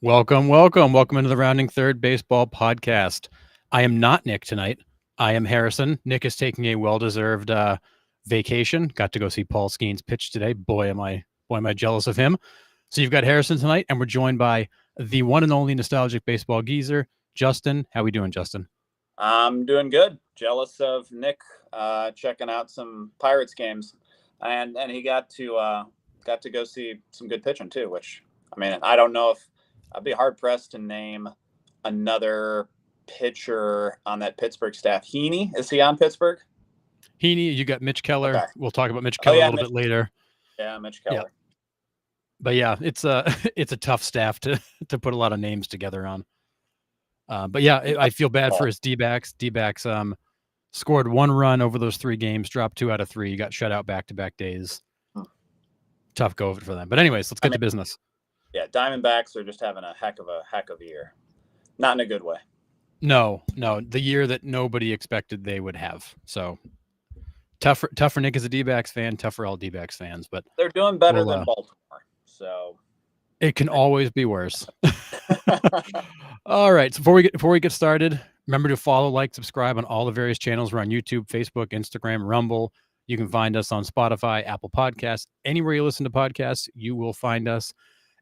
Welcome into the Rounding Third Baseball podcast. I am not Nick tonight. I am Harrison. Nick is taking a well-deserved vacation. Got to go see Paul Skeens pitch today. Boy, am I jealous of him. So you've got Harrison tonight, and we're joined by the one and only nostalgic baseball geezer, Justin. How we doing, Justin? I'm doing good. Jealous of Nick checking out some Pirates games, and he got to go see some good pitching too. Which, I mean, I don't know if I'd be hard pressed to name another pitcher on that Pittsburgh staff. Heaney, is he on Pittsburgh? Heaney, you got Mitch Keller. Okay. We'll talk about Mitch Oh, Keller yeah, a little bit later. Yeah, Mitch Keller. Yeah. But yeah, it's a tough staff to put a lot of names together on. But yeah, I feel bad for his D-backs. D-backs scored 1 run over those 3 games, dropped 2 out of 3, got shut out back-to-back days. Tough go for them. But anyways, let's get to business. Yeah, Diamondbacks are just having a heck of a year. Not in a good way. No, the year that nobody expected they would have. So tough for Nick as a D-backs fan, tough for all D-backs fans. But they're doing better than Baltimore. So it can always be worse. All right. So before we get started, remember to follow, like, subscribe on all the various channels. We're on YouTube, Facebook, Instagram, Rumble. You can find us on Spotify, Apple Podcasts, anywhere you listen to podcasts, you will find us.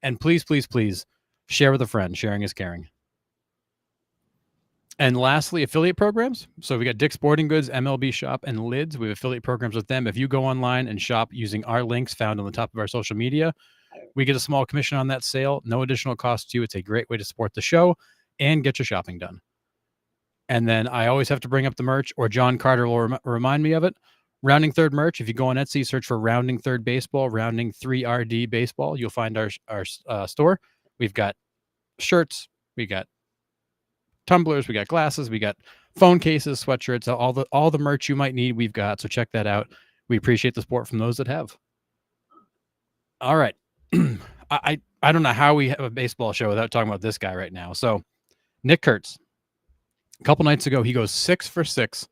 And please, please, please share with a friend. Sharing is caring. And lastly, affiliate programs. So we got Dick's Sporting Goods, MLB Shop, and Lids. We have affiliate programs with them. If you go online and shop using our links found on the top of our social media, we get a small commission on that sale. No additional cost to you. It's a great way to support the show and get your shopping done. And then I always have to bring up the merch, or John Carter will remind me of it. Rounding Third merch. If you go on Etsy, search for Rounding Third Baseball, Rounding 3RD Baseball. You'll find our store. We've got shirts. We got tumblers. We got glasses. We got phone cases, sweatshirts, all the merch you might need. We've got. So check that out. We appreciate the support from those that have. All right. I don't know how we have a baseball show without talking about this guy right now. So Nick Kurtz, a couple nights ago, he goes 6 for 6,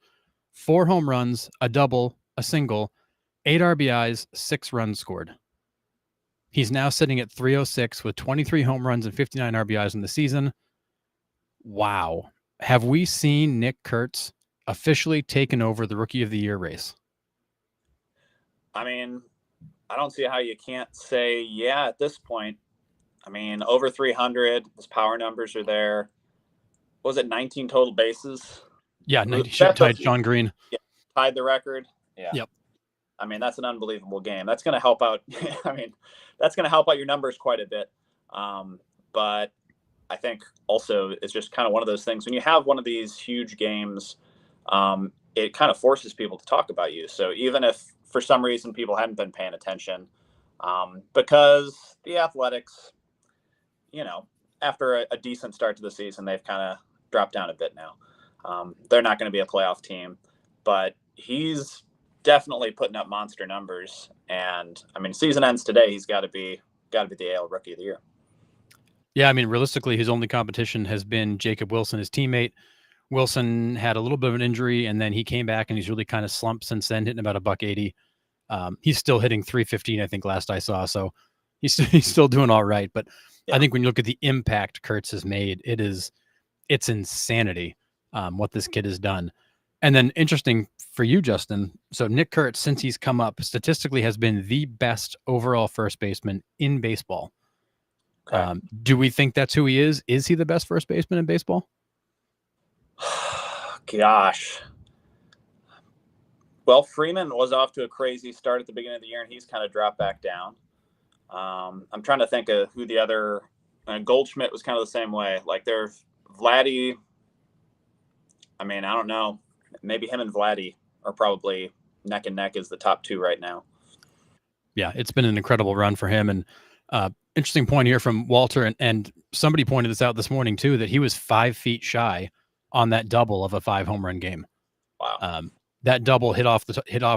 4 home runs, a double, a single, 8 RBIs, 6 runs scored. He's now sitting at 306 with 23 home runs and 59 RBIs in the season. Wow. Have we seen Nick Kurtz officially taken over the Rookie of the Year race? I mean, I don't see how you can't say yeah at this point. I mean, over 300, his power numbers are there. What was it, 19 total bases? Yeah, 90 tied John Green. Yeah, tied the record. Yeah. Yep. I mean, that's an unbelievable game. That's going to help out. I mean, that's going to help out your numbers quite a bit. But I think also it's just kind of one of those things. When you have one of these huge games, it kind of forces people to talk about you. So even if for some reason people hadn't been paying attention, because the Athletics, after a decent start to the season, they've kind of dropped down a bit now. They're not going to be a playoff team, but he's definitely putting up monster numbers. And I mean, season ends today. He's got to be the AL Rookie of the Year. Yeah, I mean, realistically, his only competition has been Jacob Wilson, his teammate. Wilson had a little bit of an injury, and then he came back, and he's really kind of slumped since then, hitting about $180. He's still hitting 315, I think, last I saw. So he's still doing all right. But yeah. I think when you look at the impact Kurtz has made, it's insanity what this kid has done. And then interesting for you, Justin. So Nick Kurtz, since he's come up, statistically has been the best overall first baseman in baseball. Okay. Do we think that's who he is? Is he the best first baseman in baseball? Gosh. Well, Freeman was off to a crazy start at the beginning of the year, and he's kind of dropped back down. I'm trying to think of who the other Goldschmidt was kind of the same way. Like there's Vladdy. I mean, I don't know. Maybe him and Vladdy are probably neck and neck as the top 2 right now. Yeah, it's been an incredible run for him. And interesting point here from Walter, and somebody pointed this out this morning too, that he was 5 feet shy on that double of a 5 home run game. Wow. That double hit off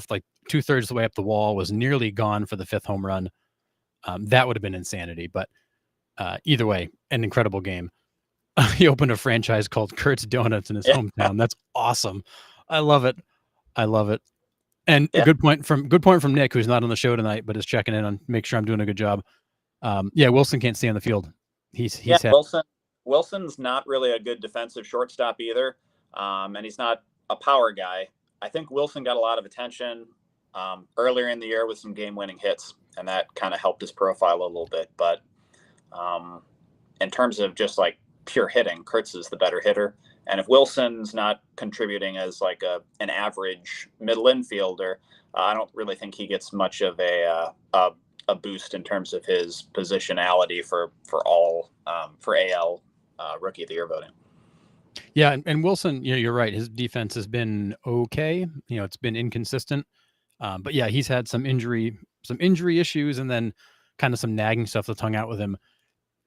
like 2/3 of the way up the wall, was nearly gone for the 5th home run. That would have been insanity, but either way, an incredible game. He opened a franchise called Kurtz Donuts in his hometown. That's awesome. I love it. And a good point from Nick, who's not on the show tonight, but is checking in on make sure I'm doing a good job. Wilson can't stay on the field. He's had Wilson's not really a good defensive shortstop either, and he's not a power guy. I think Wilson got a lot of attention earlier in the year with some game-winning hits, and that kind of helped his profile a little bit. But in terms of just like pure hitting, Kurtz is the better hitter. And if Wilson's not contributing as like an average middle infielder, I don't really think he gets much of a boost in terms of his positionality for AL Rookie of the Year voting. Yeah, and Wilson, you're right. His defense has been okay. It's been inconsistent. But yeah, he's had some injury issues, and then kind of some nagging stuff that's hung out with him.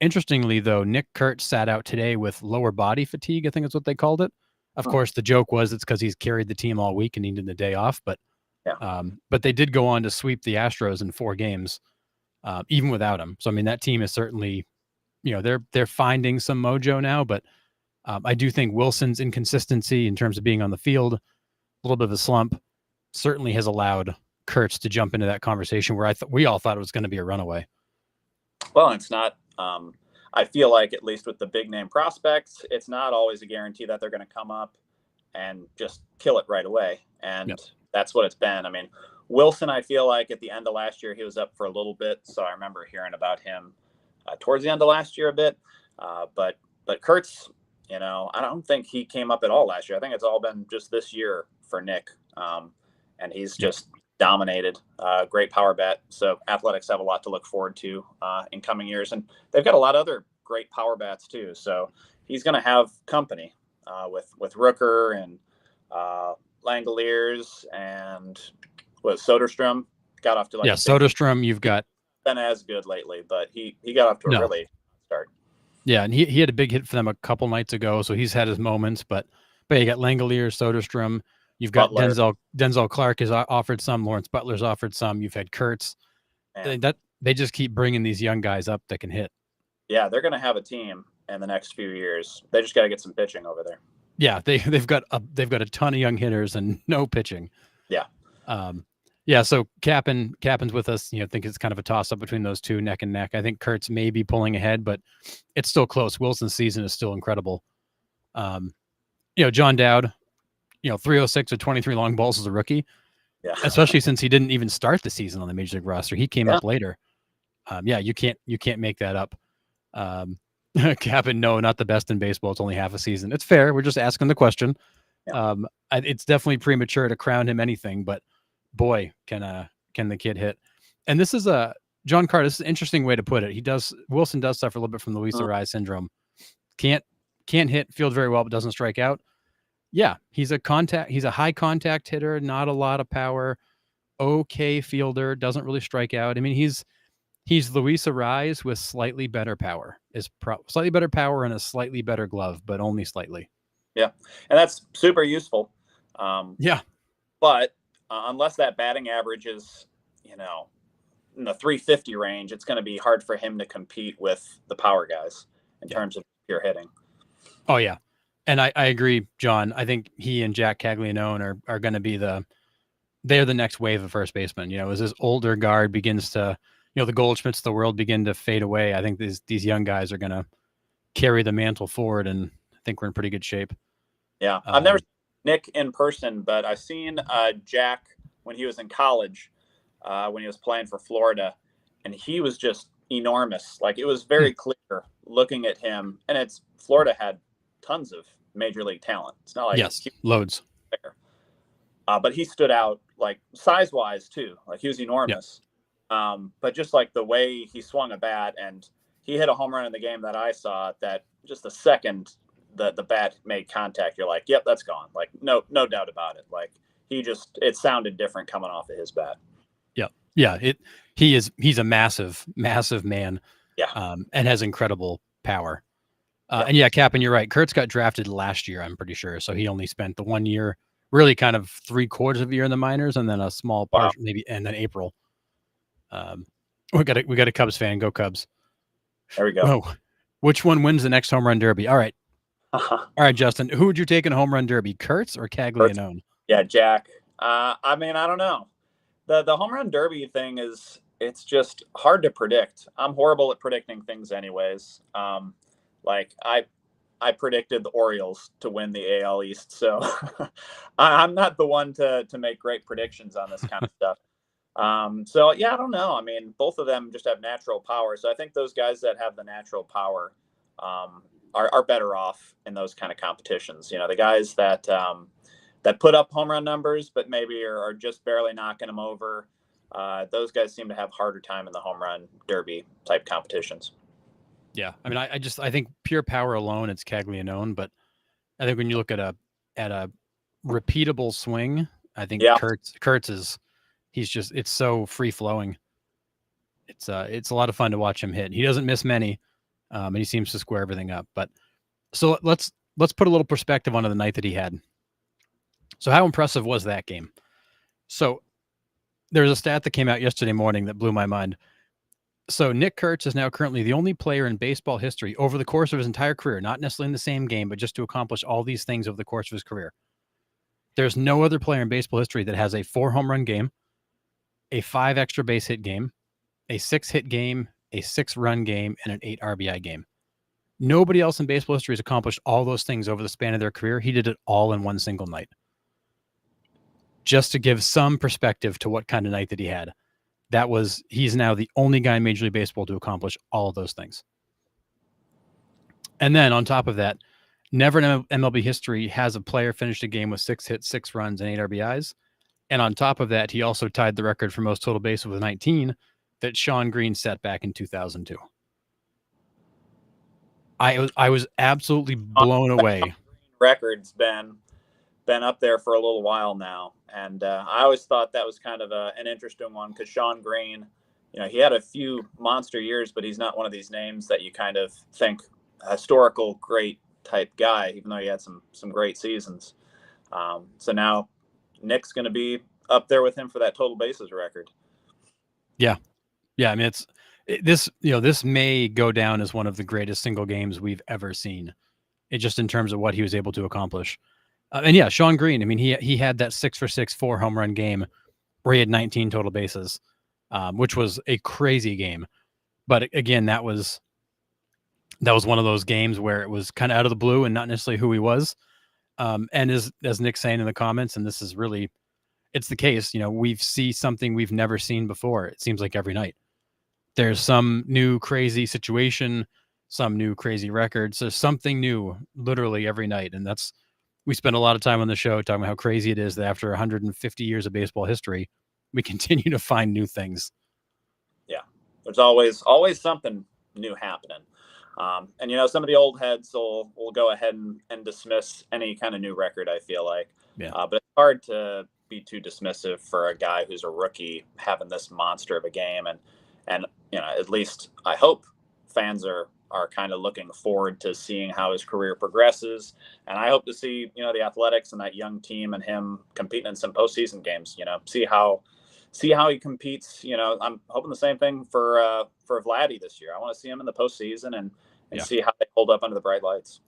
Interestingly, though, Nick Kurtz sat out today with lower body fatigue. I think that's what they called it. Of course, the joke was it's because he's carried the team all week and needed the day off. But but they did go on to sweep the Astros in 4 games, even without him. So I mean, that team is certainly, they're finding some mojo now. But I do think Wilson's inconsistency in terms of being on the field, a little bit of a slump, certainly has allowed Kurtz to jump into that conversation where we all thought it was going to be a runaway. Well, it's not. I feel like, at least with the big name prospects, it's not always a guarantee that they're going to come up and just kill it right away. And that's what it's been. I mean, Wilson, I feel like at the end of last year, he was up for a little bit. So I remember hearing about him towards the end of last year a bit. But Kurtz, I don't think he came up at all last year. I think it's all been just this year for Nick. And he's just dominated. Great power bat. So Athletics have a lot to look forward to in coming years, and they've got a lot of other great power bats too. So he's going to have company with Rooker and Langoliers and Soderstrom. Got off to Soderstrom. You've got been as good lately, but he got off to a really start. Yeah, and he had a big hit for them a couple nights ago, so he's had his moments. But you got Langoliers, Soderstrom. You've got Denzel Clark has offered some. Lawrence Butler's offered some. You've had Kurtz. They just keep bringing these young guys up that can hit. Yeah, they're going to have a team in the next few years. They just got to get some pitching over there. Yeah, they've got a ton of young hitters and no pitching. Yeah. So Cappen's with us. I think it's kind of a toss up between those two, neck and neck. I think Kurtz may be pulling ahead, but it's still close. Wilson's season is still incredible. John Dowd, 306 with 23 long balls as a rookie. Yeah. Especially since he didn't even start the season on the major league roster. He came up later. You can't make that up. Cappen, no, not the best in baseball. It's only half a season. It's fair. We're just asking the question. Yeah. It's definitely premature to crown him anything, but boy, can the kid hit. And this is John Carter. This is an interesting way to put it. Wilson does suffer a little bit from the Luis Arraez syndrome. Can't hit field very well, but doesn't strike out. Yeah, he's a high contact hitter, not a lot of power, okay fielder, doesn't really strike out. I mean, he's Luis Arraez with slightly better power. Slightly better power and a slightly better glove, but only slightly. Yeah, and that's super useful. But unless that batting average is, in the 350 range, it's going to be hard for him to compete with the power guys in terms of pure hitting. Oh, yeah. And I agree, John. I think he and Jack Caglianone are going to be they're the next wave of first baseman. As this older guard begins to, the Goldschmidts of the world begin to fade away, I think these young guys are going to carry the mantle forward, and I think we're in pretty good shape. Yeah. I've never seen Nick in person, but I've seen Jack when he was in college, when he was playing for Florida, and he was just enormous. Like, it was very clear looking at him, and Florida had tons of major league talent. It's not like loads. But he stood out, like, size wise too. Like, he was enormous. Yeah. But just like the way he swung a bat, and he hit a home run in the game that I saw, that just the second the bat made contact, you're like, yep, that's gone. Like, no doubt about it. Like, it sounded different coming off of his bat. Yeah. He's a massive man. Yeah. And has incredible power. And Captain, you're right. Kurtz got drafted last year, I'm pretty sure. So he only spent the 1 year, really kind of 3/4 of the year in the minors, and then a small part, maybe, and then April. We got a Cubs fan. Go Cubs. There we go. Oh, which one wins the next home run derby? All right. All right, Justin. Who would you take in a home run derby, Kurtz or Caglianone? Yeah, Jack. I mean, I don't know. The home run derby thing is it's just hard to predict. I'm horrible at predicting things anyways. Like I predicted the Orioles to win the AL East, so I'm not the one to make great predictions on this kind of stuff. So yeah, I don't know. I mean, both of them just have natural power. So I think those guys that have the natural power are better off in those kind of competitions. You know, the guys that that put up home run numbers, but maybe are just barely knocking them over. Those guys seem to have harder time in the home run derby type competitions. Yeah, I mean, I think pure power alone, it's Caglianone, but I think when you look at a repeatable swing, I think Yeah, Kurtz is it's so free flowing. It's a lot of fun to watch him hit. He doesn't miss many, and he seems to square everything up. But so let's put a little perspective onto the night that he had. So how impressive was that game? So there's a stat that came out yesterday morning that blew my mind. So Nick Kurtz is now currently the only player in baseball history over the course of his entire career, not necessarily in the same game, but just to accomplish all these things over the course of his career. There's no other player in baseball history that has a 4 home run game, a 5 extra base hit game, a 6 hit game, a 6 run game, and an 8 RBI game. Nobody else in baseball history has accomplished all those things over the span of their career. He did it all in one single night. Just to give some perspective to what kind of night that he had. He's now the only guy in Major League Baseball to accomplish all of those things. And then on top of that, never in MLB history has a player finished a game with 6 hits, 6 runs, and 8 RBIs. And on top of that, he also tied the record for most total bases with 19 that Shawn Green set back in 2002. I was absolutely blown away. Record's been up there for a little while now, and I always thought that was kind of an interesting one because Shawn Green, you know, he had a few monster years, but he's not one of these names that you kind of think historical great type guy, even though he had some great seasons. So now Nick's going to be up there with him for that total bases record. Yeah. I mean, this may go down as one of the greatest single games we've ever seen. It just in terms of what he was able to accomplish. And yeah, Shawn Green, I mean, he had that 6 for 6, 4 home run game where he had 19 total bases, which was a crazy game. But again, that was one of those games where it was kind of out of the blue and not necessarily who he was. And as Nick's saying in the comments, and this is really, it's the case, you know, we see something we've never seen before. It seems like every night there's some new crazy situation, some new crazy records. There's something new literally every night. And we spend a lot of time on the show talking about how crazy it is that after 150 years of baseball history, we continue to find new things. Yeah, there's always something new happening. And, you know, some of the old heads will go ahead and dismiss any kind of new record, I feel like. Yeah. But it's hard to be too dismissive for a guy who's a rookie having this monster of a game. And you know, at least I hope fans are kind of looking forward to seeing how his career progresses. And I hope to see, you know, the Athletics and that young team and him competing in some postseason games, you know, see how he competes. You know, I'm hoping the same thing for Vladdy this year. I want to see him in the postseason and see how they hold up under the bright lights.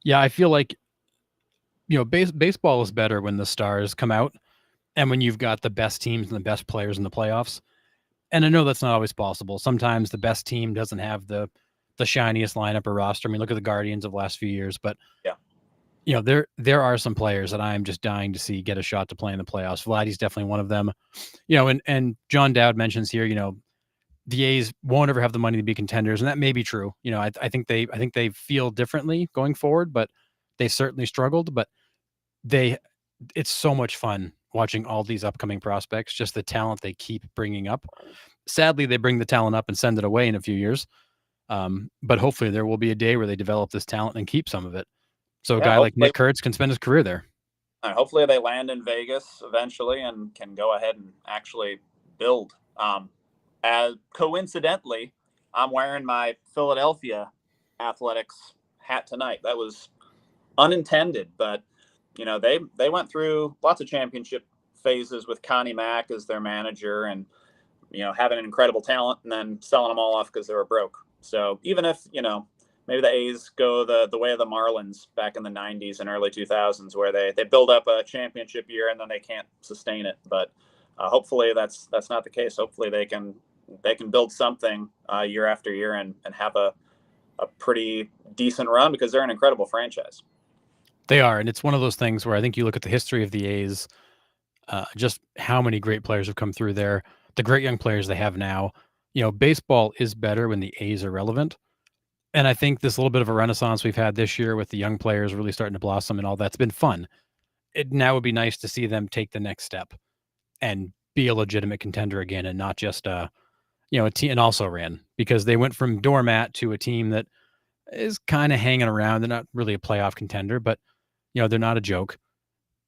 Yeah, I feel like, you know, baseball is better when the stars come out and when you've got the best teams and the best players in the playoffs. And I know that's not always possible. Sometimes the best team doesn't have the shiniest lineup or roster. I mean, look at the Guardians of the last few years. But, yeah, you know, there are some players that I'm just dying to see get a shot to play in the playoffs. Vladdy's definitely one of them. You know, and John Dowd mentions here, you know, the A's won't ever have the money to be contenders, and that may be true. You know, I think they feel differently going forward, but they certainly struggled. But it's so much fun watching all these upcoming prospects, just the talent they keep bringing up. Sadly, they bring the talent up and send it away in a few years. But hopefully there will be a day where they develop this talent and keep some of it. So a guy like Nick Kurtz can spend his career there. Hopefully they land in Vegas eventually and can go ahead and actually build. As coincidentally, I'm wearing my Philadelphia Athletics hat tonight. That was unintended, but you know, they went through lots of championship phases with Connie Mack as their manager and, you know, having an incredible talent and then selling them all off because they were broke. So even if, you know, maybe the A's go the way of the Marlins back in the 90s and early 2000s where they build up a championship year and then they can't sustain it. But Hopefully that's not the case. Hopefully they can build something year after year and have a pretty decent run, because they're an incredible franchise. They are, and it's one of those things where I think you look at the history of the A's, just how many great players have come through there, the great young players they have now. Baseball is better when the A's are relevant. And I think this little bit of a renaissance we've had this year with the young players really starting to blossom and all that's been fun. It now would be nice to see them take the next step and be a legitimate contender again, and not just a team, and also ran, because they went from doormat to a team that is kind of hanging around. They're not really a playoff contender, but they're not a joke.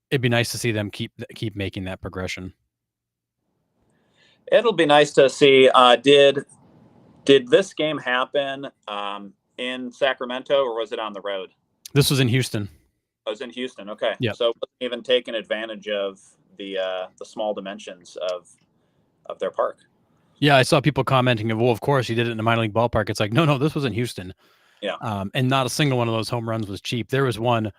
It'd be nice to see them keep making that progression. It'll be nice to see. Did this game happen in Sacramento, or was it on the road? This was in Houston. I was in Houston. Okay. Yeah. So wasn't even taking advantage of the small dimensions of their park. Yeah, I saw people commenting of, well, of course you did it in a minor league ballpark. It's like, no, this was in Houston. Yeah. And not a single one of those home runs was cheap. There was one,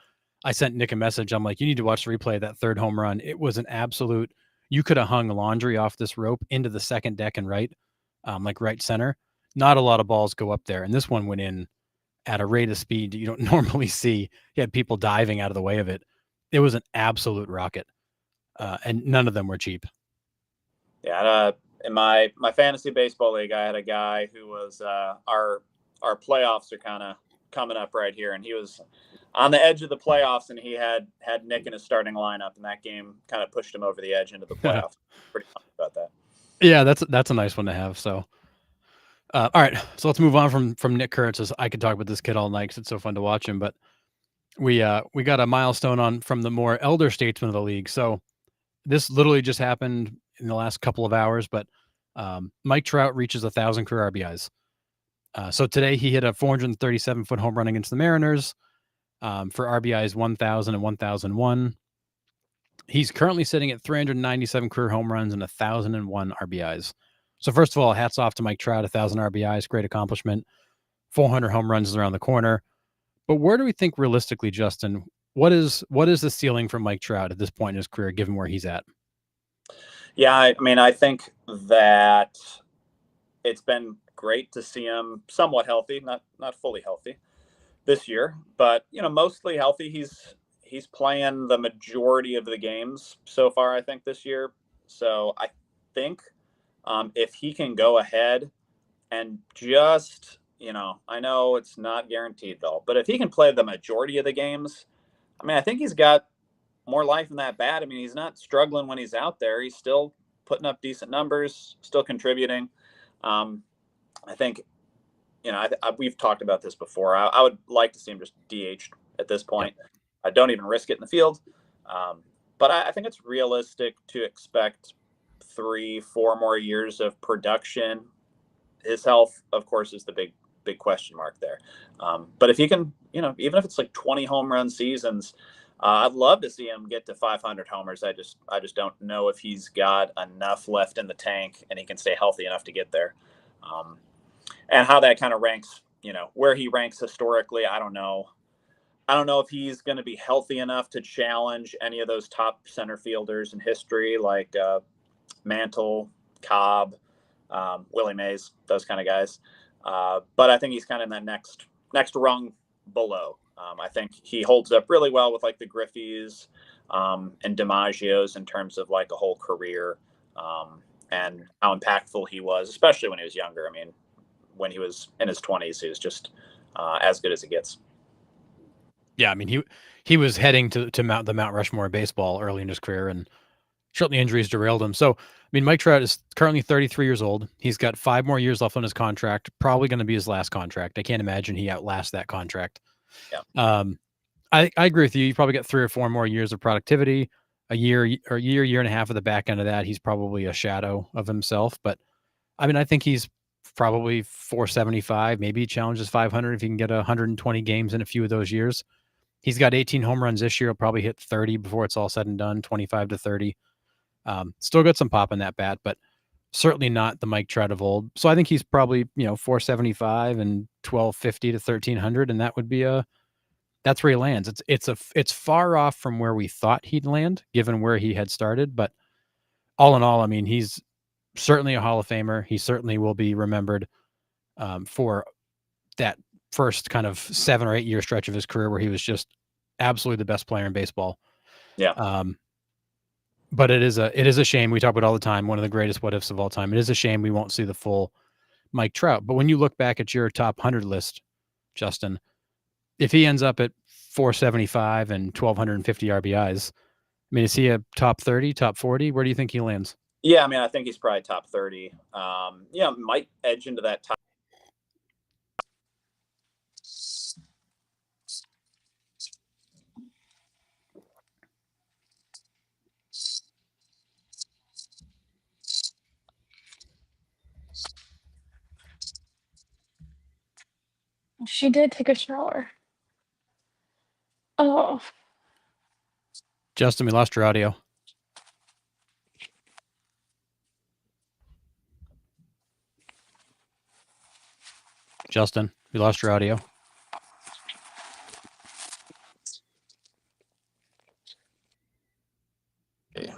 I sent Nick a message. I'm like, you need to watch the replay of that third home run. It was an absolute, you could have hung laundry off this rope into the second deck and right center. Not a lot of balls go up there. And this one went in at a rate of speed you don't normally see. You had people diving out of the way of it. It was an absolute rocket. And none of them were cheap. Yeah. In my fantasy baseball league, I had a guy who was our playoffs are kind of coming up right here, and he was on the edge of the playoffs, and he had Nick in his starting lineup, and that game kind of pushed him over the edge into the playoffs. Pretty pumped about that. Yeah, that's a nice one to have. So, all right, so let's move on from Nick Kurtz. As I could talk about this kid all night because it's so fun to watch him. But we got a milestone from the more elder statesmen of the league. So this literally just happened in the last couple of hours, but Mike Trout reaches 1,000 career RBIs. So today he hit a 437-foot home run against the Mariners for RBIs 1,000 and 1,001. He's currently sitting at 397 career home runs and 1,001 RBIs. So first of all, hats off to Mike Trout, 1,000 RBIs, great accomplishment. 400 home runs is around the corner. But where do we think realistically, Justin, what is the ceiling for Mike Trout at this point in his career, given where he's at? Yeah, I mean, I think that it's been great to see him somewhat healthy, not fully healthy this year, but mostly healthy. He's playing the majority of the games so far, I think, this year. So I think if he can go ahead and just, I know it's not guaranteed though, but if he can play the majority of the games, I mean, I think he's got more life in that bat. I mean, he's not struggling when he's out there. He's still putting up decent numbers, still contributing. I think, we've talked about this before. I would like to see him just DH'd at this point. I don't even risk it in the field. But I think it's realistic to expect 3-4 more years of production. His health, of course, is the big question mark there. But if he can, even if it's like 20 home run seasons, I'd love to see him get to 500 homers. I just don't know if he's got enough left in the tank and he can stay healthy enough to get there. And how that kind of ranks, where he ranks historically, I don't know. I don't know if he's going to be healthy enough to challenge any of those top center fielders in history, like Mantle, Cobb, Willie Mays, those kind of guys. But I think he's kind of in that next rung below. I think he holds up really well with like the Griffeys and DiMaggio's in terms of like a whole career and how impactful he was, especially when he was younger. I mean, when he was in his 20s, he was just as good as it gets. Yeah, I mean, he was heading to the Mount Rushmore of baseball early in his career, and certainly injuries derailed him. So, I mean, Mike Trout is currently 33 years old. He's got 5 more years left on his contract, probably going to be his last contract. I can't imagine he outlasts that contract. Yeah. I agree with you. You probably get 3 or 4 more years of productivity, a year and a half of the back end of that. He's probably a shadow of himself. But, I mean, I think he's probably 475. Maybe he challenges 500 if he can get 120 games in a few of those years. He's got 18 home runs this year. He'll probably hit 30 before it's all said and done, 25 to 30. Still got some pop in that bat, but certainly not the Mike Trout of old. So I think he's probably, 475 and 1250 to 1300. And that would be that's where he lands. It's far off from where we thought he'd land, given where he had started. But all in all, I mean, he's certainly a Hall of Famer. He certainly will be remembered for that first kind of 7 or 8 year stretch of his career where he was just absolutely the best player in baseball. Yeah. But it is a shame. We talk about it all the time. One of the greatest what ifs of all time. It is a shame we won't see the full Mike Trout. But when you look back at your top 100 list, Justin, if he ends up at 475 and 1,250 RBIs, I mean, is he a top 30, top 40? Where do you think he lands? Yeah, I mean, I think he's probably top 30. Yeah, might edge into that top. She did take a shower. Oh, Justin, we lost your audio. Justin, we lost your audio. Okay.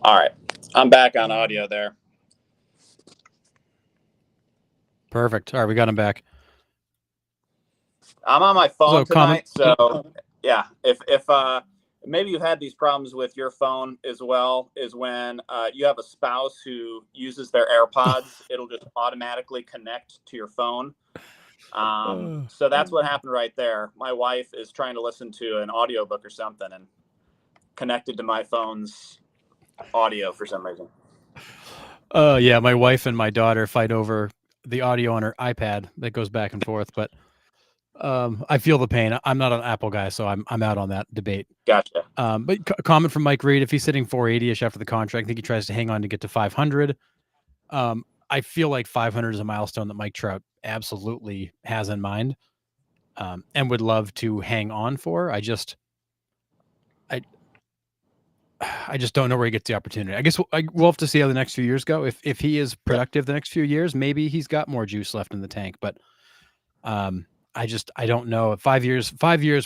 All right, I'm back on audio there. Perfect. All right, we got him back. I'm on my phone tonight, comment. so yeah. If maybe you've had these problems with your phone as well, is when you have a spouse who uses their AirPods, it'll just automatically connect to your phone. So that's what happened right there. My wife is trying to listen to an audiobook or something and connected to my phone's audio for some reason. Yeah, my wife and my daughter fight over the audio on her iPad that goes back and forth, but I feel the pain. I'm not an Apple guy, so I'm out on that debate. Gotcha. But comment from Mike Reed: if he's sitting 480ish after the contract, I think he tries to hang on to get to 500. I feel like 500 is a milestone that Mike Trout absolutely has in mind, and would love to hang on for. I just don't know where he gets the opportunity. I guess we'll have to see how the next few years go. If he is productive the next few years, maybe he's got more juice left in the tank. But I don't know. 5 years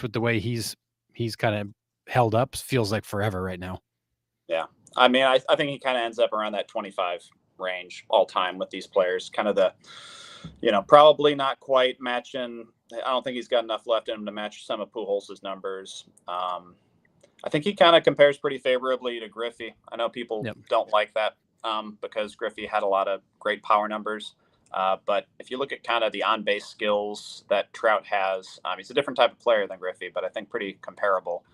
with the way he's kind of held up feels like forever right now. Yeah, I mean, I think he kind of ends up around that 25 range all time with these players. Kind of the, probably not quite matching. I don't think he's got enough left in him to match some of Pujols' numbers. I think he kind of compares pretty favorably to Griffey. I know people don't like that because Griffey had a lot of great power numbers. But if you look at kind of the on-base skills that Trout has, he's a different type of player than Griffey, but I think pretty comparable,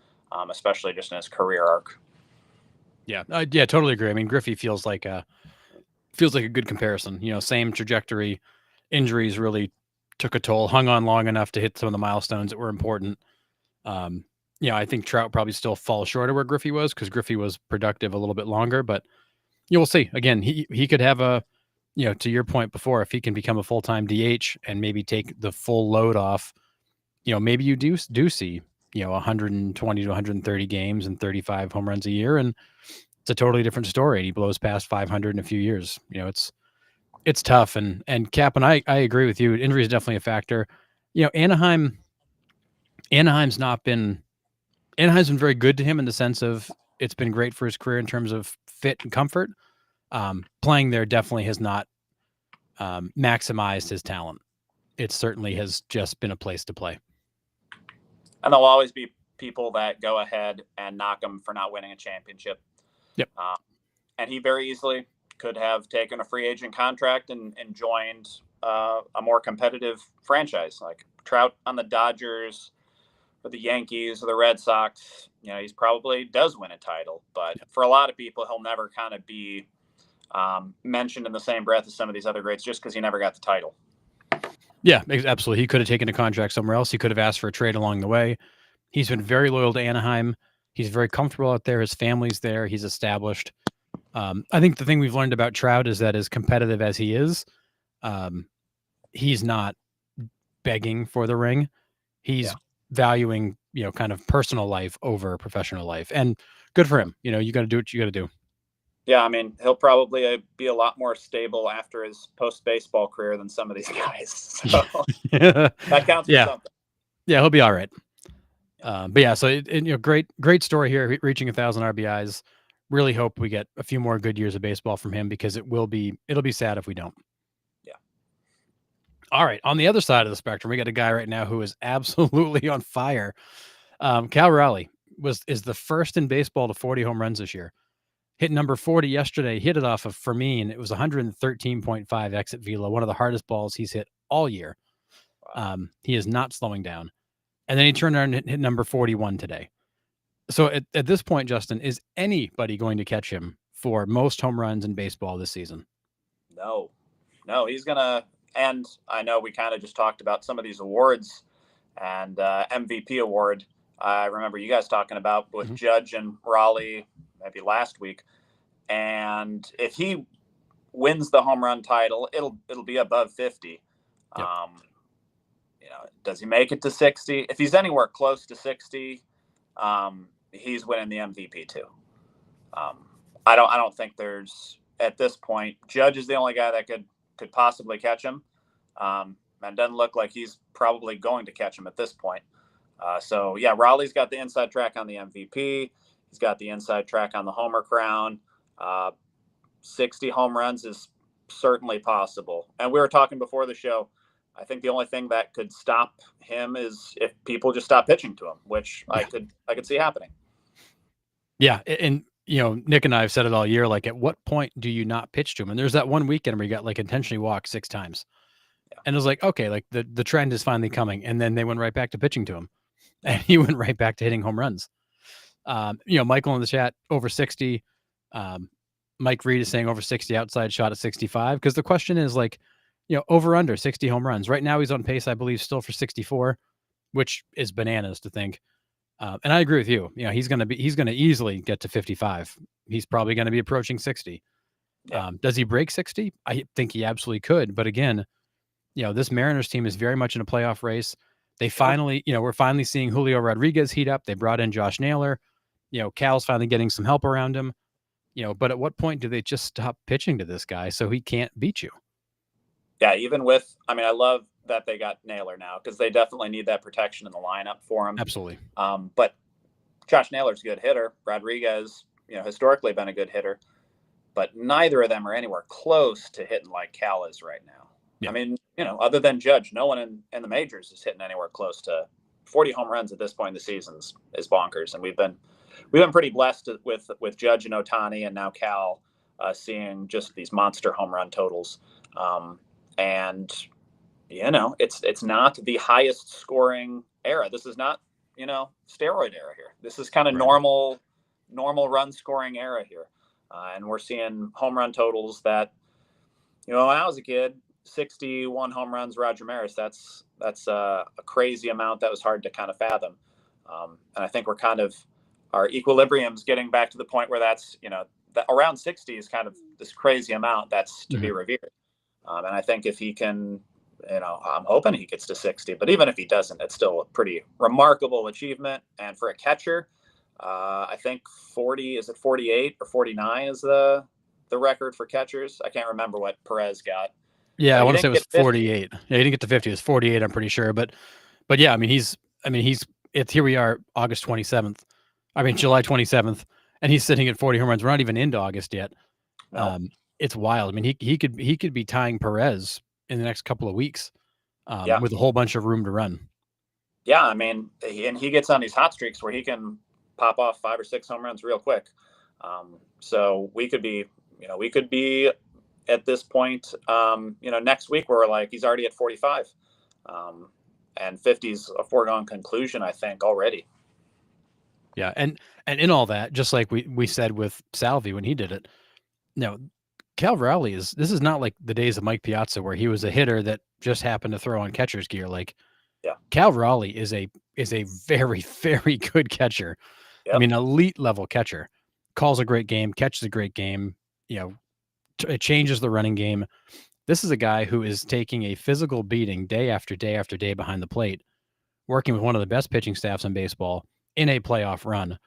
especially just in his career arc. Yeah, totally agree. I mean, Griffey feels like a good comparison. Same trajectory. Injuries really took a toll. Hung on long enough to hit some of the milestones that were important. I think Trout probably still falls short of where Griffey was because Griffey was productive a little bit longer. But we'll see. Again, he could have a, to your point before, if he can become a full-time DH and maybe take the full load off, maybe you do see 120 to 130 games and 35 home runs a year, and it's a totally different story. He blows past 500 in a few years. It's tough. And Cap, and I agree with you. Injury is definitely a factor. Anaheim's been very good to him in the sense of it's been great for his career in terms of fit and comfort. Playing there definitely has not maximized his talent. It certainly has just been a place to play. And there'll always be people that go ahead and knock him for not winning a championship. Yep. And he very easily could have taken a free agent contract and joined a more competitive franchise like Trout on the Dodgers or the Yankees or the Red Sox. He's probably does win a title, but for a lot of people, he'll never kind of be mentioned in the same breath as some of these other greats just because he never got the title. Yeah, absolutely. He could have taken a contract somewhere else. He could have asked for a trade along the way. He's been very loyal to Anaheim. He's very comfortable out there. His family's there. He's established. I think the thing we've learned about Trout is that as competitive as he is, he's not begging for the ring. He's valuing, kind of personal life over professional life. And good for him. You got to do what you got to do. Yeah, I mean, he'll probably be a lot more stable after his post-baseball career than some of these guys. So yeah, that counts for something. yeah, he'll be all right. But yeah, so great story here, reaching 1,000 RBIs. Really hope we get a few more good years of baseball from him because it'll be sad if we don't. Yeah. All right, on the other side of the spectrum, we got a guy right now who is absolutely on fire. Cal Raleigh is the first in baseball to 40 home runs this year. Hit number 40 yesterday. Hit it off of Fermin. It was 113.5 exit velo, one of the hardest balls he's hit all year. Wow. He is not slowing down. And then he turned around and hit number 41 today. So at this point, Justin, is anybody going to catch him for most home runs in baseball this season? No, he's gonna. And I know we kind of just talked about some of these awards and MVP award. I remember you guys talking about with Judge and Raleigh maybe last week. And if he wins the home run title, it'll be above 50. Yep. Does he make it to 60? If he's anywhere close to 60, he's winning the MVP too. I don't think there's, at this point, Judge is the only guy that could possibly catch him. And doesn't look like he's probably going to catch him at this point. So yeah, Raleigh's got the inside track on the MVP. He's got the inside track on the homer crown. 60 home runs is certainly possible. And we were talking before the show, I think the only thing that could stop him is if people just stop pitching to him, which I could see happening. Yeah. And, Nick and I have said it all year, like at what point do you not pitch to him? And there's that one weekend where you got like intentionally walked 6 times. Yeah. And it was like, okay, like the trend is finally coming. And then they went right back to pitching to him. And he went right back to hitting home runs. Michael in the chat, over 60. Mike Reed is saying over 60 outside shot at 65. Because the question is like, over under 60 home runs. Right now he's on pace, I believe, still for 64, which is bananas to think. And I agree with you. He's going to easily get to 55. He's probably going to be approaching 60. Yeah. Does he break 60? I think he absolutely could. But again, this Mariners team is very much in a playoff race. They finally, we're finally seeing Julio Rodriguez heat up. They brought in Josh Naylor. Cal's finally getting some help around him. But at what point do they just stop pitching to this guy so he can't beat you? Yeah, even with, I love that they got Naylor now because they definitely need that protection in the lineup for him. Absolutely. But Josh Naylor's a good hitter. Rodriguez, historically been a good hitter, but neither of them are anywhere close to hitting like Cal is right now. Yeah. Other than Judge, no one in the majors is hitting anywhere close to 40 home runs at this point in the season is bonkers. And we've been pretty blessed with Judge and Ohtani and now Cal seeing just these monster home run totals. And it's not the highest scoring era. This is not, steroid era here. This is kind of normal run scoring era here. And we're seeing home run totals that, when I was a kid, 61 home runs, Roger Maris, that's a crazy amount that was hard to kind of fathom. And I think we're kind of, our equilibrium's getting back to the point where that's, that around 60 is kind of this crazy amount that's to be revered. And I think if he can, I'm hoping he gets to 60, but even if he doesn't, it's still a pretty remarkable achievement. And for a catcher, I think 48 or 49 is the record for catchers. I can't remember what Perez got. Yeah, I want to say it was 48. Yeah, he didn't get to 50. It was 48, I'm pretty sure. But yeah, here we are, August 27th. July 27th, and he's sitting at 40 home runs. We're not even into August yet. No. It's wild. He could be tying Perez in the next couple of weeks with a whole bunch of room to run. Yeah, and he gets on these hot streaks where he can pop off 5 or 6 home runs real quick. So we could be at this point, next week where we're like, he's already at 45. And 50's a foregone conclusion, I think, already. Yeah, and in all that, just like we said with Salvi when he did it, Cal Raleigh this is not like the days of Mike Piazza where he was a hitter that just happened to throw on catcher's gear. Like, Cal Raleigh is a very, very good catcher. Yep. Elite level catcher. Calls a great game, catches a great game. It changes the running game. This is a guy who is taking a physical beating day after day after day behind the plate, working with one of the best pitching staffs in baseball in a playoff run.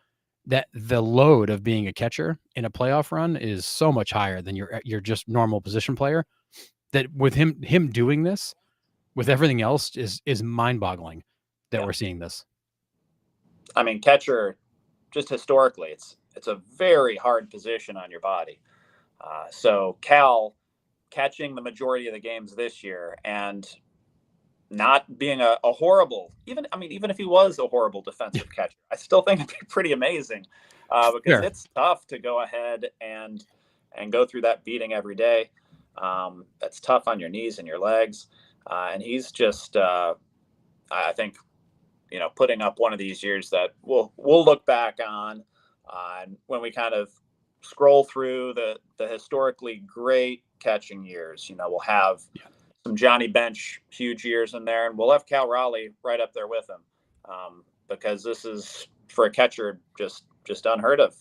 that the load of being a catcher in a playoff run is so much higher than your just normal position player. That with him doing this with everything else is mind-boggling that Yeah. we're seeing this. I mean, catcher, just historically, it's a very hard position on your body. So Cal catching the majority of the games this year and not being a horrible, even if he was a horrible defensive catcher, I still think it'd be pretty amazing, because Sure. it's tough to go ahead and go through that beating every day. That's tough on your knees and your legs, and he's just, I think, putting up one of these years that we'll look back on, when we kind of scroll through the historically great catching years. We'll have some Johnny Bench huge years in there, and we'll have Cal Raleigh right up there with him, because this is, for a catcher, just unheard of.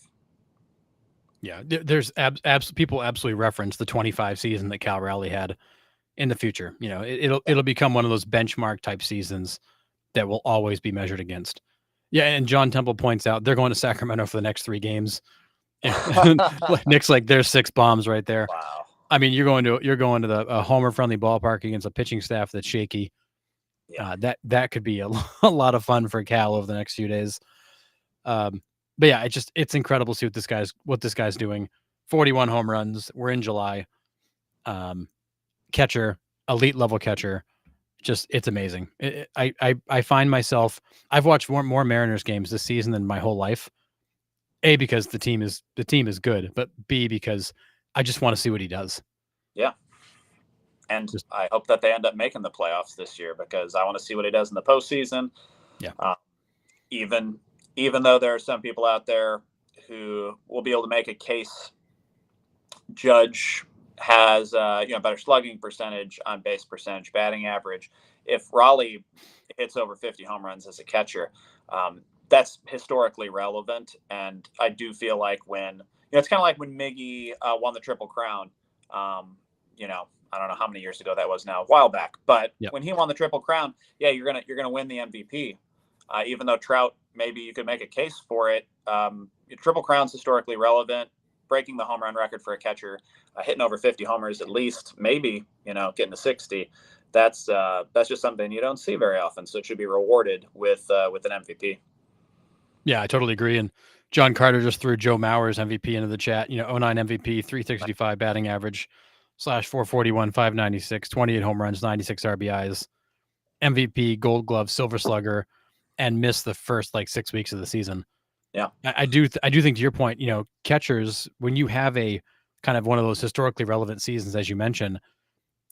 Yeah, there's people absolutely reference the 25 season that Cal Raleigh had in the future. It'll become one of those benchmark type seasons that will always be measured against. Yeah, and John Temple points out they're going to Sacramento for the next 3 games. Nick's like, there's 6 bombs right there. Wow. I mean, you're going to the homer friendly ballpark against a pitching staff that's shaky. Yeah. That could be a lot of fun for Cal over the next few days. But yeah, it's incredible to see what this guy's doing. 41 home runs. We're in July. Catcher, elite level catcher. Just, it's amazing. I find myself, I've watched more Mariners games this season than my whole life. A, because the team is good, but B, because I just want to see what he does. Yeah. And I hope that they end up making the playoffs this year, because I want to see what he does in the postseason. Yeah. Even though there are some people out there who will be able to make a case, Judge has better slugging percentage, on base percentage, batting average. If Raleigh hits over 50 home runs as a catcher, that's historically relevant. And I do feel like it's kind of like when Miggy won the Triple Crown. I don't know how many years ago that was now, a while back. But when he won the Triple Crown, yeah, you're gonna win the MVP. Even though Trout, maybe you could make a case for it. Triple Crown's historically relevant. Breaking the home run record for a catcher, hitting over 50 homers at least, maybe getting to 60. That's just something you don't see very often. So it should be rewarded with an MVP. Yeah, I totally agree. And John Carter just threw Joe Mauer's MVP into the chat. 09 MVP, 365 batting average, /441, 596, 28 home runs, 96 RBIs, MVP, Gold Glove, Silver Slugger, and missed the first 6 weeks of the season. Yeah, I do think, to your point, catchers, when you have a kind of one of those historically relevant seasons, as you mentioned,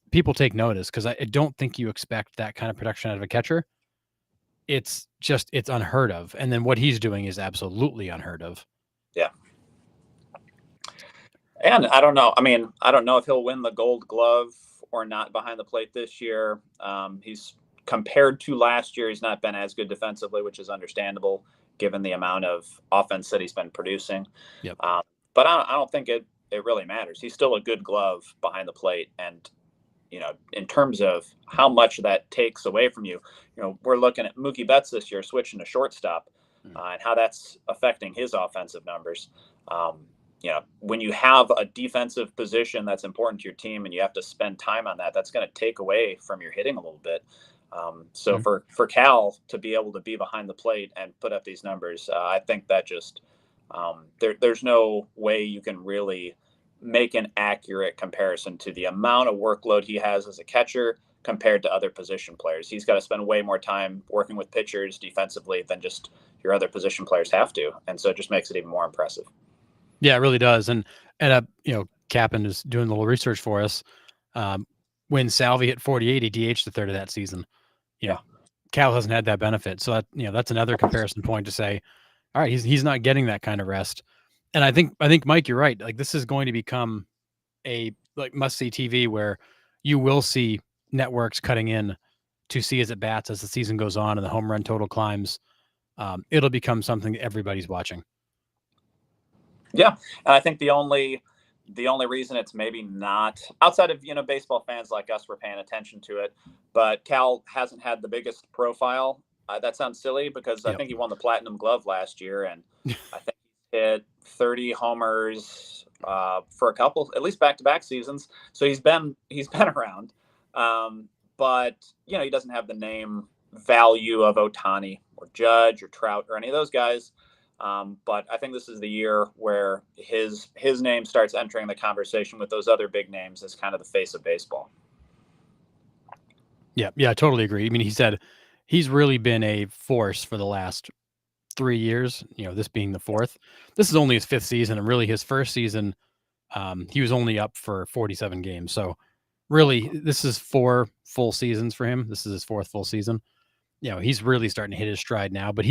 people take notice, because I don't think you expect that kind of production out of a catcher. It's unheard of. And then what he's doing is absolutely unheard of. Yeah. And I don't know. I don't know if he'll win the Gold Glove or not behind the plate this year. He's, compared to last year, he's not been as good defensively, which is understandable given the amount of offense that he's been producing. Yep. But I don't think it really matters. He's still a good glove behind the plate. And, in terms of how much that takes away from you, we're looking at Mookie Betts this year switching to shortstop, and how that's affecting his offensive numbers. When you have a defensive position that's important to your team and you have to spend time on that, that's going to take away from your hitting a little bit. So for Cal to be able to be behind the plate and put up these numbers, I think that just, there's no way you can really make an accurate comparison to the amount of workload he has as a catcher compared to other position players. He's got to spend way more time working with pitchers defensively than just your other position players have to. And so it just makes it even more impressive. Yeah, it really does. And Captain is doing a little research for us. When Salvi hit 48, he DH'd the third of that season. Cal hasn't had that benefit. So that, that's another comparison point to say, all right, he's not getting that kind of rest. And I think Mike, you're right. This is going to become a must-see TV, where you will see networks cutting in to see his at-bats as the season goes on and the home run total climbs. It'll become something that everybody's watching. Yeah, and I think the only reason it's maybe not, outside of baseball fans like us, were paying attention to it, but Cal hasn't had the biggest profile. That sounds silly, because I think he won the Platinum Glove last year, and I think hit 30 homers for a couple, at least back-to-back seasons. So he's been around. But he doesn't have the name value of Ohtani or Judge or Trout or any of those guys. But I think this is the year where his name starts entering the conversation with those other big names as kind of the face of baseball. Yeah, I totally agree. I mean, he said he's really been a force for the last 3 years, this being the fourth. This is only his fifth season, and really his first season, he was only up for 47 games. So really, this is 4 full seasons for him. This is his fourth full season. He's really starting to hit his stride now, but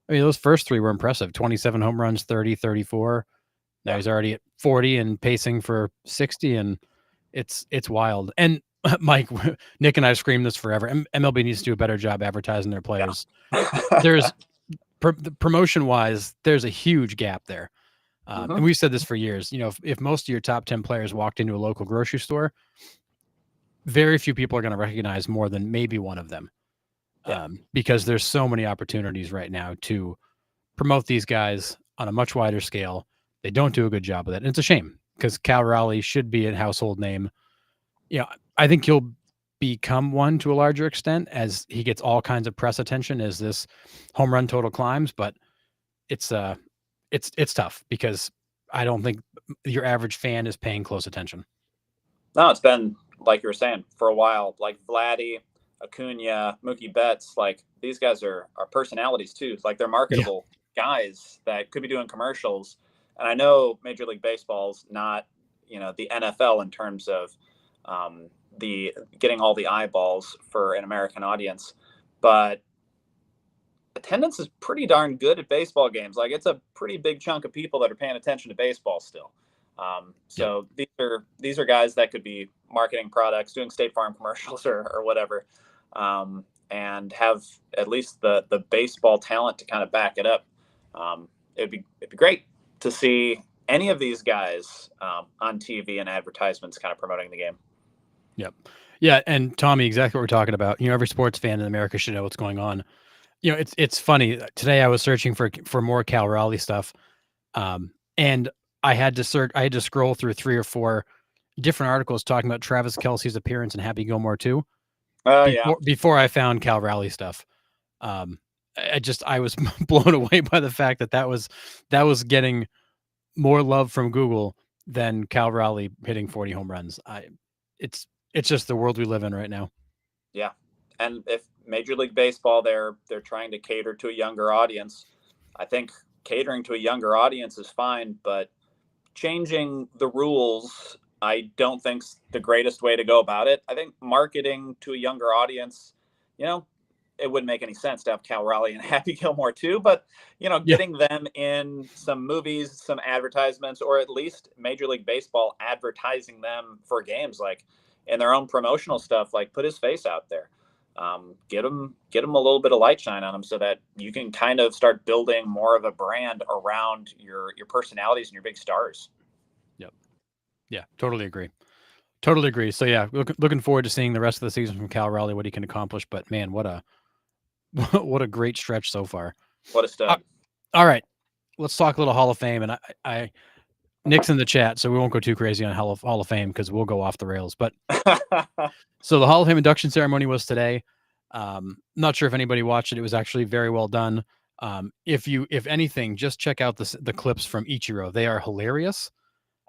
those first 3 were impressive. 27 home runs, 30, 34. Now he's already at 40 and pacing for 60, and it's wild. And Mike, Nick and I screamed this forever. MLB needs to do a better job advertising their players. Yeah. There's promotion wise, there's a huge gap there. And we've said this for years. If most of your top 10 players walked into a local grocery store, very few people are going to recognize more than maybe one of them. Because there's so many opportunities right now to promote these guys on a much wider scale. They don't do a good job of that. And it's a shame because Cal Raleigh should be a household name. I think he'll become one to a larger extent as he gets all kinds of press attention as this home run total climbs, but it's tough because I don't think your average fan is paying close attention. No, it's been, like you were saying, for a while, like Vladdy, Acuna, Mookie Betts, like these guys are personalities too. Like they're marketable guys that could be doing commercials. And I know Major League Baseball's not, the NFL in terms of the getting all the eyeballs for an American audience, but attendance is pretty darn good at baseball games. Like it's a pretty big chunk of people that are paying attention to baseball still. So these are guys that could be marketing products, doing State Farm commercials or whatever, and have at least the baseball talent to kind of back it up. It'd be great to see any of these guys on TV and advertisements kind of promoting the game. Yep. Yeah. And Tommy, exactly what we're talking about. Every sports fan in America should know what's going on. It's funny. Today I was searching for more Cal Raleigh stuff. And I had to scroll through 3 or 4 different articles talking about Travis Kelce's appearance in Happy Gilmore 2. Before I found Cal Raleigh stuff. I was blown away by the fact that was getting more love from Google than Cal Raleigh hitting 40 home runs. It's just the world we live in right now. Yeah. And if Major League Baseball, they're trying to cater to a younger audience. I think catering to a younger audience is fine, but changing the rules, I don't think's the greatest way to go about it. I think marketing to a younger audience, it wouldn't make any sense to have Cal Raleigh and Happy Gilmore too, but getting them in some movies, some advertisements, or at least Major League Baseball advertising them for games, like in their own promotional stuff, like put his face out there. Get him a little bit of light shine on him so that you can kind of start building more of a brand around your personalities and your big stars. Yep. Yeah, totally agree. So yeah, looking forward to seeing the rest of the season from Cal Raleigh, what he can accomplish. But man, what a great stretch so far. What a stud. All right, let's talk a little Hall of Fame. And I Nick's in the chat, so we won't go too crazy on Hall of Fame because we'll go off the rails. But so the Hall of Fame induction ceremony was today. Not sure if anybody watched it. It was actually very well done. If anything, just check out the clips from Ichiro. They are hilarious.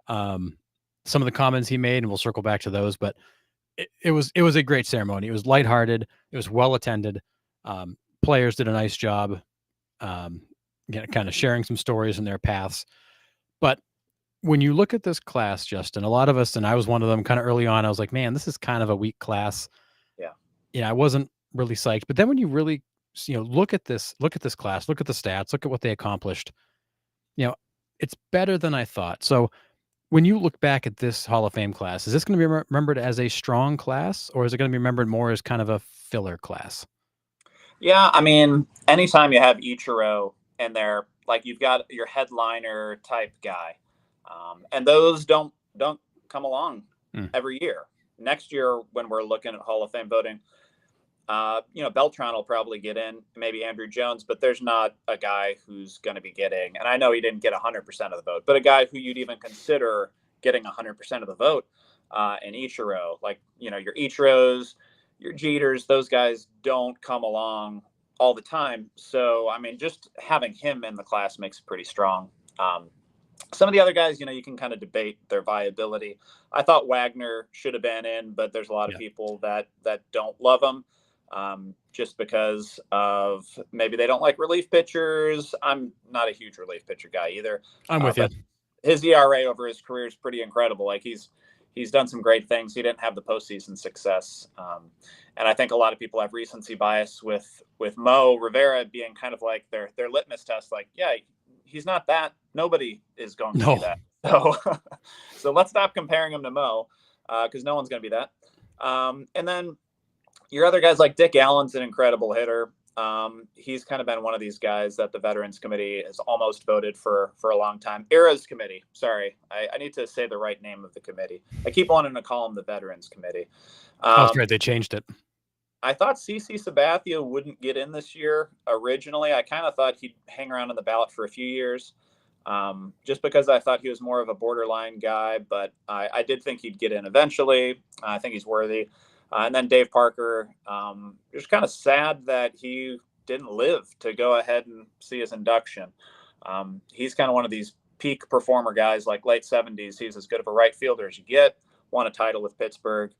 Some of the comments he made, and we'll circle back to those. But it was a great ceremony. It was lighthearted. It was well attended. Players did a nice job, kind of sharing some stories in their paths. But when you look at this class, Justin, a lot of us, and I was one of them kind of early on, I was like, man, this is kind of a weak class. Yeah. I wasn't really psyched. But then when you really, look at this class, look at the stats, look at what they accomplished, it's better than I thought. So when you look back at this Hall of Fame class, is this going to be remembered as a strong class, or is it going to be remembered more as kind of a filler class? Yeah. I mean, anytime you have Ichiro in there, like you've got your headliner type guy. And those don't come along every year. Next year, when we're looking at Hall of Fame voting, Beltran will probably get in, maybe Andrew Jones, but there's not a guy who's going to be getting, and I know he didn't get 100% of the vote, but a guy who you'd even consider getting 100% of the vote in Ichiro. Like, your Ichiros, your Jeters, those guys don't come along all the time. So, I mean, just having him in the class makes it pretty strong. Some of the other guys, you can kind of debate their viability. I thought Wagner should have been in, but there's a lot of people that don't love him just because of maybe they don't like relief pitchers. I'm not a huge relief pitcher guy either. I'm with you. His ERA over his career is pretty incredible. Like he's done some great things. He didn't have the postseason success. And I think a lot of people have recency bias with Mo Rivera being kind of like their litmus test. Like, yeah, he's not that. Nobody is going to be that. So let's stop comparing him to Mo because no one's going to be that. And then your other guys like Dick Allen's an incredible hitter. He's kind of been one of these guys that the Veterans Committee has almost voted for a long time. ERA's Committee. Sorry, I need to say the right name of the committee. I keep wanting to call them the Veterans Committee. That's right. They changed it. I thought CC Sabathia wouldn't get in this year originally. I kind of thought he'd hang around on the ballot for a few years just because I thought he was more of a borderline guy. But I did think he'd get in eventually. I think he's worthy. And then Dave Parker, just kind of sad that he didn't live to go ahead and see his induction. He's kind of one of these peak performer guys, like late 70s. He's as good of a right fielder as you get. Won a title with Pittsburgh.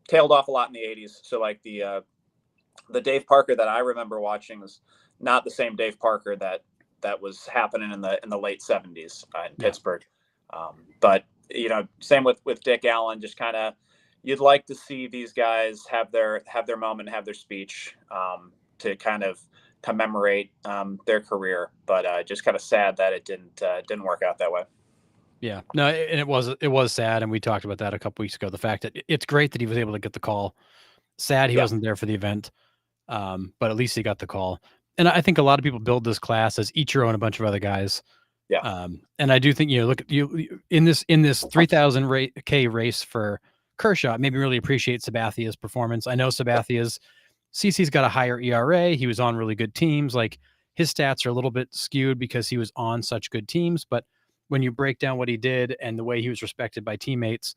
Tailed off a lot in the 80s. So like the Dave Parker that I remember watching was not the same Dave Parker that was happening in the late 70s in Pittsburgh. But same with Dick Allen. Just kind of you'd like to see these guys have their moment, have their speech to kind of commemorate their career. But just kind of sad that it didn't work out that way. Yeah, no, and it was sad, and we talked about that a couple weeks ago. The fact that it's great that he was able to get the call. Sad he wasn't there for the event, but at least he got the call. And I think a lot of people build this class as Ichiro and a bunch of other guys. Yeah. And I do think look at you in this 3,000 K race for Kershaw. Maybe really appreciate Sabathia's performance. I know CC's got a higher ERA. He was on really good teams. Like his stats are a little bit skewed because he was on such good teams, but when you break down what he did and the way he was respected by teammates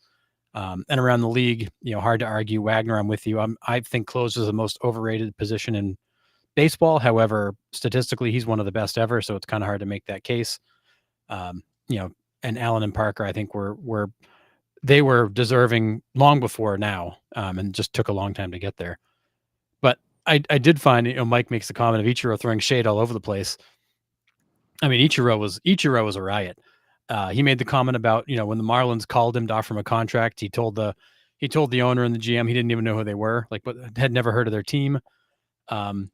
and around the league, hard to argue. Wagner, I'm with you. I think closer is the most overrated position in baseball. However, statistically, he's one of the best ever, so it's kind of hard to make that case. And Allen and Parker, I think they were deserving long before now, and just took a long time to get there. But I did find, Mike makes the comment of Ichiro throwing shade all over the place. I mean, Ichiro was a riot. He made the comment about, when the Marlins called him to offer him a contract, he told the owner and the GM he didn't even know who they were, but had never heard of their team.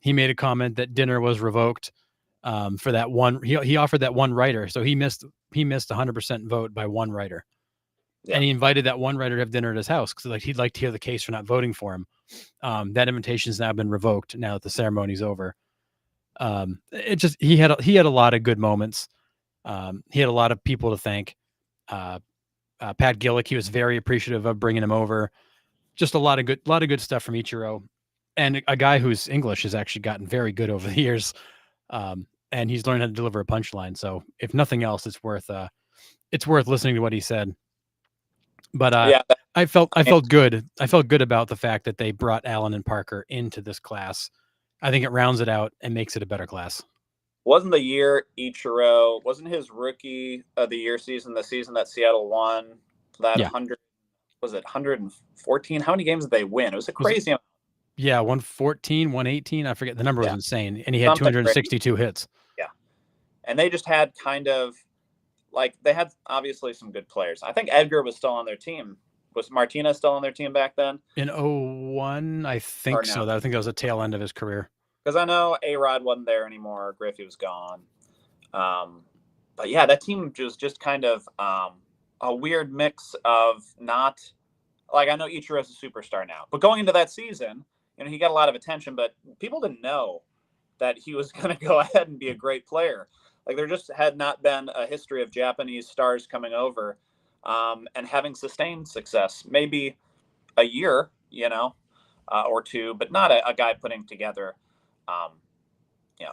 He made a comment that dinner was revoked for that one. He offered that one writer, so he missed 100% vote by one writer, and he invited that one writer to have dinner at his house because he'd like to hear the case for not voting for him. That invitation's now been revoked now that the ceremony's over. He had a lot of good moments. He had a lot of people to thank. Pat Gillick, he was very appreciative of bringing him over. Just a lot of good stuff from Ichiro, and a guy whose English has actually gotten very good over the years. And he's learned how to deliver a punchline. So if nothing else, it's worth listening to what he said. But I felt good. I felt good about the fact that they brought Allen and Parker into this class. I think it rounds it out and makes it a better class. Wasn't the year Ichiro, wasn't his rookie of the year season, the season that Seattle won that 100, was it 114? How many games did they win? It was a crazy amount. Yeah, 114, 118. I forget. The number was insane. And he had 262 hits. Yeah. And they just had kind of they had obviously some good players. I think Edgar was still on their team. Was Martinez still on their team back then? In 01, I think so. I think that was the tail end of his career. Because I know A-Rod wasn't there anymore. Griffey was gone. But yeah, that team was just kind of a weird mix of not I know Ichiro's a superstar now, but going into that season, he got a lot of attention, but people didn't know that he was going to go ahead and be a great player. There just had not been a history of Japanese stars coming over and having sustained success. Maybe a year, or two, but not a guy putting together,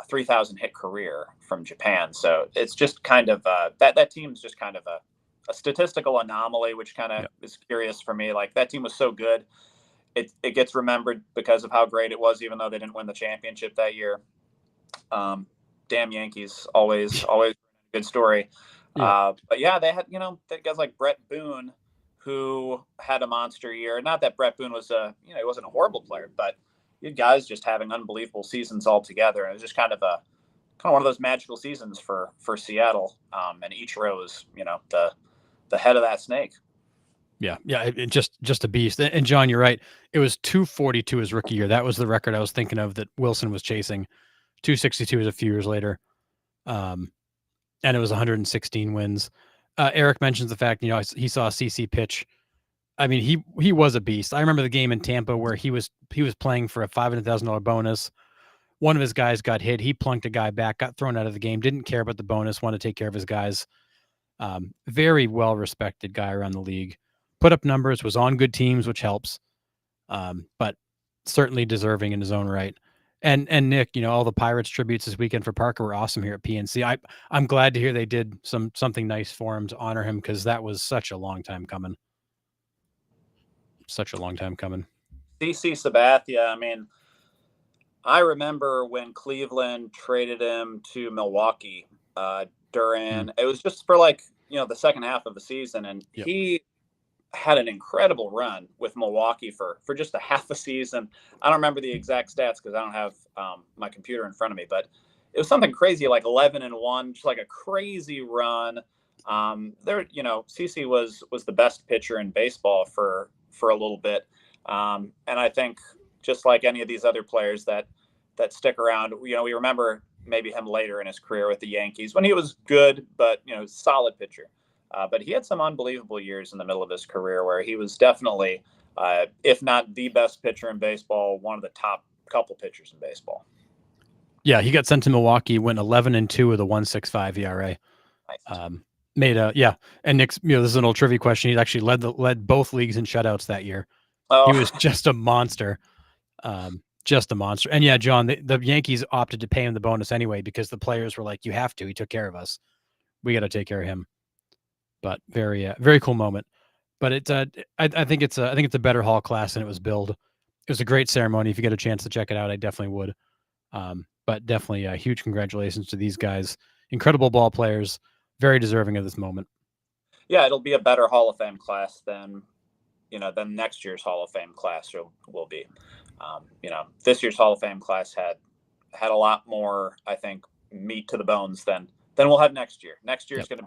3,000 hit career from Japan. So it's just kind of that team's just kind of a statistical anomaly, which kind of is curious for me. Like, that team was so good. It gets remembered because of how great it was, even though they didn't win the championship that year. Damn Yankees, always a good story. But yeah, they had, guys like Brett Boone, who had a monster year. Not that Brett Boone was he wasn't a horrible player, but you had guys just having unbelievable seasons altogether. And it was just kind of one of those magical seasons for Seattle. And Ichiro was, the head of that snake. Yeah. It just a beast. And John, you're right. It was 242 his rookie year. That was the record I was thinking of that Wilson was chasing. 262 was a few years later. And it was 116 wins. Eric mentions the fact, he saw CC pitch. I mean, he was a beast. I remember the game in Tampa where he was playing for a $500,000 bonus. One of his guys got hit. He plunked a guy back, got thrown out of the game, didn't care about the bonus, wanted to take care of his guys. Very well-respected guy around the league. Put up numbers, was on good teams, which helps. But certainly deserving in his own right. And Nick, all the Pirates tributes this weekend for Parker were awesome here at PNC. I'm glad to hear they did something nice for him to honor him, because that was such a long time coming. CC Sabathia, I mean, I remember when Cleveland traded him to Milwaukee during, it was just for the second half of the season. And he had an incredible run with Milwaukee for just a half a season. I don't remember the exact stats because I don't have my computer in front of me, but it was something crazy, like 11-1, just like a crazy run. CC was the best pitcher in baseball for a little bit. And I think just like any of these other players that stick around, we remember maybe him later in his career with the Yankees when he was good, but, solid pitcher. But he had some unbelievable years in the middle of his career where he was definitely, if not the best pitcher in baseball, one of the top couple pitchers in baseball. Yeah, he got sent to Milwaukee, went 11-2 with a 1.65 ERA. Nice. And Nick's, this is an old trivia question. He actually led both leagues in shutouts that year. Oh. He was just a monster. Just a monster. And yeah, John, the Yankees opted to pay him the bonus anyway because the players were like, you have to. He took care of us. We got to take care of him. But very, very cool moment. But it's I think it's a better Hall class than it was billed. It was a great ceremony. If you get a chance to check it out, I definitely would. But definitely a huge congratulations to these guys. Incredible ball players, very deserving of this moment. Yeah, it'll be a better Hall of Fame class than next year's Hall of Fame class will be. This year's Hall of Fame class had a lot more, I think, meat to the bones than we'll have next year. Next year's going to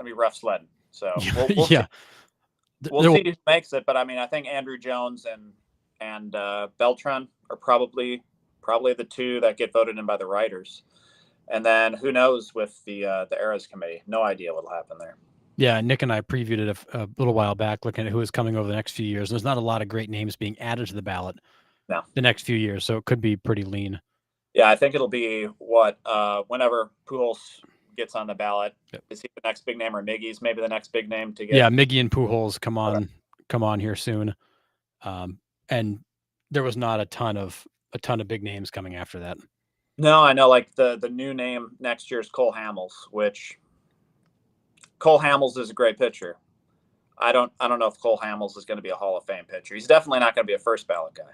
be rough sledding. So we'll see. We'll see who makes it. But I mean, I think Andrew Jones and Beltran are probably the two that get voted in by the writers. And then who knows with the Eras Committee? No idea what'll happen there. Yeah, Nick and I previewed it a little while back, looking at who is coming over the next few years. There's not a lot of great names being added to the ballot the next few years, so it could be pretty lean. Yeah, I think it'll be whenever Pujols gets on the ballot. Yep. Is he the next big name, or Miggy's maybe the next big name to get? Yeah, Miggy and Pujols come on here soon. And there was not a ton of big names coming after that. No, I know. Like the new name next year is Cole Hamels, which Cole Hamels is a great pitcher. I don't know if Cole Hamels is going to be a Hall of Fame pitcher. He's definitely not going to be a first ballot guy.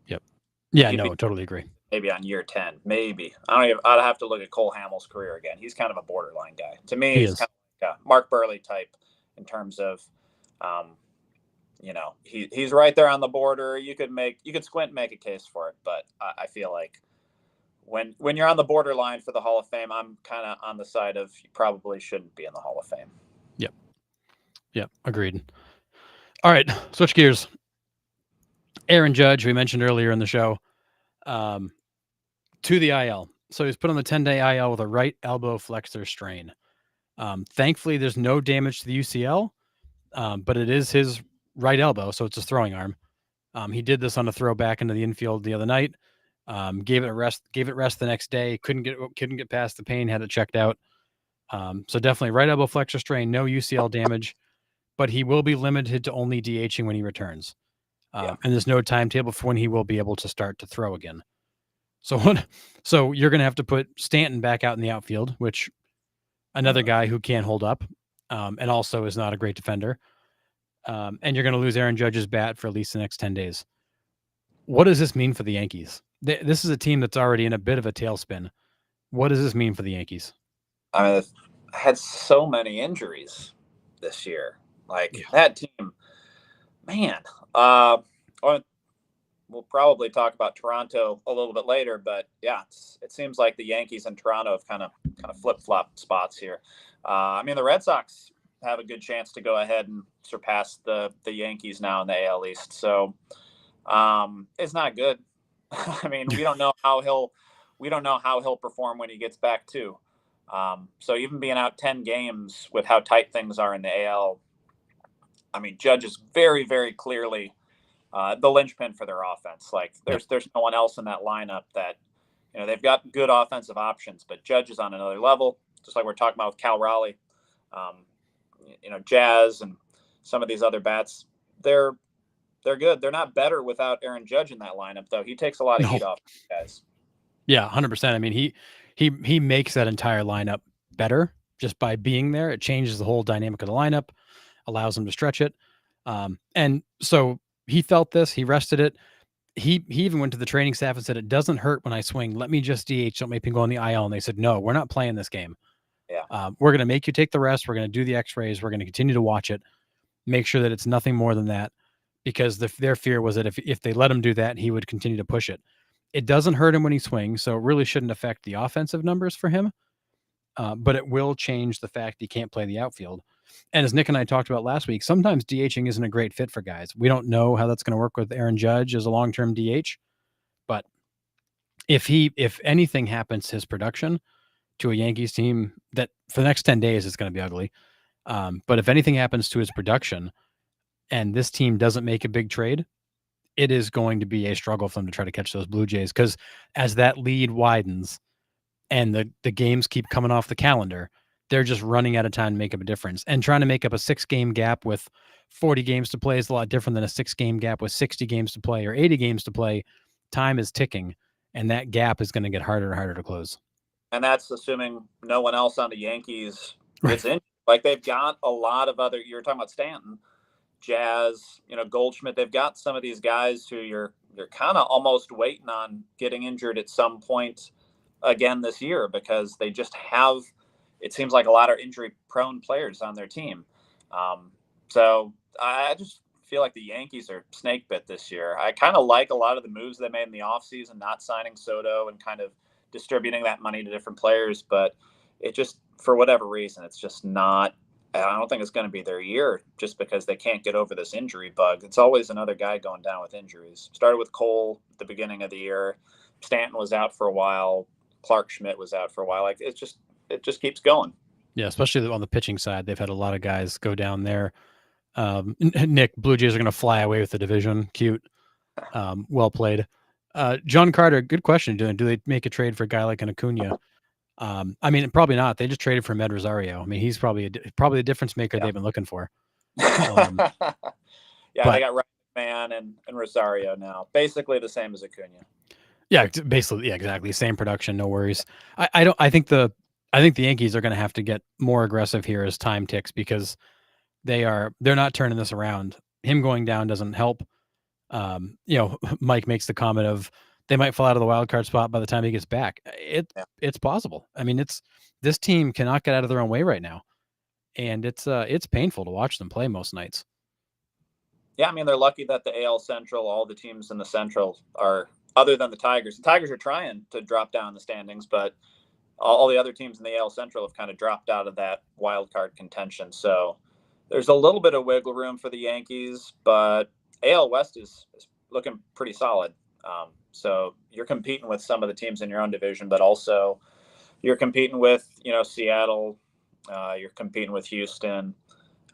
Yep. Yeah, totally agree. Maybe on year 10, maybe. I'd have to look at Cole Hamels' career again. He's kind of a borderline guy. To me, he's kind of like a Mark Burley type in terms of, he's right there on the border. You could squint and make a case for it, but I feel like when you're on the borderline for the Hall of Fame, I'm kind of on the side of you probably shouldn't be in the Hall of Fame. Yep. Agreed. All right. Switch gears. Aaron Judge, we mentioned earlier in the show, to the IL. So he's put on the 10-day IL with a right elbow flexor strain. Thankfully, there's no damage to the UCL, but it is his right elbow, so it's his throwing arm. He did this on a throw back into the infield the other night. Gave it rest the next day. Couldn't get past the pain. Had it checked out. So definitely right elbow flexor strain. No UCL damage, but he will be limited to only DHing when he returns. And there's no timetable for when he will be able to start to throw again. So you're going to have to put Stanton back out in the outfield, which another guy who can't hold up, and also is not a great defender. And you're going to lose Aaron Judge's bat for at least the next 10 days. What does this mean for the Yankees? This is a team that's already in a bit of a tailspin. What does this mean for the Yankees? I mean, they've had so many injuries this year. That team, man. We'll probably talk about Toronto a little bit later, but yeah, it seems like the Yankees and Toronto have kind of flip-flopped spots here. I mean, the Red Sox have a good chance to go ahead and surpass the Yankees now in the AL East. So it's not good. I mean, we don't know how he'll perform when he gets back too. So even being out 10 games with how tight things are in the AL, I mean, Judge is very, very clearly the linchpin for their offense. There's no one else in that lineup that, they've got good offensive options, but Judge is on another level, just like we're talking about with Cal Raleigh. Jazz and some of these other bats, they're good. They're not better without Aaron Judge in that lineup, though. He takes a lot of heat off guys. Yeah, 100%. I mean, he makes that entire lineup better just by being there. It changes the whole dynamic of the lineup, allows him to stretch it. And so he felt this. He rested it. He even went to the training staff and said, "It doesn't hurt when I swing. Let me just DH. Don't make me go on the IL." And they said, "No, we're not playing this game. Yeah, we're going to make you take the rest. We're going to do the X-rays. We're going to continue to watch it. Make sure that it's nothing more than that." Because their fear was that if they let him do that, he would continue to push it. It doesn't hurt him when he swings, so it really shouldn't affect the offensive numbers for him. But it will change the fact he can't play the outfield. And as Nick and I talked about last week, sometimes DHing isn't a great fit for guys. We don't know how that's going to work with Aaron Judge as a long-term DH. But if anything happens to his production to a Yankees team, that for the next 10 days is going to be ugly. But if anything happens to his production and this team doesn't make a big trade, it is going to be a struggle for them to try to catch those Blue Jays, because as that lead widens and the games keep coming off the calendar, they're just running out of time to make up a difference. And trying to make up a 6-game gap with 40 games to play is a lot different than a 6-game gap with 60 games to play or 80 games to play. Time is ticking, and that gap is going to get harder and harder to close. And that's assuming no one else on the Yankees gets injured. Like, they've got a lot of other, you're talking about Stanton, Jazz, Goldschmidt. They've got some of these guys who you're kind of almost waiting on getting injured at some point again this year, because they just have, it seems like, a lot of injury prone players on their team. So I just feel like the Yankees are snake bit this year. I kind of like a lot of the moves they made in the offseason, not signing Soto and kind of distributing that money to different players, but it just, for whatever reason, it's just not, I don't think it's going to be their year, just because they can't get over this injury bug. It's always another guy going down with injuries. Started with Cole at the beginning of the year. Stanton was out for a while. Clark Schmidt was out for a while. Like, it just keeps going. Yeah, especially on the pitching side, they've had a lot of guys go down there. Nick, Blue Jays are going to fly away with the division. Cute. Well played. John Carter, good question. Do they make a trade for a guy like an Acuna? I mean, probably not. They just traded for Med Rosario. I mean, he's probably a difference maker they've been looking for. Yeah, they got Man and Rosario now. Basically the same as Acuna. Yeah, basically, yeah, exactly. Same production, no worries. I think the Yankees are going to have to get more aggressive here as time ticks, because they're not turning this around. Him going down doesn't help. Mike makes the comment of they might fall out of the wild card spot by the time he gets back. It's possible. I mean, this team cannot get out of their own way right now, and it's painful to watch them play most nights. Yeah, I mean, they're lucky that the AL Central, all the teams in the Central are, other than the Tigers. The Tigers are trying to drop down the standings, but all the other teams in the AL Central have kind of dropped out of that wild card contention. So there's a little bit of wiggle room for the Yankees, but AL West is looking pretty solid. So you're competing with some of the teams in your own division, but also you're competing with, Seattle. You're competing with Houston.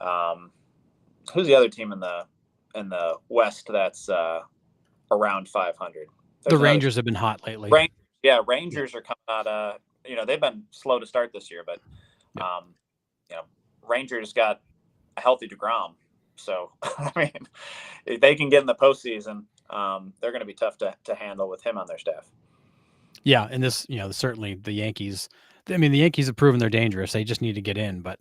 Who's the other team in the West that's around 500? The Rangers have been hot lately. Rangers are coming out. They've been slow to start this year, but Rangers got a healthy DeGrom. So, I mean, if they can get in the postseason, they're going to be tough to handle with him on their staff. Yeah, and this, certainly the Yankees. I mean, the Yankees have proven they're dangerous. They just need to get in, but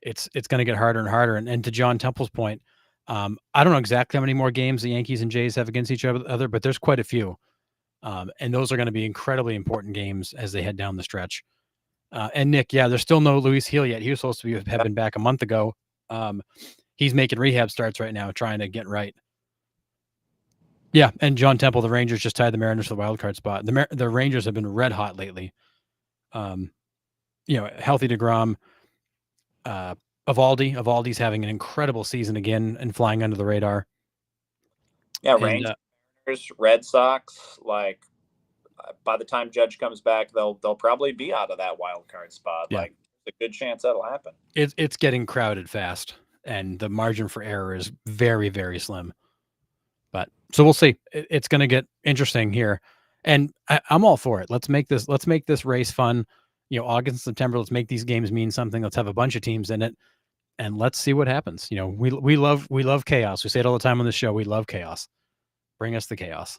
it's going to get harder and harder. And to John Temple's point, I don't know exactly how many more games the Yankees and Jays have against each other, but there's quite a few, and those are going to be incredibly important games as they head down the stretch. And Nick, yeah, there's still no Luis Gil yet. He was supposed to have been back a month ago. He's making rehab starts right now, trying to get right. Yeah, and John Temple, the Rangers just tied the Mariners for the wild card spot. The Rangers have been red hot lately. Healthy DeGrom, Evaldi's having an incredible season again and flying under the radar. Yeah, Rangers, Red Sox, like by the time Judge comes back, they'll probably be out of that wild card spot. Yeah. Like, there's a good chance that'll happen. It's getting crowded fast, and the margin for error is very, very slim. But so we'll see. It's going to get interesting here, and I'm all for it. Let's make this race fun. August and September. Let's make these games mean something. Let's have a bunch of teams in it, and let's see what happens. We love chaos. We say it all the time on the show. We love chaos. Bring us the chaos.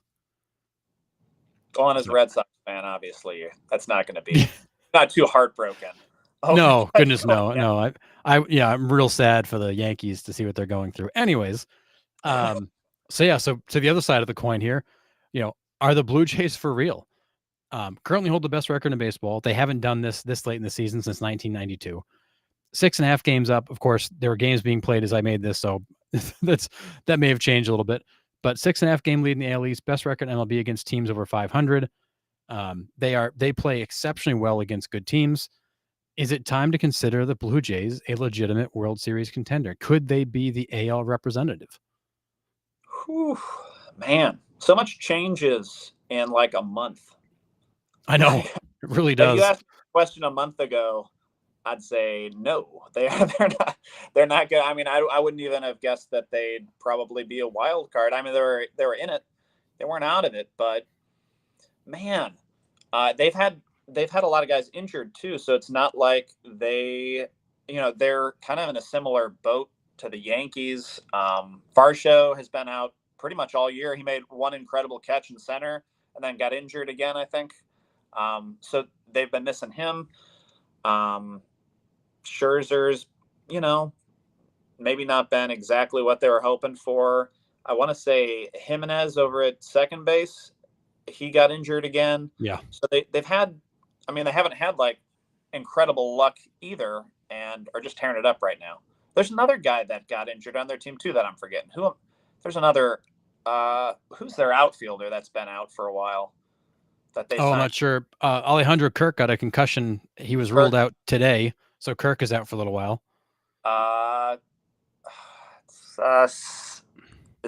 Well, and as a Red Sox fan, obviously, that's not going to be not too heartbroken. Oh, no, goodness, no, yeah. No. I'm real sad for the Yankees to see what they're going through. Anyways, so to the other side of the coin here, are the Blue Jays for real? Currently hold the best record in baseball. They haven't done this late in the season since 1992. 6.5 games up. Of course, there were games being played as I made this, so that may have changed a little bit. But 6.5 game lead in the AL East, best record in MLB against teams over 500. They play exceptionally well against good teams. Is it time to consider the Blue Jays a legitimate World Series contender? Could they be the AL representative? Whew, man, so much changes in like a month. I know, it really does. If you asked a question a month ago, I'd say no. They're not good. I mean, I wouldn't even have guessed that they'd probably be a wild card. I mean, they were in it. They weren't out of it, but man, they've had a lot of guys injured too. So it's not like they're kind of in a similar boat to the Yankees. Varsho has been out pretty much all year. He made one incredible catch in center and then got injured again, I think. So they've been missing him. Scherzer's, maybe not been exactly what they were hoping for. I want to say Jimenez over at second base, he got injured again. Yeah. So they haven't had like incredible luck either, and are just tearing it up right now. There's another guy that got injured on their team too that I'm forgetting. There's another, who's their outfielder that's been out for a while that they signed? I'm not sure. Alejandro Kirk got a concussion. He was ruled out today. So Kirk is out for a little while. Is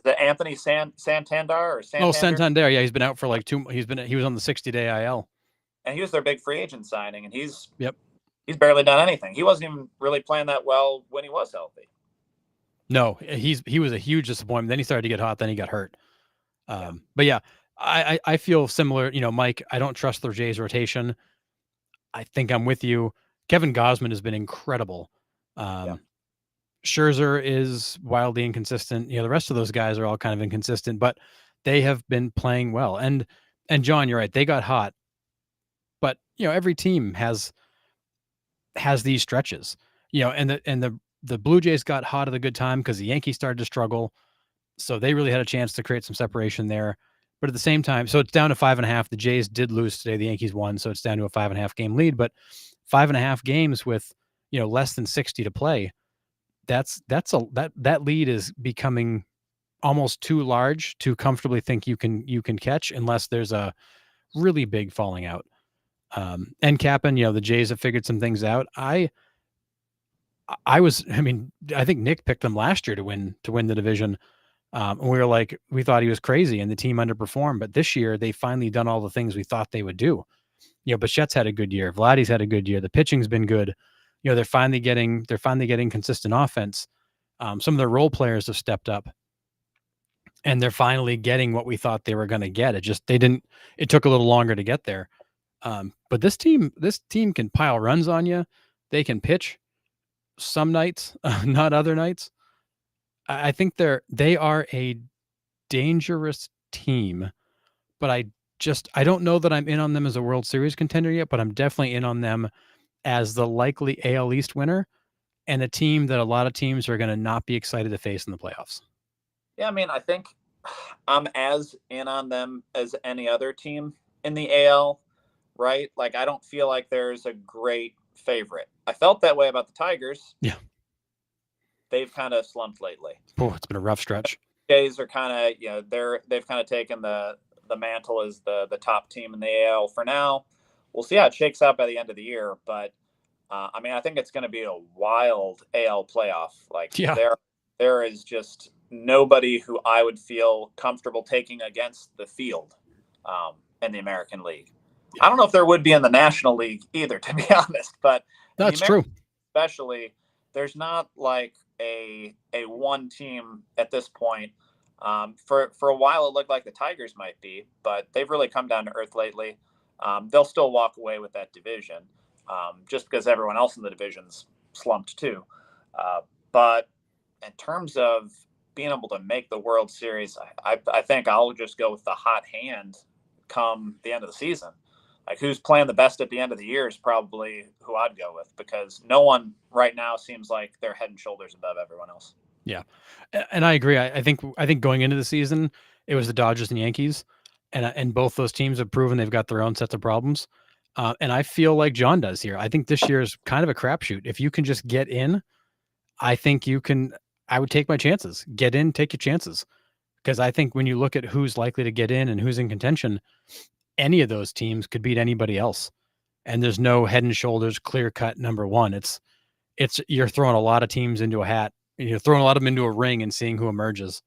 it Anthony Santander or Santander? Oh, Santander. Yeah, he's been out for like he was on the 60-day IL. And he was their big free agent signing, and he's barely done anything. He wasn't even really playing that well when he was healthy. No, he was a huge disappointment. Then he started to get hot. Then he got hurt. But yeah, I feel similar. Mike, I don't trust the Jays rotation. I think I'm with you. Kevin Gausman has been incredible. Scherzer is wildly inconsistent. The rest of those guys are all kind of inconsistent, but they have been playing well. And John, you're right. They got hot, but every team has these stretches. And the Blue Jays got hot at a good time because the Yankees started to struggle, so they really had a chance to create some separation there. But at the same time, so it's down to 5.5. The Jays did lose today. The Yankees won, so it's down to a 5.5 game lead. But 5.5 games with less than 60 to play, that lead is becoming almost too large to comfortably think you can catch unless there's a really big falling out. And Cap'n, the Jays have figured some things out. I think Nick picked them last year to win the division. And we thought he was crazy and the team underperformed, but this year they finally done all the things we thought they would do. Bichette's had a good year. Vladdy's had a good year. The pitching's been good. They're finally getting consistent offense. Some of their role players have stepped up and they're finally getting what we thought they were going to get. It took a little longer to get there. But this team can pile runs on you. They can pitch some nights, not other nights. I think they are a dangerous team, but I don't know that I'm in on them as a World Series contender yet, but I'm definitely in on them as the likely AL East winner and a team that a lot of teams are going to not be excited to face in the playoffs. Yeah, I mean, I think I'm as in on them as any other team in the AL, right? Like, I don't feel like there's a great favorite. I felt that way about the Tigers. Yeah. They've kind of slumped lately. Oh, it's been a rough stretch. Jays are kind of, they've kind of taken the mantle as the top team in the AL for now. We'll see how it shakes out by the end of the year, but I mean, I think it's going to be a wild AL playoff. Like, Yeah. there is just nobody who I would feel comfortable taking against the field in the American League. Yeah. I don't know if there would be in the National League either, to be honest. But that's true. Especially, there's not like a one team at this point. For a while, it looked like the Tigers might be, but they've really come down to earth lately. They'll still walk away with that division, just because everyone else in the division's slumped too. But in terms of being able to make the World Series, I think I'll just go with the hot hand come the end of the season. Like, who's playing the best at the end of the year is probably who I'd go with, because no one right now seems like they're head and shoulders above everyone else. Yeah, and I agree. I think going into the season, it was the Dodgers and Yankees, and both those teams have proven they've got their own sets of problems. And I feel like John does here. I think this year is kind of a crapshoot. If you can just get in, I think you can. I would take my chances. Get in, take your chances, because I think when you look at who's likely to get in and who's in contention, any of those teams could beat anybody else. And there's no head and shoulders clear cut number one. It's you're throwing a lot of teams into a hat. You're throwing a lot of them into a ring and seeing who emerges.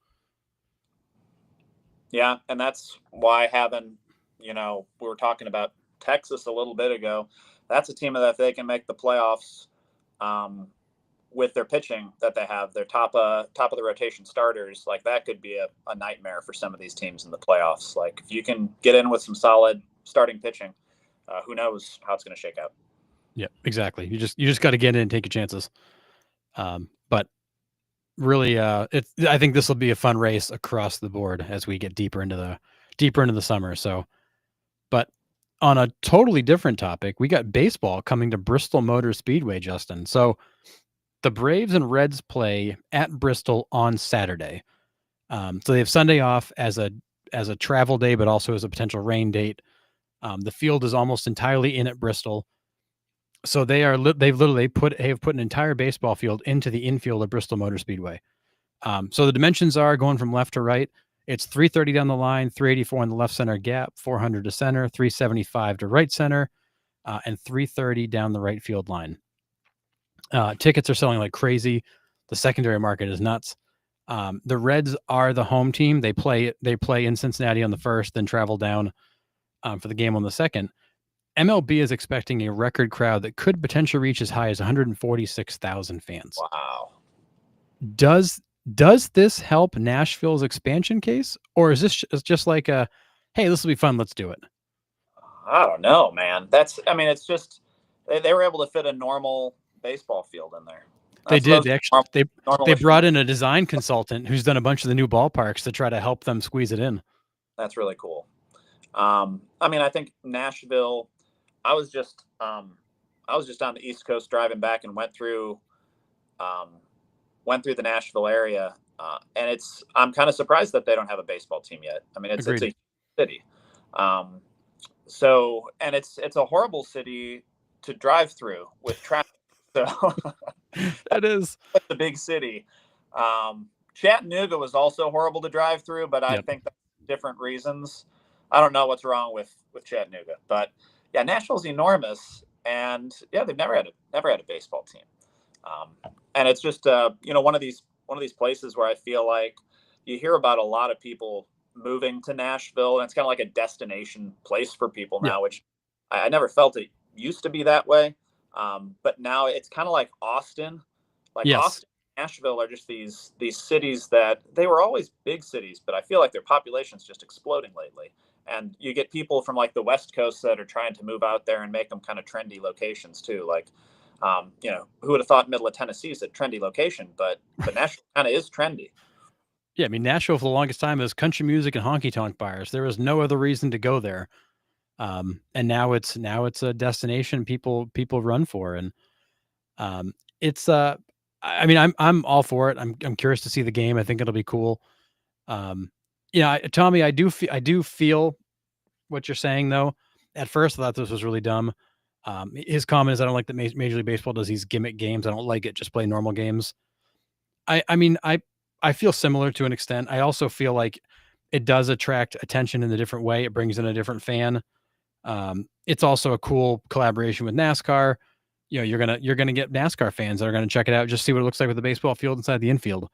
Yeah, and that's why having, we were talking about Texas a little bit ago. That's a team that if they can make the playoffs with their pitching that they have, their top of the rotation starters, like that could be a nightmare for some of these teams in the playoffs. Like, if you can get in with some solid starting pitching, who knows how it's going to shake out. Yeah, exactly. You just got to get in and take your chances. But really, I think this will be a fun race across the board as we get deeper into the summer. So, but on a totally different topic, we got baseball coming to Bristol Motor Speedway, Justin. So the Braves and Reds play at Bristol on Saturday. So they have Sunday off as a travel day, but also as a potential rain date. The field is almost entirely in at Bristol. So they've literally put an entire baseball field into the infield of Bristol Motor Speedway. So the dimensions are going from left to right. It's 330 down the line, 384 in the left center gap, 400 to center, 375 to right center, and 330 down the right field line. Tickets are selling like crazy. The secondary market is nuts. The Reds are the home team. They play in Cincinnati on the first, then travel down for the game on the second. MLB is expecting a record crowd that could potentially reach as high as 146,000 fans. Wow. Does this help Nashville's expansion case, or is this just like a, hey, this will be fun, let's do it? I don't know, man. It's just they were able to fit a normal baseball field in there. They did. They brought in a design consultant who's done a bunch of the new ballparks to try to help them squeeze it in. That's really cool. I think Nashville. I was just on the East Coast driving back and went through the Nashville area, and I'm kind of surprised that they don't have a baseball team yet. I mean, it's a city, so, and it's a horrible city to drive through with traffic. So that is the big city. Chattanooga was also horrible to drive through, but I think that's different reasons. I don't know what's wrong with Chattanooga, but yeah, Nashville's enormous, and yeah, they've never had a baseball team. And it's just one of these places where I feel like you hear about a lot of people moving to Nashville, and it's kind of like a destination place for people now, which I never felt it used to be that way. But now it's kind of like Austin. Austin and Nashville are just these cities that they were always big cities, but I feel like their population's just exploding lately. And you get people from like the West Coast that are trying to move out there and make them kind of trendy locations too. Like, Who would have thought middle of Tennessee is a trendy location, but Nashville kind of is trendy. Yeah, I mean, Nashville for the longest time is country music and honky tonk bars. There was no other reason to go there, and now it's a destination people run for, and it's I mean, I'm all for it. I'm curious to see the game. I think it'll be cool. Tommy, I do feel what you're saying though. At first, I thought this was really dumb. His comment is, I don't like that Major League Baseball does these gimmick games. I don't like it. Just play normal games. I mean, I feel similar to an extent. I also feel like it does attract attention in a different way. It brings in a different fan. It's also a cool collaboration with NASCAR. You're gonna get NASCAR fans that are gonna check it out, just see what it looks like with the baseball field inside the infield.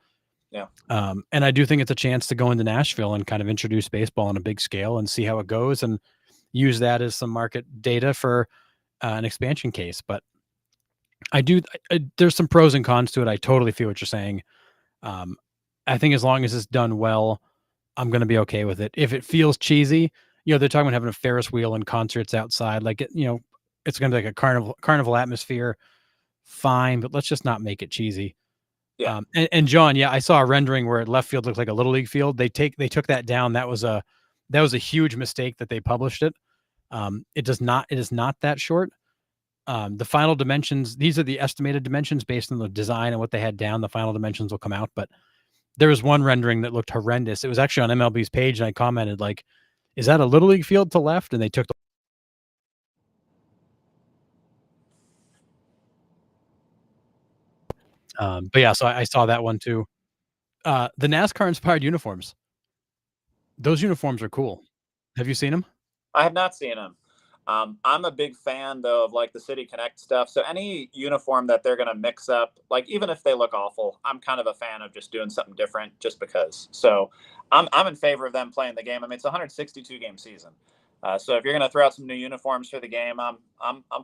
Yeah. And I do think it's a chance to go into Nashville and kind of introduce baseball on a big scale and see how it goes, and use that as some market data for an expansion case. But there's some pros and cons to it. I totally feel what you're saying. I think as long as it's done well, I'm going to be okay with it. If it feels cheesy, they're talking about having a Ferris wheel and concerts outside, like it's going to be like a carnival atmosphere. Fine, but let's just not make it cheesy. Yeah. And John, yeah, I saw a rendering where left field looked like a little league field. They took that down. That was a huge mistake that they published it. It is not that short. The final dimensions, these are the estimated dimensions based on the design and what they had down. The final dimensions will come out, but there was one rendering that looked horrendous. It was actually on MLB's page, and I commented like, "Is that a little league field to left?" And they took but yeah, so I saw that one too. The NASCAR inspired uniforms. Those uniforms are cool. Have you seen them? I have not seen them. I'm a big fan though of like the City Connect stuff. So any uniform that they're going to mix up, like even if they look awful, I'm kind of a fan of just doing something different just because. So I'm in favor of them playing the game. I mean, it's a 162 game season. So if you're going to throw out some new uniforms for the game, I'm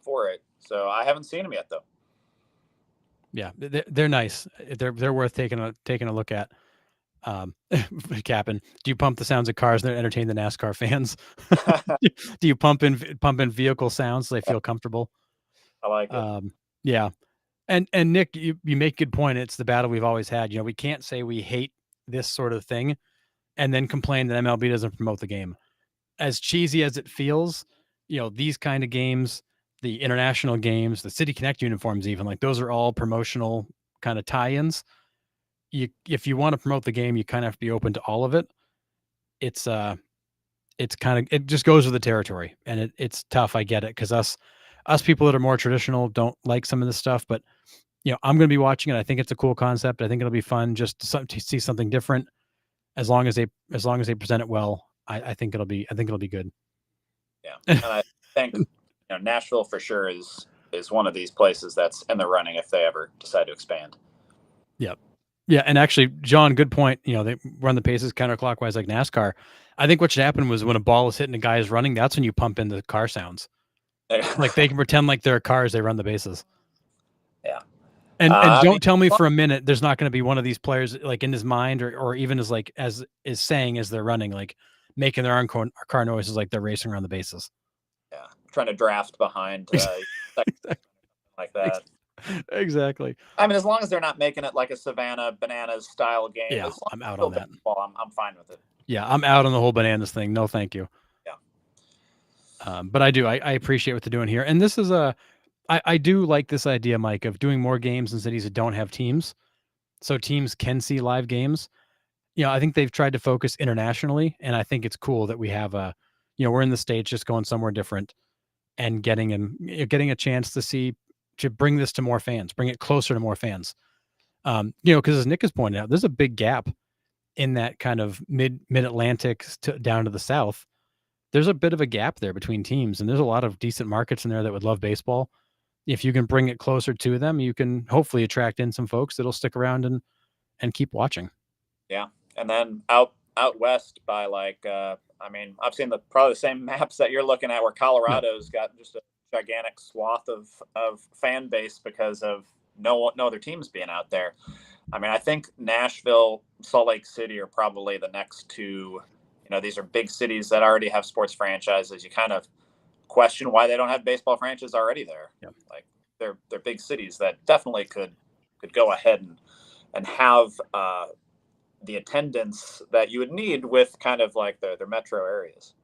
for it. So I haven't seen them yet though. Yeah, they're nice. They're worth taking a look at. Captain, do you pump the sounds of cars that entertain the NASCAR fans? Do you pump in vehicle sounds so they feel comfortable? I like it. Yeah. And Nick, you make a good point. It's the battle we've always had. We can't say we hate this sort of thing and then complain that MLB doesn't promote the game. As cheesy as it feels, these kind of games, the international games, the City Connect uniforms, even like those are all promotional kind of tie-ins. If you want to promote the game, you kind of have to be open to all of it. It just goes with the territory, and it's tough. I get it, because us people that are more traditional don't like some of this stuff, but I'm going to be watching it. I think it's a cool concept. I think it'll be fun just to see something different. As long as they present it well, I think it'll be good. Yeah, and I think Nashville for sure is one of these places that's in the running if they ever decide to expand. Yep. Yeah, and actually, John, good point. They run the paces counterclockwise like NASCAR. I think what should happen was when a ball is hitting a guy is running, that's when you pump in the car sounds. Like they can pretend like they're cars, they run the bases. Yeah. And don't tell me for a minute there's not going to be one of these players like in his mind or even as is saying as they're running, like making their own car noises like they're racing around the bases. Yeah, trying to draft behind like that. Exactly. I mean, as long as they're not making it like a Savannah Bananas style game. Yeah, I'm out on that. I'm fine with it. Yeah, I'm out on the whole bananas thing. No, thank you. Yeah. But I appreciate what they're doing here. And this is I do like this idea, Mike, of doing more games in cities that don't have teams, so teams can see live games. I think they've tried to focus internationally, and I think it's cool that we have we're in the States, just going somewhere different and getting a chance to bring this to more fans, bring it closer to more fans. Because as Nick has pointed out, there's a big gap in that kind of mid-Atlantic down to the South. There's a bit of a gap there between teams, and there's a lot of decent markets in there that would love baseball. If you can bring it closer to them, you can hopefully attract in some folks that'll stick around and keep watching. Yeah. And then out west by I've seen probably the same maps that you're looking at, where Colorado's got just a gigantic swath of fan base because of no other teams being out there. I mean, I think Nashville, Salt Lake City are probably the next two. These are big cities that already have sports franchises. You kind of question why they don't have baseball franchises already there. Yeah. Like they're big cities that definitely could go ahead and have the attendance that you would need with kind of like their metro areas.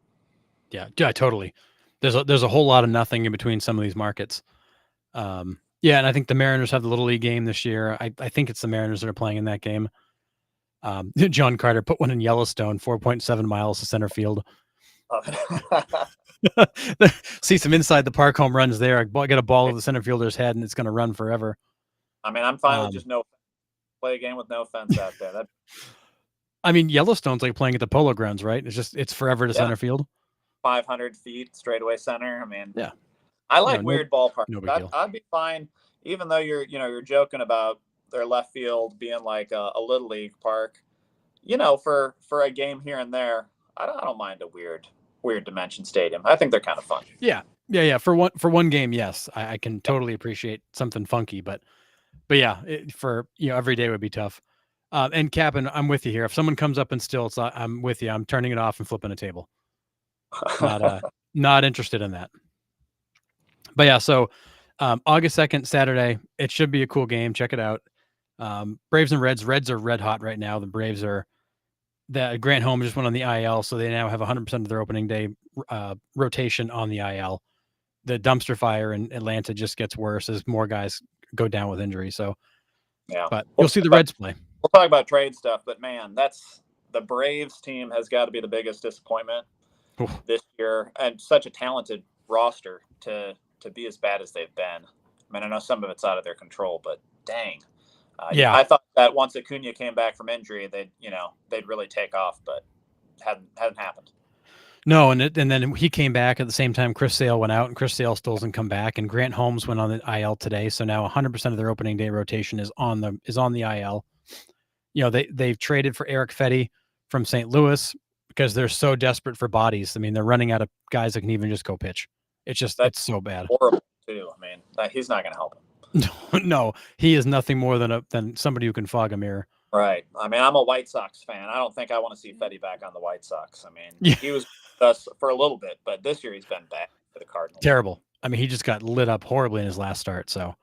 Yeah, totally. There's a whole lot of nothing in between some of these markets. Yeah, and I think the Mariners have the Little League game this year. I think it's the Mariners that are playing in that game. John Carter put one in Yellowstone, 4.7 miles to center field. See some inside the park home runs there. Get a ball over the center fielder's head, and it's going to run forever. I mean, I'm fine with just play a game with no fence out there. I mean, Yellowstone's like playing at the Polo Grounds, right? It's forever to center field. 500 feet straightaway center. I mean, yeah, I like weird ballparks. No big deal. I'd be fine, even though you're joking about their left field being like a little league park. For a game here and there, I don't mind a weird dimension stadium. I think they're kind of fun. Yeah. For one game, yes, I can totally appreciate something funky, but yeah, for every day would be tough. And Captain, I'm with you here. If someone comes up and stilts, I'm with you. I'm turning it off and flipping a table. Not interested in that. But yeah, so August 2nd, Saturday, it should be a cool game. Check it out. Braves and Reds. Reds are red hot right now. The Braves are. Grant Holmes just went on the IL, so they now have 100% of their opening day rotation on the IL. The dumpster fire in Atlanta just gets worse as more guys go down with injury. So, yeah, but you'll see the Reds play. We'll talk about trade stuff, but man, that's the Braves team has got to be the biggest disappointment this year, and such a talented roster to be as bad as they've been. I mean, I know some of it's out of their control, but dang. Yeah, I thought that once Acuna came back from injury, they'd really take off, but hadn't happened. No, and then he came back at the same time Chris Sale went out, and Chris Sale still doesn't come back, and Grant Holmes went on the IL today, so now 100% of their opening day rotation is on the IL. They've traded for Eric Fetty from St. Louis because they're so desperate for bodies. I mean, they're running out of guys that can even just go pitch. It's so bad. Horrible too. I mean, he's not going to help him. No, he is nothing more than somebody who can fog a mirror. Right. I mean, I'm a White Sox fan. I don't think I want to see Fetty back on the White Sox. I mean, He was with us for a little bit, but this year he's been bad for the Cardinals. Terrible. I mean, he just got lit up horribly in his last start. So,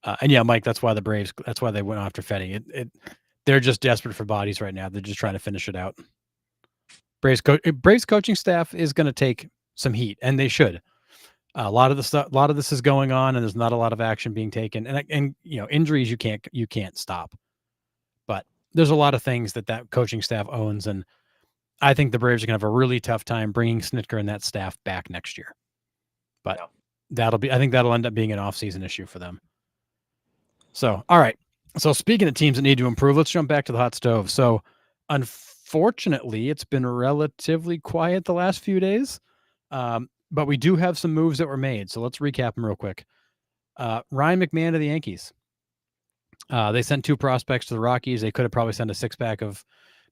and yeah, Mike, that's why they went after Fetty. They're just desperate for bodies right now. They're just trying to finish it out. Braves coaching staff is going to take some heat, and they should. A lot of this is going on, and there's not a lot of action being taken. And injuries you can't stop. But there's a lot of things that coaching staff owns, and I think the Braves are going to have a really tough time bringing Snitker and that staff back next year. But I think that'll end up being an off-season issue for them. So, all right. So speaking of teams that need to improve, let's jump back to the hot stove. So, unfortunately, it's been relatively quiet the last few days. But we do have some moves that were made. So let's recap them real quick. Ryan McMahon to the Yankees. They sent 2 prospects to the Rockies. They could have probably sent a 6-pack of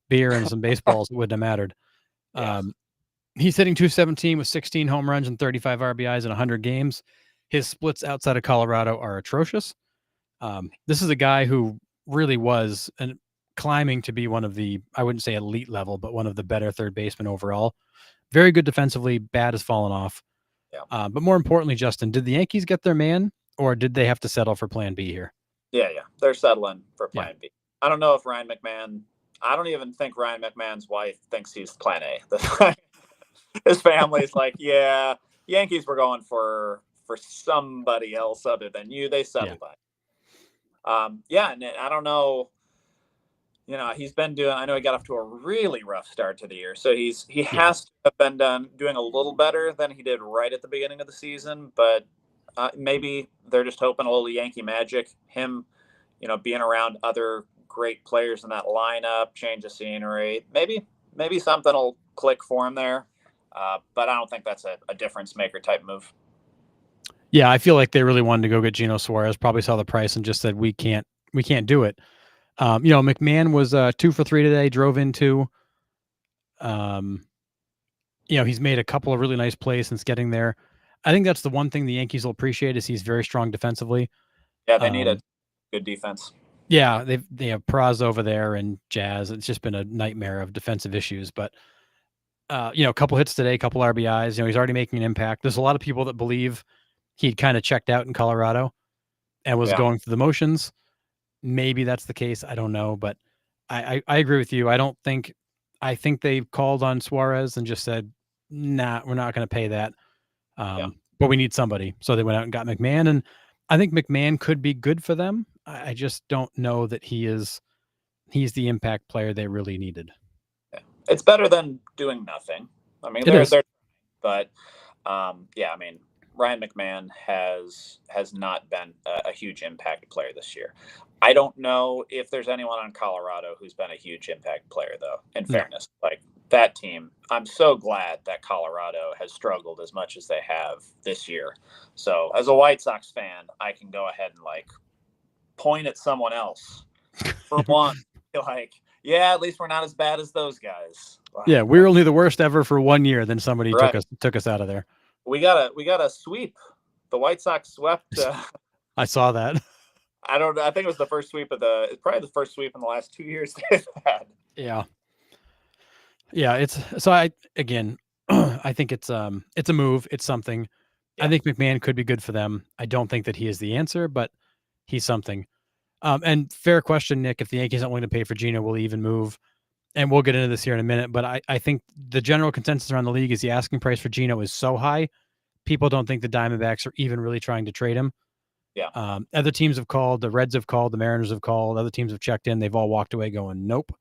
beer and some baseballs. It wouldn't have mattered. Yes. He's hitting .217 with 16 home runs and 35 RBIs in 100 games. His splits outside of Colorado are atrocious. This is a guy who really was climbing to be one of the, I wouldn't say elite level, but one of the better third basemen overall. Very good defensively. Bad has fallen off. Yeah. But more importantly, Justin, did the Yankees get their man, or did they have to settle for Plan B here? Yeah. They're settling for Plan B. I don't know if Ryan McMahon. I don't even think Ryan McMahon's wife thinks he's Plan A. His family's like, yeah, Yankees were going for somebody else other than you. They settled by. And I don't know. He's been doing. I know he got off to a really rough start to the year, so he has to have been doing a little better than he did right at the beginning of the season. But maybe they're just hoping a little Yankee magic, him, being around other great players in that lineup, change of scenery. Maybe something will click for him there. But I don't think that's a difference maker type move. Yeah, I feel like they really wanted to go get Gino Suarez. Probably saw the price and just said we can't do it. McMahon was 2 for 3 today, drove in 2. He's made a couple of really nice plays since getting there. I think that's the one thing the Yankees will appreciate is he's very strong defensively. Yeah, they need a good defense. Yeah, they have Praz over there and Jazz. It's just been a nightmare of defensive issues. But a couple hits today, a couple RBIs. He's already making an impact. There's a lot of people that believe he'd kind of checked out in Colorado. and was Yeah. going through the motions. Maybe that's the case. I don't know, but I agree with you. I think they called on Suarez and just said, nah, we're not going to pay that. But we need somebody. So they went out and got McMahon, and I think McMahon could be good for them. I just don't know that he's the impact player they really needed. Yeah. It's better than doing nothing. I mean, but I mean, Ryan McMahon has not been a huge impact player this year. I don't know if there's anyone on Colorado who's been a huge impact player, though. In fairness, like that team, I'm so glad that Colorado has struggled as much as they have this year. So, as a White Sox fan, I can go ahead and like point at someone else for one. Like, yeah, at least we're not as bad as those guys. Yeah, we're only the worst ever for 1 year. Then somebody took us out of there. We got a sweep. The White Sox swept. I saw that. I think it was the first sweep probably the first sweep in the last 2 years they've had. Yeah. Yeah. I think it's a move. It's something. Yeah. I think McMahon could be good for them. I don't think that he is the answer, but he's something. And fair question, Nick, if the Yankees aren't willing to pay for Gino, will he even move? And we'll get into this here in a minute, but I think the general consensus around the league is the asking price for Gino is so high, people don't think the Diamondbacks are even really trying to trade him. Yeah. Other teams have called, the Reds have called, the Mariners have called, other teams have checked in. They've all walked away going, nope.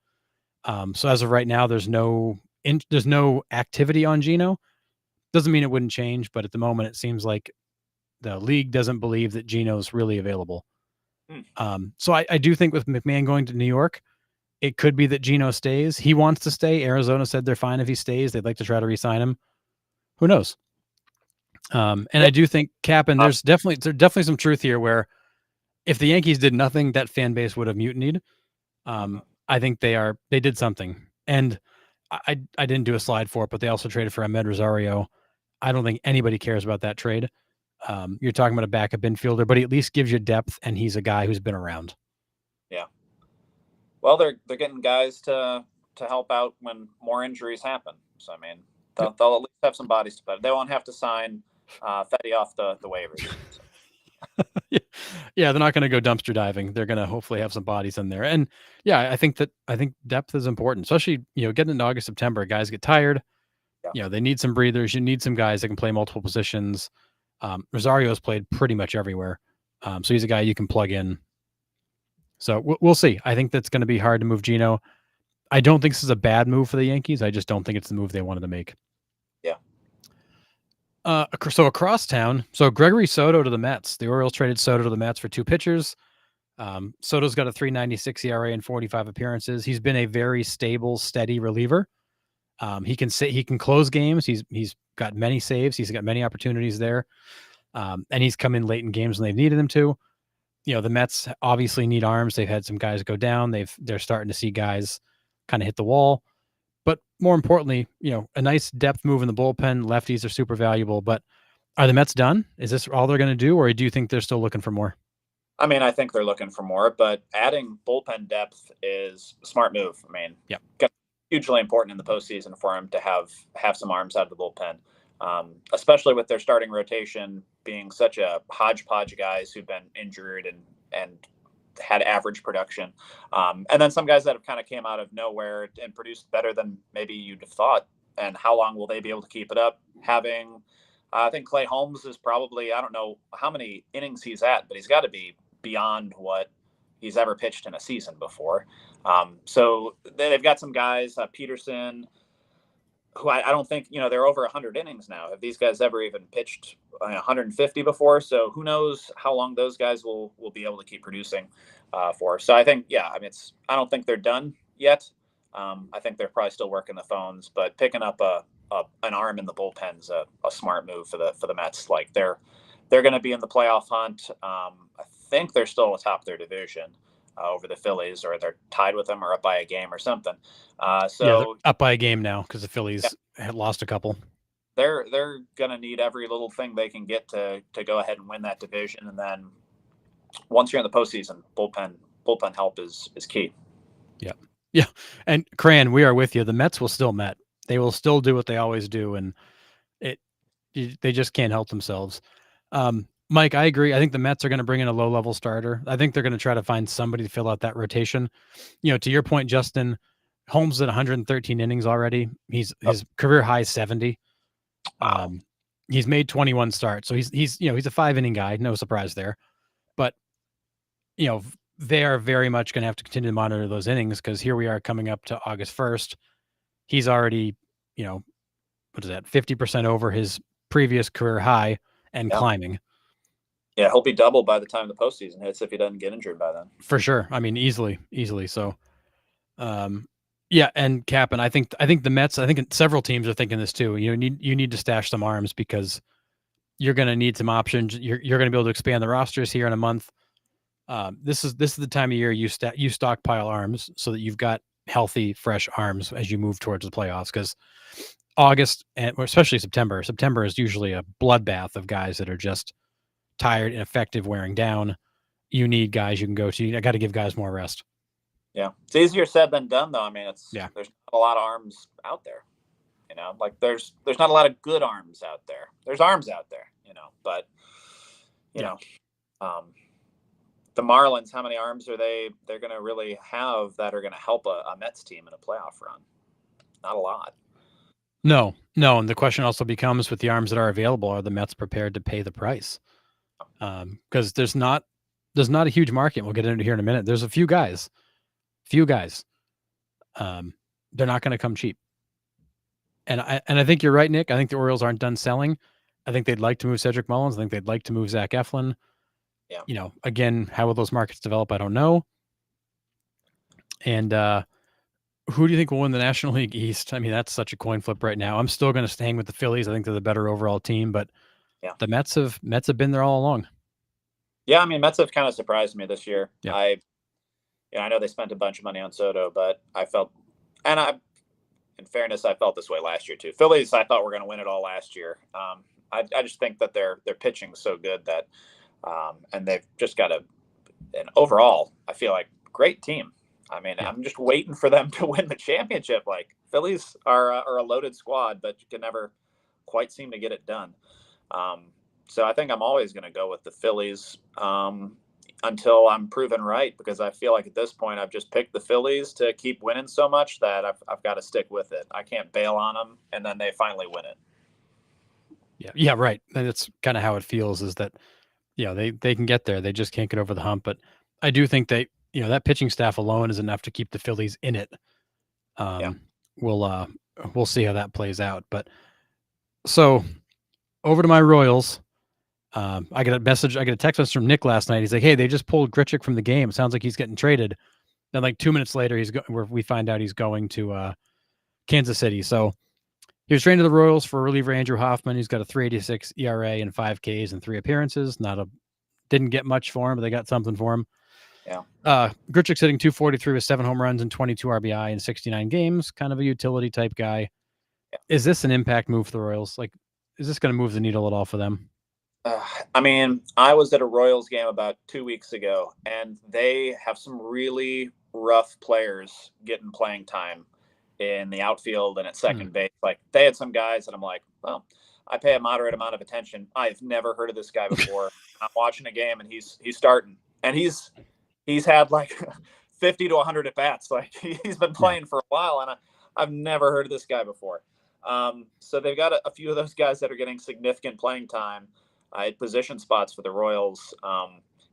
So as of right now, there's no activity on Gino. Doesn't mean it wouldn't change, but at the moment, it seems like the league doesn't believe that Gino's really available. So I do think with McMahon going to New York, it could be that Gino stays. He wants to stay. Arizona said they're fine if he stays. They'd like to try to re-sign him. Who knows? And I do think Cap'n, there's definitely some truth here where if the Yankees did nothing, that fan base would have mutinied. I think they did something. And I didn't do a slide for it, but they also traded for Ahmed Rosario. I don't think anybody cares about that trade. You're talking about a backup infielder, but he at least gives you depth, and he's a guy who's been around. Yeah. Well, they're getting guys to help out when more injuries happen. So I mean, they'll at least have some bodies to put. They won't have to sign Fetty off the waivers. Yeah, they're not going to go dumpster diving. They're going to hopefully have some bodies in there. And yeah, I think depth is important, especially getting into August, September. Guys get tired. Yeah. They need some breathers. You need some guys that can play multiple positions. Rosario's played pretty much everywhere, so he's a guy you can plug in. So we'll see. I think that's going to be hard to move Gino. I don't think this is a bad move for the Yankees. I just don't think it's the move they wanted to make. Yeah. So across town, Gregory Soto to the Mets. The Orioles traded Soto to the Mets for 2 pitchers. Soto's got a 3.96 ERA in 45 appearances. He's been a very stable, steady reliever. He can close games. He's got many saves. He's got many opportunities there. And he's come in late in games when they've needed him to. The Mets obviously need arms. They've had some guys go down. They're starting to see guys kind of hit the wall. But more importantly, a nice depth move in the bullpen. Lefties are super valuable. But are the Mets done? Is this all they're going to do, or do you think they're still looking for more? I mean, I think they're looking for more, but adding bullpen depth is a smart move. I mean, hugely important in the postseason for them to have some arms out of the bullpen, especially with their starting rotation being such a hodgepodge of guys who've been injured and had average production. And then some guys that have kind of came out of nowhere and produced better than maybe you'd have thought. And how long will they be able to keep it up? I think Clay Holmes is probably, I don't know how many innings he's at, but he's got to be beyond what he's ever pitched in a season before. So they've got some guys, Peterson, who I don't think, they're over 100 innings now. Have these guys ever even pitched 150 before? So who knows how long those guys will be able to keep producing for. So I think, I don't think they're done yet. I think they're probably still working the phones, but picking up an arm in the bullpen's a smart move for the Mets. Like they're going to be in the playoff hunt. I think they're still atop their division over the Phillies, or they're tied with them or up by a game or something. They're up by a game now because the Phillies had lost a couple. They're going to need every little thing they can get to go ahead and win that division. And then once you're in the postseason, bullpen help is key. Yeah. Yeah. And Cran, we are with you. The Mets will still Met. They will still do what they always do. And they just can't help themselves. Mike, I agree. I think the Mets are going to bring in a low-level starter. I think they're going to try to find somebody to fill out that rotation. To your point, Justin, Holmes at 113 innings already. His career high 70. Wow. He's made 21 starts, so he's a 5-inning guy. No surprise there. But they are very much going to have to continue to monitor those innings because here we are coming up to August 1st. He's already, what is that, 50% over his previous career high and climbing. Yeah, he'll be double by the time the postseason hits if he doesn't get injured by then. For sure. I mean, easily. So, and Cap, and I think the Mets, I think several teams are thinking this too. You need to stash some arms because you're going to need some options. You're going to be able to expand the rosters here in a month. This is the time of year you stockpile arms so that you've got healthy, fresh arms as you move towards the playoffs. Because August and especially September is usually a bloodbath of guys that are just tired, ineffective, wearing down. You need guys you can go to. I got to give guys more rest. Yeah, it's easier said than done, though. I mean, there's not a lot of arms out there. Like there's not a lot of good arms out there. There's arms out there, but the Marlins, how many arms are they're going to really have that are going to help a Mets team in a playoff run? Not a lot. No, and the question also becomes, with the arms that are available, are the Mets prepared to pay the price? Because there's not a huge market. We'll get into here in a minute. There's a few guys. They're not going to come cheap. And I think you're right, Nick. I think the Orioles aren't done selling. I think they'd like to move Cedric Mullins. I think they'd like to move Zach Eflin. Yeah. Again, how will those markets develop? I don't know. And who do you think will win the National League East? I mean, that's such a coin flip right now. I'm still going to hang with the Phillies. I think they're the better overall team, but the Mets have been there all along. Yeah, I mean, Mets have kind of surprised me this year. Yeah. I know they spent a bunch of money on Soto, but I felt, in fairness, I felt this way last year too. Phillies, I thought were going to win it all last year. I just think that their pitching is so good that, and they've just got an overall, I feel like, great team. I mean, I'm just waiting for them to win the championship. Like, Phillies are a loaded squad, but you can never quite seem to get it done. So I think I'm always going to go with the Phillies until I'm proven right, because I feel like at this point I've just picked the Phillies to keep winning so much that I've got to stick with it. I can't bail on them, and then they finally win it. Yeah, right. And that's kind of how it feels, is that they can get there. They just can't get over the hump. But I do think that pitching staff alone is enough to keep the Phillies in it. We'll see how that plays out. But so over to my Royals. I got a text message from Nick last night. He's like, "Hey, they just pulled Grichuk from the game. It sounds like he's getting traded." Then, like 2 minutes later, we find out he's going to Kansas City. So he was traded to the Royals for reliever Andrew Hoffman. He's got a 3.86 ERA and 5 Ks and 3 appearances. Didn't get much for him, but they got something for him. Yeah. Grichuk's hitting .243 with 7 home runs and 22 RBI in 69 games. Kind of a utility type guy. Yeah. Is this an impact move for the Royals? Like, is this going to move the needle at all for them? I mean, I was at a Royals game about 2 weeks ago, and they have some really rough players getting playing time in the outfield and at second base. Like, they had some guys that I'm like, well, I pay a moderate amount of attention. I've never heard of this guy before. I'm watching a game, and he's starting, and he's had like 50 to 100 at bats. Like, he's been playing for a while, and I've never heard of this guy before. So they've got a few of those guys that are getting significant playing time at position spots for the Royals.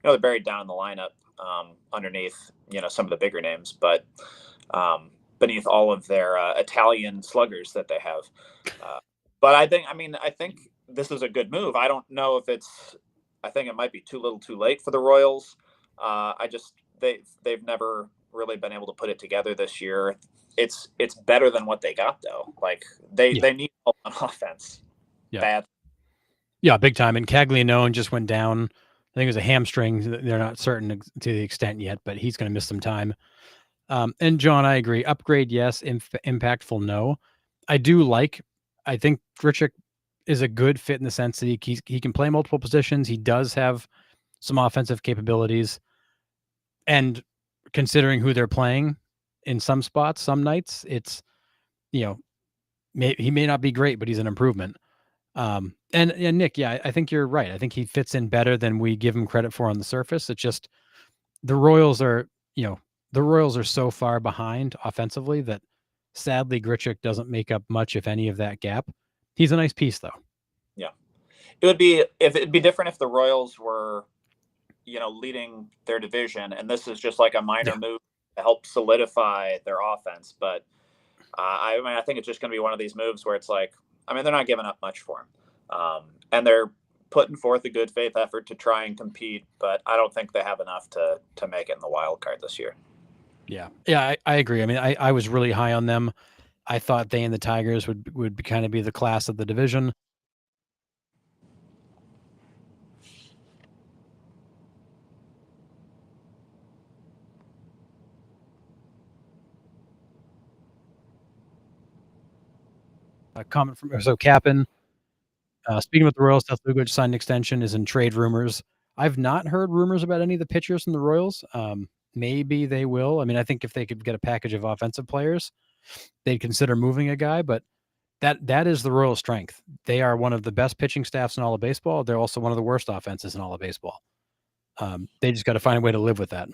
They're buried down in the lineup underneath, some of the bigger names, but beneath all of their Italian sluggers that they have. But I think this is a good move. I don't know if I think it might be too little too late for the Royals. They've never really been able to put it together this year. It's better than what they got, though. Like, they need help on offense. Yeah. Bad. Yeah, big time. And Caglianone just went down. I think it was a hamstring. They're not certain to the extent yet, but he's going to miss some time. And John, I agree. Upgrade, yes. Impactful, no. I think Grichuk is a good fit in the sense that he can play multiple positions. He does have some offensive capabilities. And considering who they're playing in some spots, some nights, it's, he may not be great, but he's an improvement. And Nick, yeah, I think you're right. I think he fits in better than we give him credit for on the surface. It's just the Royals are, the Royals are so far behind offensively that sadly Grichuk doesn't make up much, if any, of that gap. He's a nice piece, though. Yeah, it'd be different if the Royals were, leading their division, and this is just like a minor move to help solidify their offense. But I think it's just going to be one of these moves where it's like, they're not giving up much for him, and they're putting forth a good faith effort to try and compete. But I don't think they have enough to make it in the wild card this year. Yeah, I agree. I was really high on them. I thought they and the Tigers would kind of be the class of the division. A comment from Cap'n. Speaking with the Royals, Seth Lugo just signed an extension, is in trade rumors. I've not heard rumors about any of the pitchers from the Royals. Maybe they will. I think if they could get a package of offensive players, they'd consider moving a guy, but that is the Royals' strength. They are one of the best pitching staffs in all of baseball. They're also one of the worst offenses in all of baseball. They just got to find a way to live with that.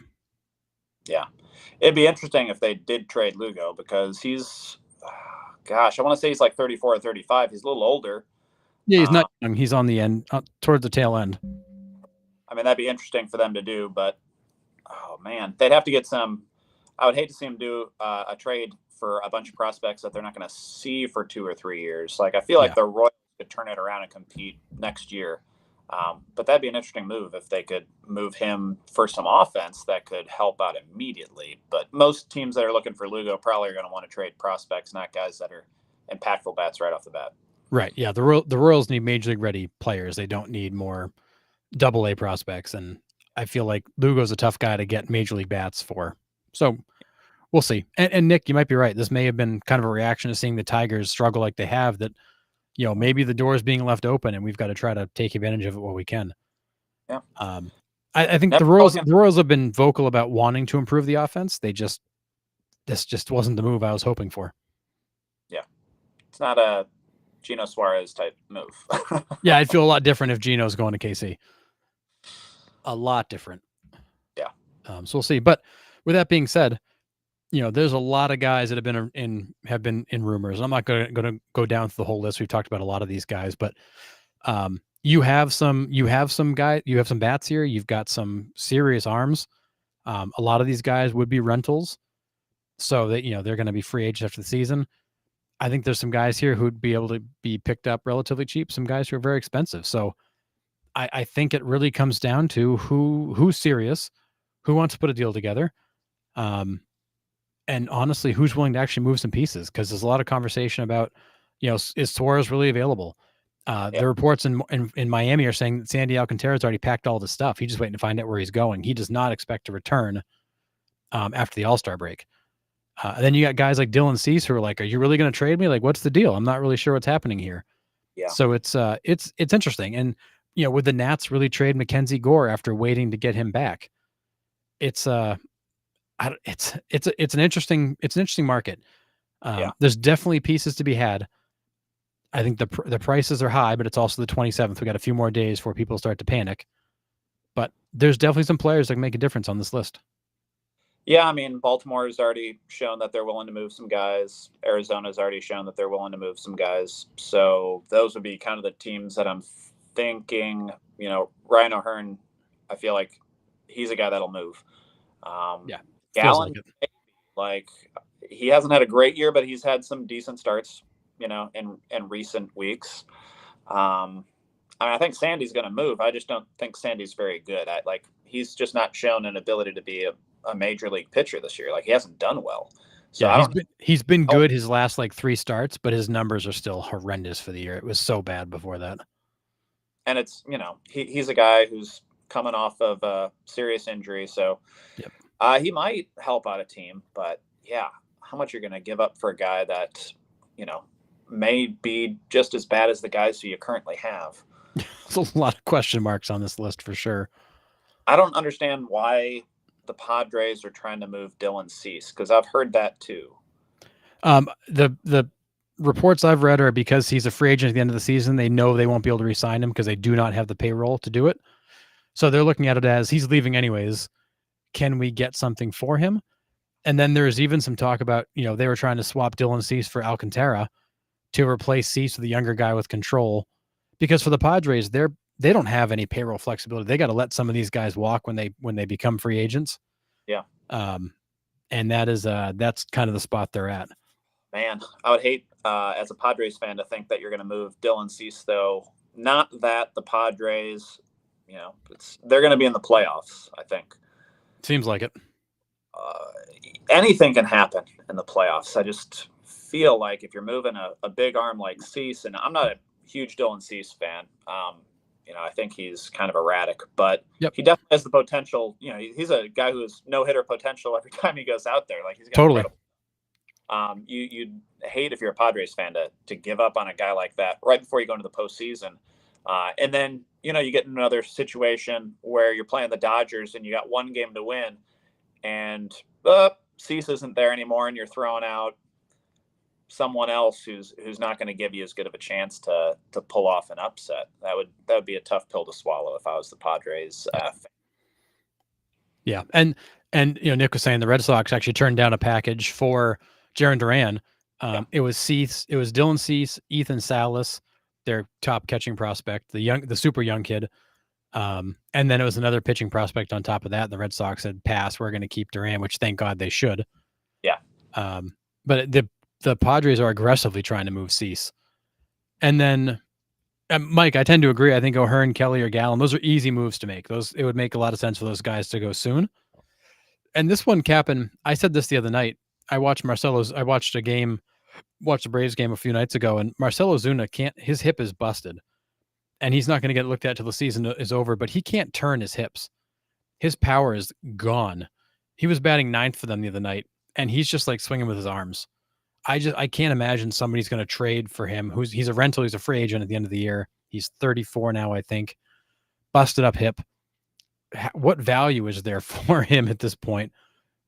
Yeah. It'd be interesting if they did trade Lugo, because he's, I want to say he's like 34 or 35. He's a little older. Yeah, he's not young. He's on the end, towards the tail end. That'd be interesting for them to do, but oh man, they'd have to get some. I would hate to see them do a trade for a bunch of prospects that they're not going to see for 2 or 3 years. Like, I feel like the Royals could turn it around and compete next year. But that'd be an interesting move if they could move him for some offense that could help out immediately. But most teams that are looking for Lugo probably are going to want to trade prospects, not guys that are impactful bats right off the bat. Right. Yeah. The Royals need major league ready players. They don't need more AA prospects. And I feel like Lugo's a tough guy to get major league bats for. So we'll see. And Nick, you might be right. This may have been kind of a reaction to seeing the Tigers struggle like they have, that, maybe the door is being left open and we've got to try to take advantage of it while we can. Yeah. I think the Royals have been vocal about wanting to improve the offense. This just wasn't the move I was hoping for. Yeah. It's not a Gino Suarez type move. Yeah, I'd feel a lot different if Gino's going to KC. A lot different. Yeah. So we'll see. But with that being said, there's a lot of guys that have been in rumors. I'm not going to go down through the whole list. We've talked about a lot of these guys, but you have some bats here. You've got some serious arms. A lot of these guys would be rentals, so that they're going to be free agents after the season. I think there's some guys here who'd be able to be picked up relatively cheap. Some guys who are very expensive. So I think it really comes down to who's serious, who wants to put a deal together. And honestly, who's willing to actually move some pieces? Because there's a lot of conversation about, is Suarez really available? The reports in Miami are saying that Sandy Alcantara's already packed all the stuff. He's just waiting to find out where he's going. He does not expect to return after the All-Star break. Then you got guys like Dylan Cease who are like, "Are you really going to trade me? Like, what's the deal? I'm not really sure what's happening here." Yeah. So it's interesting, and would the Nats really trade Mackenzie Gore after waiting to get him back? It's an interesting market. There's definitely pieces to be had. I think the prices are high, but it's also the 27th. We got a few more days before people start to panic. But there's definitely some players that can make a difference on this list. Yeah, Baltimore has already shown that they're willing to move some guys. Arizona's already shown that they're willing to move some guys. So those would be kind of the teams that I'm thinking. Ryan O'Hearn, I feel like he's a guy that'll move. Gallen, like he hasn't had a great year, but he's had some decent starts, in recent weeks. I think Sandy's going to move. I just don't think Sandy's very good. He's just not shown an ability to be a major league pitcher this year. Like, he hasn't done well. So yeah, he's been good his last 3 starts, but his numbers are still horrendous for the year. It was so bad before that. And it's, he's a guy who's coming off of a serious injury. So he might help out a team, but yeah, how much you're going to give up for a guy that, may be just as bad as the guys who you currently have. There's a lot of question marks on this list for sure. I don't understand why the Padres are trying to move Dylan Cease, because I've heard that too. The reports I've read are because he's a free agent at the end of the season, they know they won't be able to re-sign him because they do not have the payroll to do it. So they're looking at it as he's leaving anyways. Can we get something for him? And then there's even some talk about, they were trying to swap Dylan Cease for Alcantara to replace Cease with a younger guy with control. Because for the Padres, they don't have any payroll flexibility. They got to let some of these guys walk when they become free agents. Yeah. And that's kind of the spot they're at. Man, I would hate as a Padres fan to think that you're going to move Dylan Cease, though. Not that the Padres, they're going to be in the playoffs, I think. Seems like it. Anything can happen in the playoffs. I just feel like if you're moving a big arm like Cease, and I'm not a huge Dylan Cease fan, I think he's kind of erratic, but he definitely has the potential. He's a guy who has no-hitter potential every time he goes out there. Like, he's got totally. You'd hate if you're a Padres fan to give up on a guy like that right before you go into the postseason. And then, you get in another situation where you're playing the Dodgers and you got one game to win and Cease isn't there anymore and you're throwing out someone else who's not going to give you as good of a chance to pull off an upset. That would be a tough pill to swallow if I was the Padres fan. Yeah. And Nick was saying the Red Sox actually turned down a package for Jarren Duran. It was Dylan Cease, Ethan Salas, their top catching prospect, the super young kid. And then it was another pitching prospect on top of that. The Red Sox said, pass, we're going to keep Duran, which thank God they should. Yeah. But the Padres are aggressively trying to move Cease. And then, Mike, I tend to agree. I think O'Hearn, Kelly, or Gallen, those are easy moves to make. It would make a lot of sense for those guys to go soon. And this one, Cap'n, I said this the other night. I watched the Braves game a few nights ago, and Marcell Ozuna his hip is busted. And he's not going to get looked at till the season is over, but he can't turn his hips. His power is gone. He was batting ninth for them the other night, and he's just like swinging with his arms. I can't imagine somebody's going to trade for him. He's a rental. He's a free agent at the end of the year. He's 34 now, I think. Busted up hip. What value is there for him at this point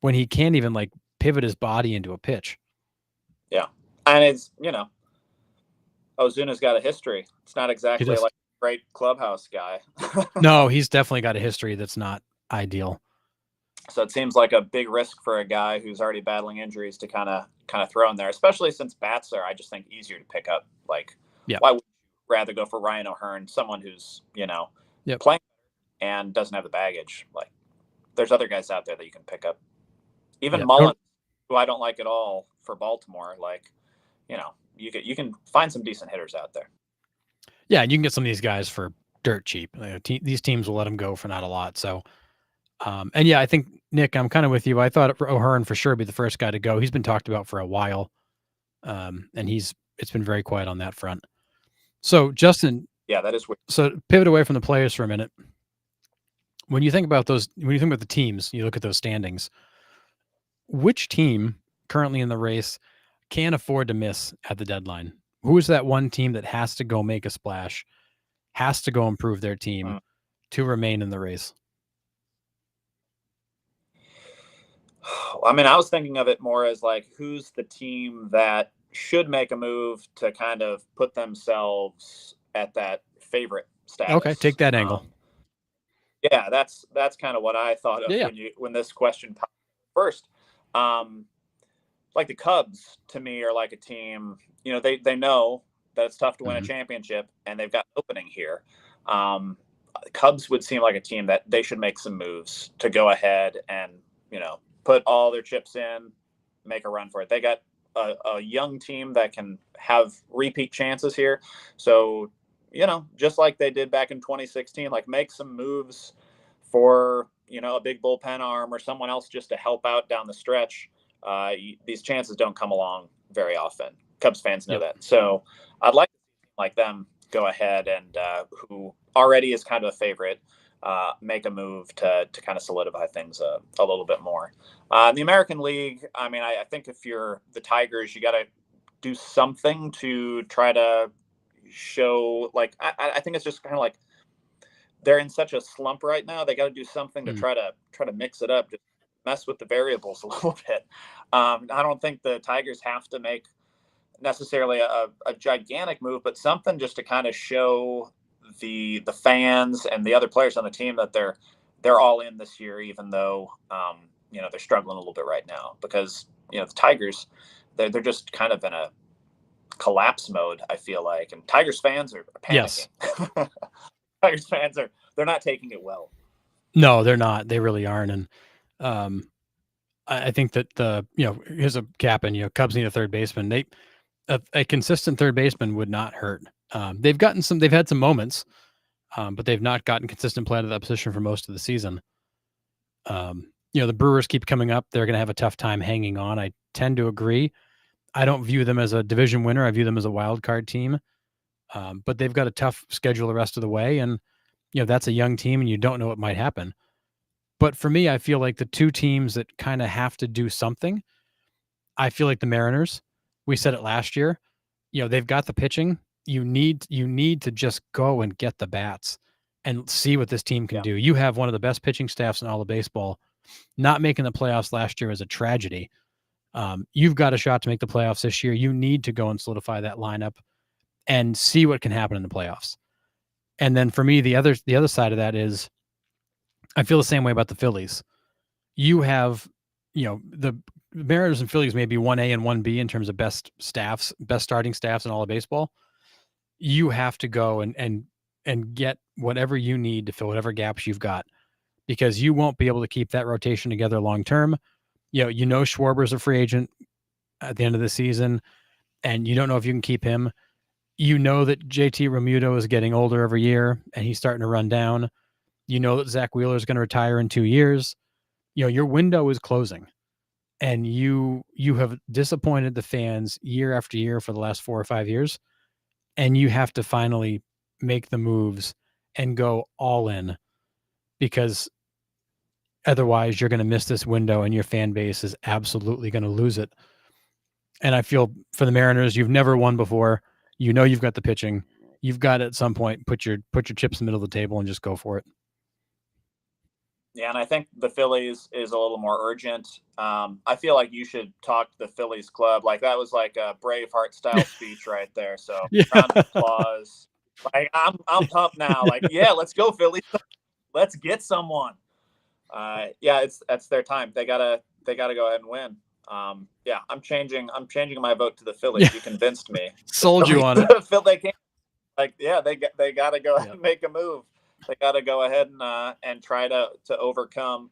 when he can't even like pivot his body into a pitch? Yeah. And it's, Ozuna's got a history. It's not exactly like a great clubhouse guy. No, he's definitely got a history that's not ideal. So it seems like a big risk for a guy who's already battling injuries to kind of throw in there, especially since bats are, I just think, easier to pick up. Like, why would you rather go for Ryan O'Hearn, someone who's, playing and doesn't have the baggage? Like, there's other guys out there that you can pick up. Even Mullins, who I don't like at all for Baltimore. Like, you can find some decent hitters out there. Yeah, and you can get some of these guys for dirt cheap. These teams will let them go for not a lot. So, and yeah, I think, Nick, I'm kind of with you. I thought O'Hearn for sure would be the first guy to go. He's been talked about for a while, and it's been very quiet on that front. So, Justin. Yeah, that is weird. So, pivot away from the players for a minute. When you think about the teams, you look at those standings. Which team currently in the race can't afford to miss at the deadline? Who is that one team that has to go make a splash, has to go improve their team to remain in the race? I mean, I was thinking of it more as like, who's the team that should make a move to kind of put themselves at that favorite status? Okay, take that angle. Yeah, that's kind of what I thought of when this question popped first. Like the Cubs, to me, are like a team, they know that it's tough to win a championship, and they've got an opening here. The Cubs would seem like a team that they should make some moves to go ahead and, put all their chips in, make a run for it. They got a young team that can have repeat chances here. So, just like they did back in 2016, like make some moves for, a big bullpen arm or someone else just to help out down the stretch. These chances don't come along very often. Cubs fans know that. So I'd like to see like them go ahead and who already is kind of a favorite, make a move to kind of solidify things a little bit more. In the American League, I mean, I think if you're the Tigers, you got to do something to try to show, like, I think it's just kind of like they're in such a slump right now. They got to do something to try to mix it up, just mess with the variables a little bit. I don't think the Tigers have to make necessarily a gigantic move, but something just to kind of show the fans and the other players on the team that they're all in this year, even though they're struggling a little bit right now because the Tigers they're just kind of in a collapse mode, I feel like, and Tigers fans are panicking. Yes. Tigers fans they're not taking it well. No, they're not. They really aren't. And I think that here's a cap and Cubs need a third baseman. A consistent third baseman would not hurt. They've had some moments, but they've not gotten consistent play to that position for most of the season. The Brewers keep coming up. They're going to have a tough time hanging on. I tend to agree. I don't view them as a division winner. I view them as a wild card team. But they've got a tough schedule the rest of the way. And, that's a young team and you don't know what might happen. But for me, I feel like the two teams that kind of have to do something, I feel like the Mariners, we said it last year, they've got the pitching. You need to just go and get the bats and see what this team can do. You have one of the best pitching staffs in all of baseball. Not making the playoffs last year is a tragedy. You've got a shot to make the playoffs this year. You need to go and solidify that lineup and see what can happen in the playoffs. And then for me, the other side of that is I feel the same way about the Phillies. You have, the Mariners and Phillies may be 1A and 1B in terms of best starting staffs in all of baseball. You have to go and get whatever you need to fill whatever gaps you've got, because you won't be able to keep that rotation together long term. Schwarber's a free agent at the end of the season, and you don't know if you can keep him. That JT Realmuto is getting older every year, and he's starting to run down. That Zach Wheeler is going to retire in 2 years. Your window is closing, and you have disappointed the fans year after year for the last 4 or 5 years, and you have to finally make the moves and go all in, because otherwise you're going to miss this window and your fan base is absolutely going to lose it. And I feel for the Mariners, you've never won before. You've got the pitching. You've got to, at some point, put your chips in the middle of the table and just go for it. Yeah, and I think the Phillies is a little more urgent. I feel like you should talk to the Phillies club. Like that was like a Braveheart style speech right there. So round of applause. Like I'm pumped now. Like, yeah, let's go Phillies. Let's get someone. That's their time. They gotta go ahead and win. I'm changing my vote to the Phillies. You convinced me. Sold you on it. They can't. They gotta go ahead and make a move. They gotta go ahead and try to overcome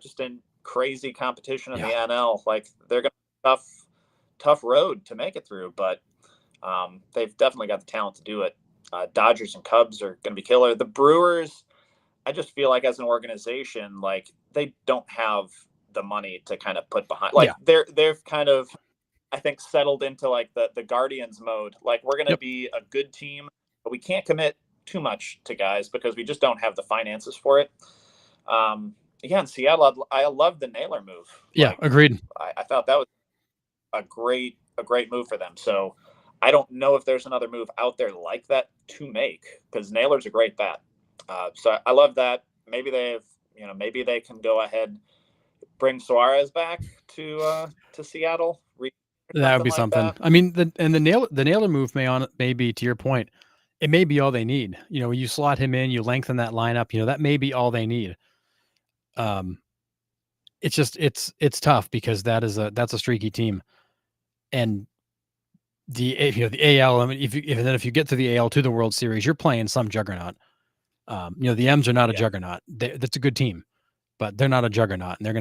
just in crazy competition in the NL. Like they're gonna have a tough road to make it through, but they've definitely got the talent to do it. Dodgers and Cubs are gonna be killer. The Brewers, I just feel like as an organization, like they don't have the money to kind of put behind. Like they've kind of, I think, settled into like the Guardians mode. Like we're going to be a good team, but we can't commit too much to guys because we just don't have the finances for it. In Seattle, I love the Naylor move. Yeah, agreed. I thought that was a great move for them. So I don't know if there's another move out there like that to make, because Naylor's a great bat. So I love that. Maybe maybe they can go ahead, bring Suarez back to Seattle. That would be something. That. I mean, the Naylor move may be, to your point, it may be all they need. You slot him in, you lengthen that lineup. That may be all they need. It's just it's tough because that's a streaky team, and the AL. I mean, if you get to the AL to the World Series, you're playing some juggernaut. The M's are not a juggernaut. That's a good team, but they're not a juggernaut, and they're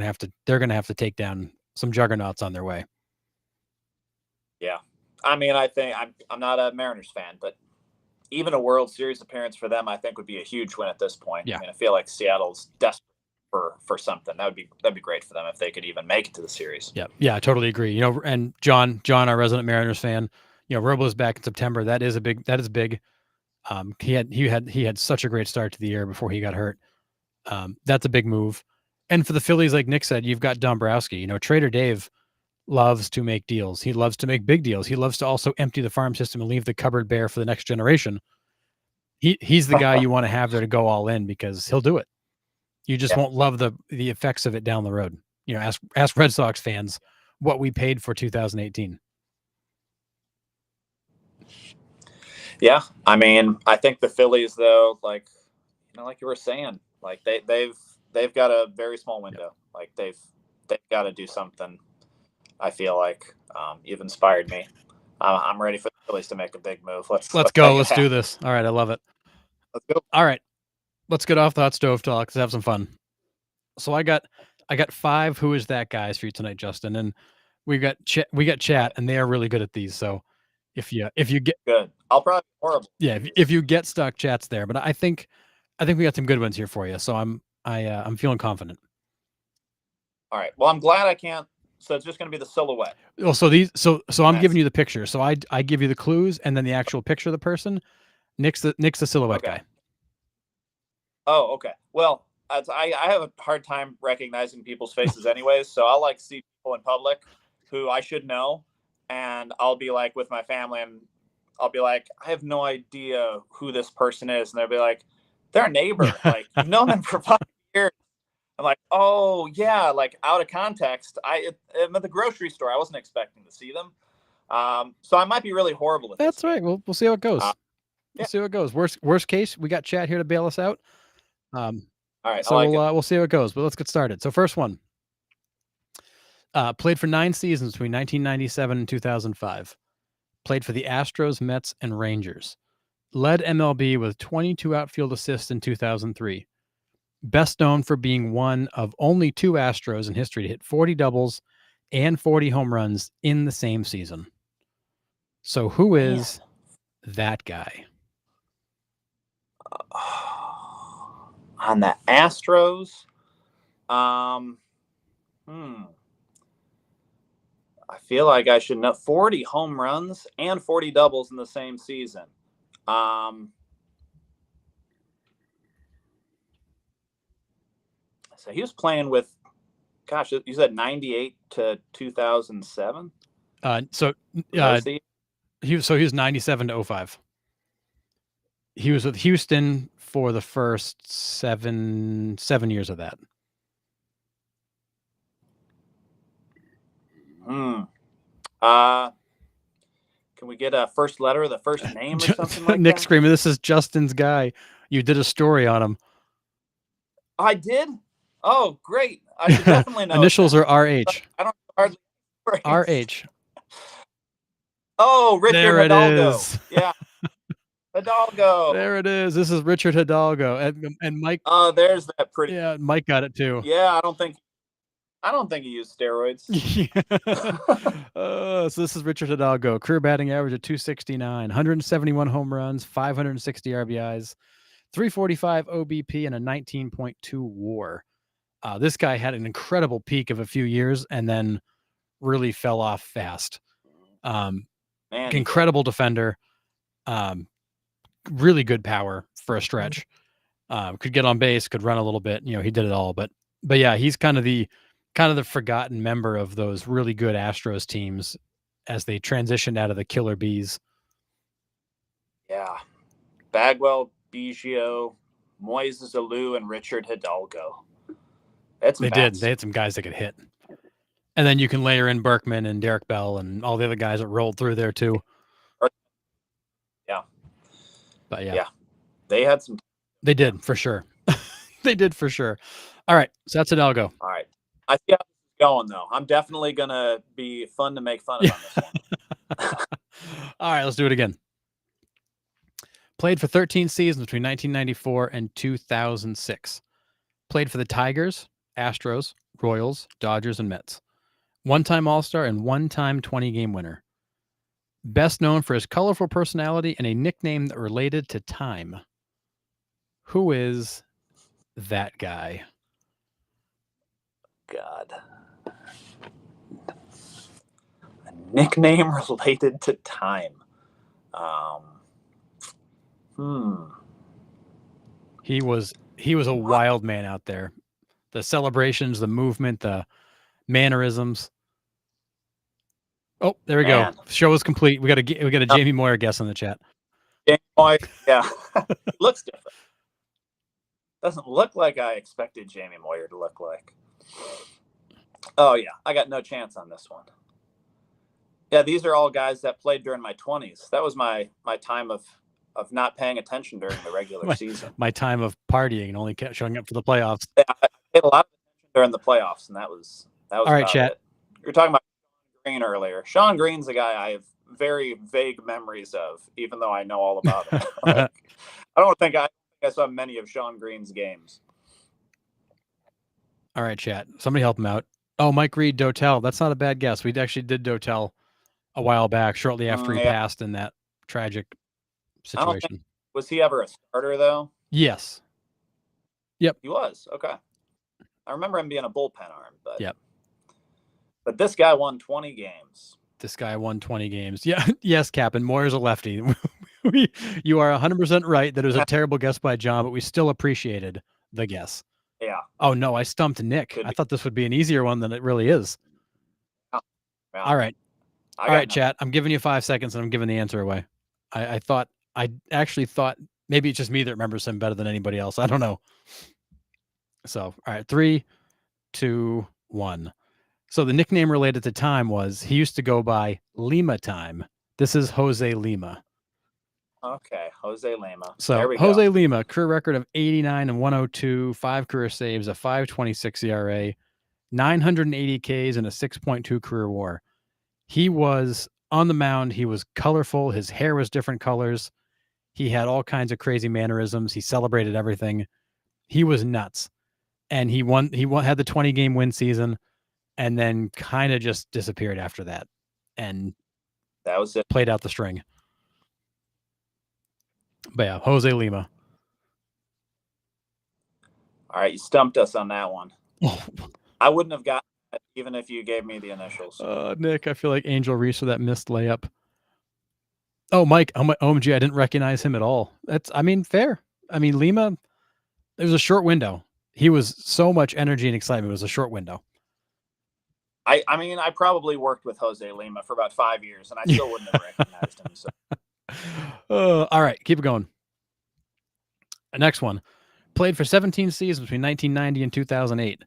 gonna have to take down some juggernauts on their way. Yeah, I mean, I think I'm not a Mariners fan, but even a World Series appearance for them, I think, would be a huge win at this point. Yeah. I mean, I feel like Seattle's desperate for something. That'd be great for them if they could even make it to the series. Yeah, I totally agree. And John, our resident Mariners fan, Robles back in September. That is big. He had such a great start to the year before he got hurt. That's a big move. And for the Phillies, like Nick said, you've got Dombrowski. Trader Dave loves to make deals. He loves to make big deals. He loves to also empty the farm system and leave the cupboard bare for the next generation. He's the guy you want to have there to go all in, because he'll do it. You just won't love the effects of it down the road. Ask Red Sox fans what we paid for 2018. Yeah, I mean, I think the Phillies, though, like you were saying, like they've got a very small Yep. window. Like they've got to do something. I feel like you've inspired me. I'm ready for the Phillies to make a big move. Let's go. make it Let's do happen. this. All right, I love it. Let's go. All right, let's get off the hot stove talk. Let's have some fun. So I got 5 who is that guys for you tonight, Justin, and we got chat, and they are really good at these. So if you get Good. I'll probably be horrible. yeah, if you get stuck, chat's there. But I think we got some good ones here for you. So I'm feeling confident. All right. Well, I'm glad I can't. So it's just going to be the silhouette. Well, so I'm Nice. giving you the picture. So I give you the clues and then the actual picture of the person. Nick's the silhouette Okay. guy. Oh, okay. Well, I have a hard time recognizing people's faces anyways, so I'll like see people in public who I should know, and I'll be like with my family, and I'll be like, I have no idea who this person is, and they'll be like, they're a neighbor, like you've known them for 5 years. I'm like, oh yeah, like out of context. I'm at the grocery store. I wasn't expecting to see them, so I might be really horrible at That's this. right. We'll see how it goes. Yeah. We'll see how it goes. Worst case, we got chat here to bail us out. All right. So I like it. we'll see how it goes. But let's get started. So first one. Played for 9 seasons between 1997 and 2005. Played for the Astros, Mets, and Rangers. Led MLB with 22 outfield assists in 2003. Best known for being one of only 2 Astros in history to hit 40 doubles and 40 home runs in the same season. So who is that guy? On the Astros, I feel like I should know 40 home runs and 40 doubles in the same season. So he was playing with, gosh, you said 98 to 2007? He was 97 to 05. He was with Houston for the first seven years of that. Can we get a first letter of the first name or something like Nick that? screaming, "This is Justin's guy. You did a story on him." I did? Oh, great. I should definitely know. Initials are RH. I don't hardly RH. Oh, Richard there Hidalgo. It is. Yeah. Hidalgo. There it is. This is Richard Hidalgo. And Mike. Oh, there's that pretty. Yeah, Mike got it too. Yeah, I don't think he used steroids. So this is Richard Hidalgo. Career batting average of 269, 171 home runs, 560 RBIs, 345 OBP, and a 19.2 WAR. This guy had an incredible peak of a few years and then really fell off fast. Incredible defender. Really good power for a stretch. Could get on base, could run a little bit. He did it all. But yeah, he's kind of the forgotten member of those really good Astros teams as they transitioned out of the Killer Bees. Yeah. Bagwell, Biggio, Moises Alou, and Richard Hidalgo. They had some guys that could hit. And then you can layer in Berkman and Derek Bell and all the other guys that rolled through there too. Yeah. But yeah. Yeah. They had some. They did for sure. They did for sure. All right. So that's Hidalgo. All right. I see how this is going though. I'm definitely going to be fun to make fun of on this one. All right. Let's do it again. Played for 13 seasons between 1994 and 2006. Played for the Tigers, Astros, Royals, Dodgers, and Mets. One-time All-Star and one-time 20-game winner. Best known for his colorful personality and a nickname that related to time. Who is that guy? God. A nickname related to time. He was a wild man out there. The celebrations, the movement, the mannerisms. Oh, there we go. Show is complete. We got a Jamie Moyer guess in the chat. Jamie Moyer, yeah. Looks different. Doesn't look like I expected Jamie Moyer to look like. Oh yeah, I got no chance on this one. Yeah, these are all guys that played during my 20s. That was my time of of not paying attention during the regular season. My time of partying and only kept showing up for the playoffs. Yeah, I paid a lot of attention during the playoffs, and that was all right, about chat. it. You were talking about Sean Green earlier. Sean Green's a guy I have very vague memories of, even though I know all about him. Like, I don't think I saw many of Sean Green's games. All right, chat. Somebody help him out. Oh, Mike Reed, Dotel. That's not a bad guess. We actually did Dotel a while back, shortly after he passed in that tragic situation. Was he ever a starter, though? Yes. Yep. He was. Okay. I remember him being a bullpen arm, but yep. But this guy won 20 games. This guy won 20 games. Yeah. Yes, Captain. Moyer's a lefty. You are 100% right. That it was a terrible guess by John, but we still appreciated the guess. Yeah. Oh, no, I stumped Nick. I thought this would be an easier one than it really is. Yeah. All right. All right, chat. I'm giving you 5 seconds and I'm giving the answer away. I actually thought maybe it's just me that remembers him better than anybody else. I don't know. So, all right. 3, 2, 1. So the nickname related to Time was he used to go by Lima Time. This is Jose Lima. Okay, Jose Lima. So there we Jose go. Lima, career record of 89 and 102, 5 career saves, a 5.26 ERA, 980 Ks, and a 6.2 career WAR. He was on the mound. He was colorful. His hair was different colors. He had all kinds of crazy mannerisms. He celebrated everything. He was nuts. And he had the 20-game win season and then kind of just disappeared after that. And that was it. Played out the string. But yeah, Jose Lima. All right, you stumped us on that one. I wouldn't have gotten that even if you gave me the initials. Nick, I feel like Angel Reese with that missed layup. Oh, Mike, OMG, I didn't recognize him at all. Fair. Lima, it was a short window. He was so much energy and excitement. It was a short window. I probably worked with Jose Lima for about 5 years, and I still wouldn't have recognized him. So. All right, keep it going. Next one. Played for 17 seasons between 1990 and 2008.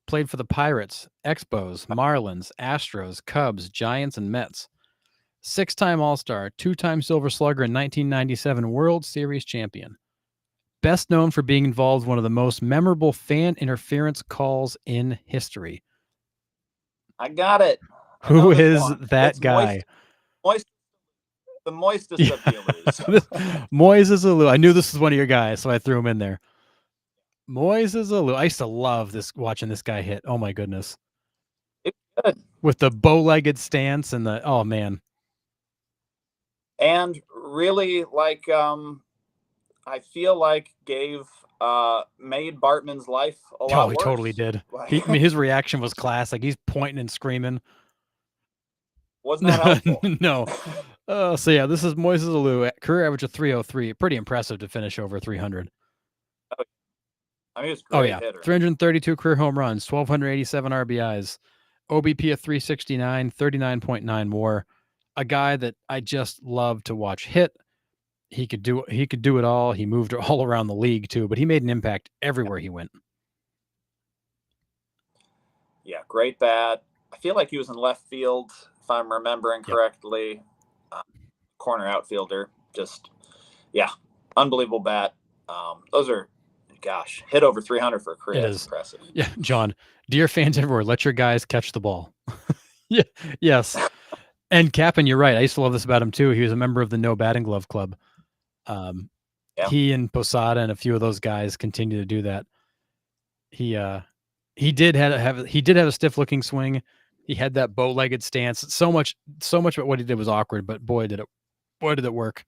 Played for the Pirates, Expos, Marlins, Astros, Cubs, Giants, and Mets. 6-time All-Star, 2-time Silver Slugger, and 1997 World Series champion. Best known for being involved in one of the most memorable fan interference calls in history. I got it. Who is that guy? The moistest of the Alous. Moises Alou. I knew this was one of your guys, so I threw him in there. Moises Alou. I used to love watching this guy hit. Oh my goodness. It's good. With the bow-legged stance and oh man. And really, I feel like made Bartman's life a lot worse. He totally did. His reaction was classic. He's pointing and screaming. Wasn't that helpful? No. So yeah, this is Moises Alou, career average of 303. Pretty impressive to finish over 300. He was a great hitter. 332 career home runs, 1,287 RBIs, OBP of 369, 39.9 WAR. A guy that I just love to watch hit. He could do it all. He moved all around the league too, but he made an impact everywhere he went. Yeah, great bat. I feel like he was in left field, if I'm remembering correctly. Corner outfielder. Just, unbelievable bat. Those are, hit over 300 for a career. That's impressive. Yeah, John, dear fans everywhere, let your guys catch the ball. Yeah, yes. And Cap'n, you're right. I used to love this about him too. He was a member of the No Batting Glove Club. He and Posada and a few of those guys continue to do that. He did have a stiff looking swing. He had that bow-legged stance. So much about what he did was awkward, but boy did it work.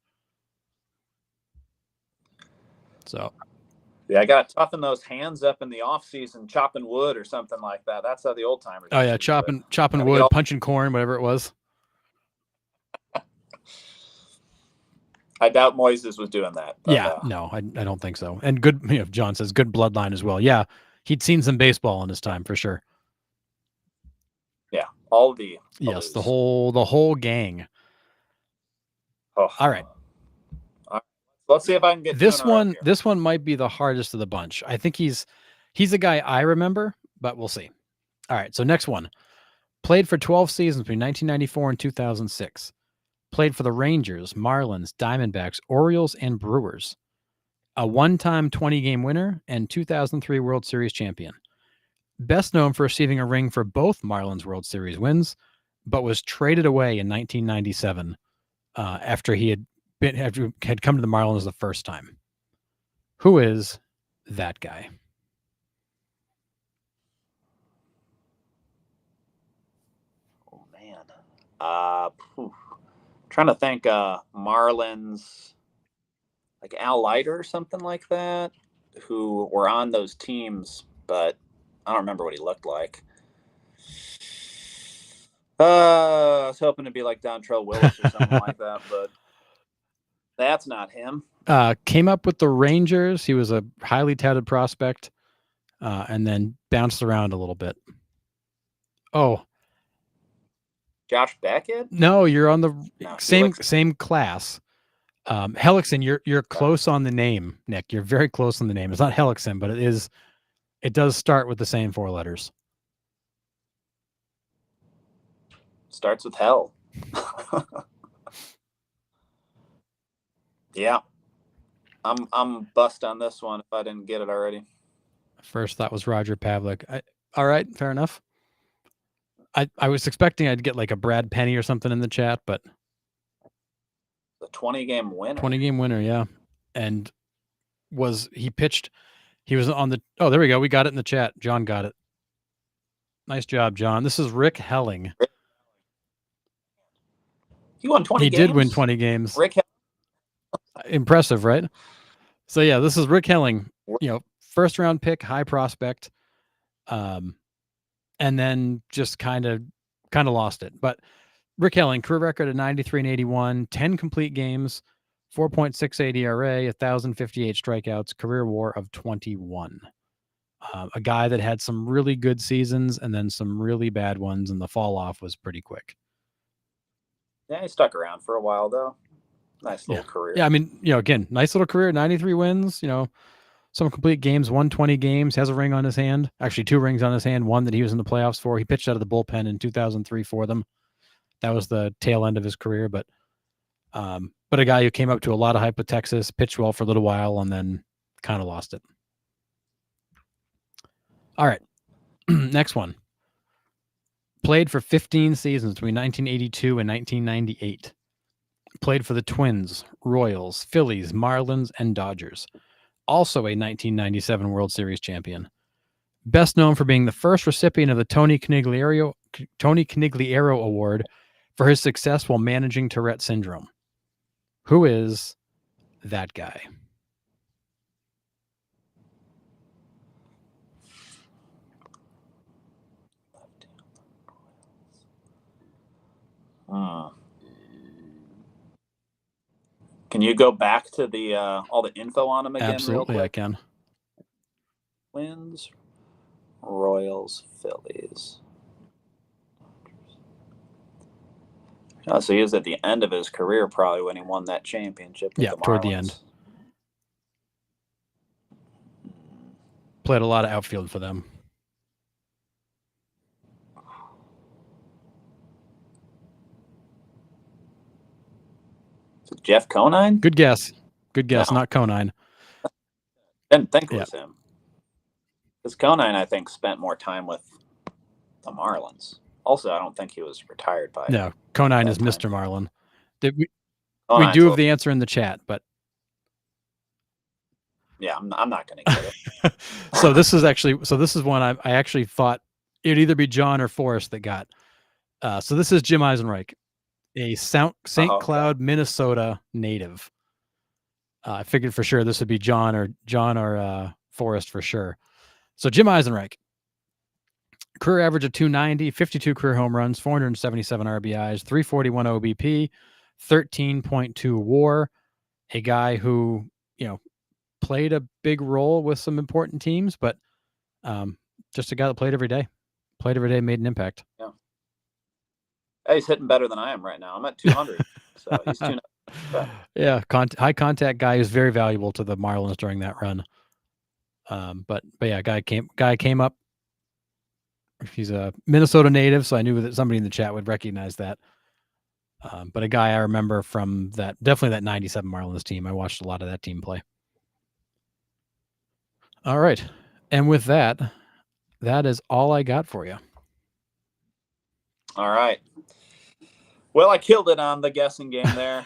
So yeah, I got to toughen those hands up in the off season, chopping wood or something like that. That's how the old timers. Oh yeah, chopping wood, punching corn, whatever it was. I doubt Moises was doing that. But, no, I don't think so. And good, John says good bloodline as well. Yeah, he'd seen some baseball in his time for sure. Yeah, all the yes, the whole gang. Oh. All right. Let's see if I can get this one. This one might be the hardest of the bunch. I think he's a guy I remember, but we'll see. All right. So next one, played for 12 seasons between 1994 and 2006. Played for the Rangers, Marlins, Diamondbacks, Orioles, and Brewers. A one-time 20-game winner and 2003 World Series champion. Best known for receiving a ring for both Marlins World Series wins, but was traded away in 1997 after he had come to the Marlins the first time. Who is that guy? Oh man. Trying to think Marlins, like Al Leiter or something like that, who were on those teams, but I don't remember what he looked like. I was hoping to be like Dontrell Willis or something like that, but that's not him. Came up with the Rangers. He was a highly touted prospect, and then bounced around a little bit. Oh, Josh Beckett? no, you're on the No, same class. Hellickson, you're close on the name, Nick. You're very close on the name. It's not Hellickson, but it does start with the same 4 letters. Starts with hell. Yeah. I'm bust on this one if I didn't get it already. First thought was Roger Pavlik. All right, fair enough. I was expecting I'd get like a Brad Penny or something in the chat, but The 20-game winner. 20-game winner, yeah. And he pitched, he was on the, oh, there we go. We got it in the chat. John got it. Nice job, John. This is Rick Helling. He won 20 He games? did win 20 games. Rick Impressive, right? So yeah, this is Rick Helling, first round pick, high prospect. And then just kind of lost it. But Rick Helling, career record of 93 and 81, 10 complete games, 4.68 ERA, 1,058 strikeouts, career WAR of 21. A guy that had some really good seasons and then some really bad ones, and the fall off was pretty quick. Yeah, he stuck around for a while though. Nice little career. Yeah, I mean, again, nice little career, 93 wins, some complete games, 120 games, has a ring on his hand. Actually, 2 rings on his hand, one that he was in the playoffs for. He pitched out of the bullpen in 2003 for them. That was the tail end of his career, but a guy who came up to a lot of hype with Texas, pitched well for a little while, and then kind of lost it. All right, next one. Played for 15 seasons between 1982 and 1998. Played for the Twins, Royals, Phillies, Marlins, and Dodgers. Also a 1997 World Series champion. Best known for being the first recipient of the Tony Conigliaro Award for his success while managing Tourette syndrome. Who is that guy? Can you go back to the all the info on him again? Absolutely, real I quick? can. Twins, Royals, Phillies. Oh, so he was at the end of his career probably when he won that championship. With Yeah, the toward the Marlins. end. Played a lot of outfield for them. Is it Jeff Conine? Good guess. No. Not Conine. Didn't think it was him. Because Conine, I think, spent more time with the Marlins. Also, I don't think he was retired by. No, Conine is time. Mr. Marlin. We Conine's do have the answer in the chat, but yeah, I'm not going to get it. So this is one I actually thought it'd either be John or Forrest that got. So this is Jim Eisenreich, a St. Cloud, Minnesota native. I figured for sure this would be John or Forrest for sure. So Jim Eisenreich, career average of 290, 52 career home runs, 477 RBIs, 341 OBP, 13.2 WAR. A guy who played a big role with some important teams, but just a guy that played every day, made an impact. Yeah. Hey, he's hitting better than I am right now. I'm at 200, so he's 290. Yeah, high contact guy who's very valuable to the Marlins during that run. But yeah, guy came up. He's a Minnesota native, so I knew that somebody in the chat would recognize that. But a guy I remember from definitely that 97 Marlins team. I watched a lot of that team play. All right. And with that is all I got for you. All right. Well, I killed it on the guessing game there.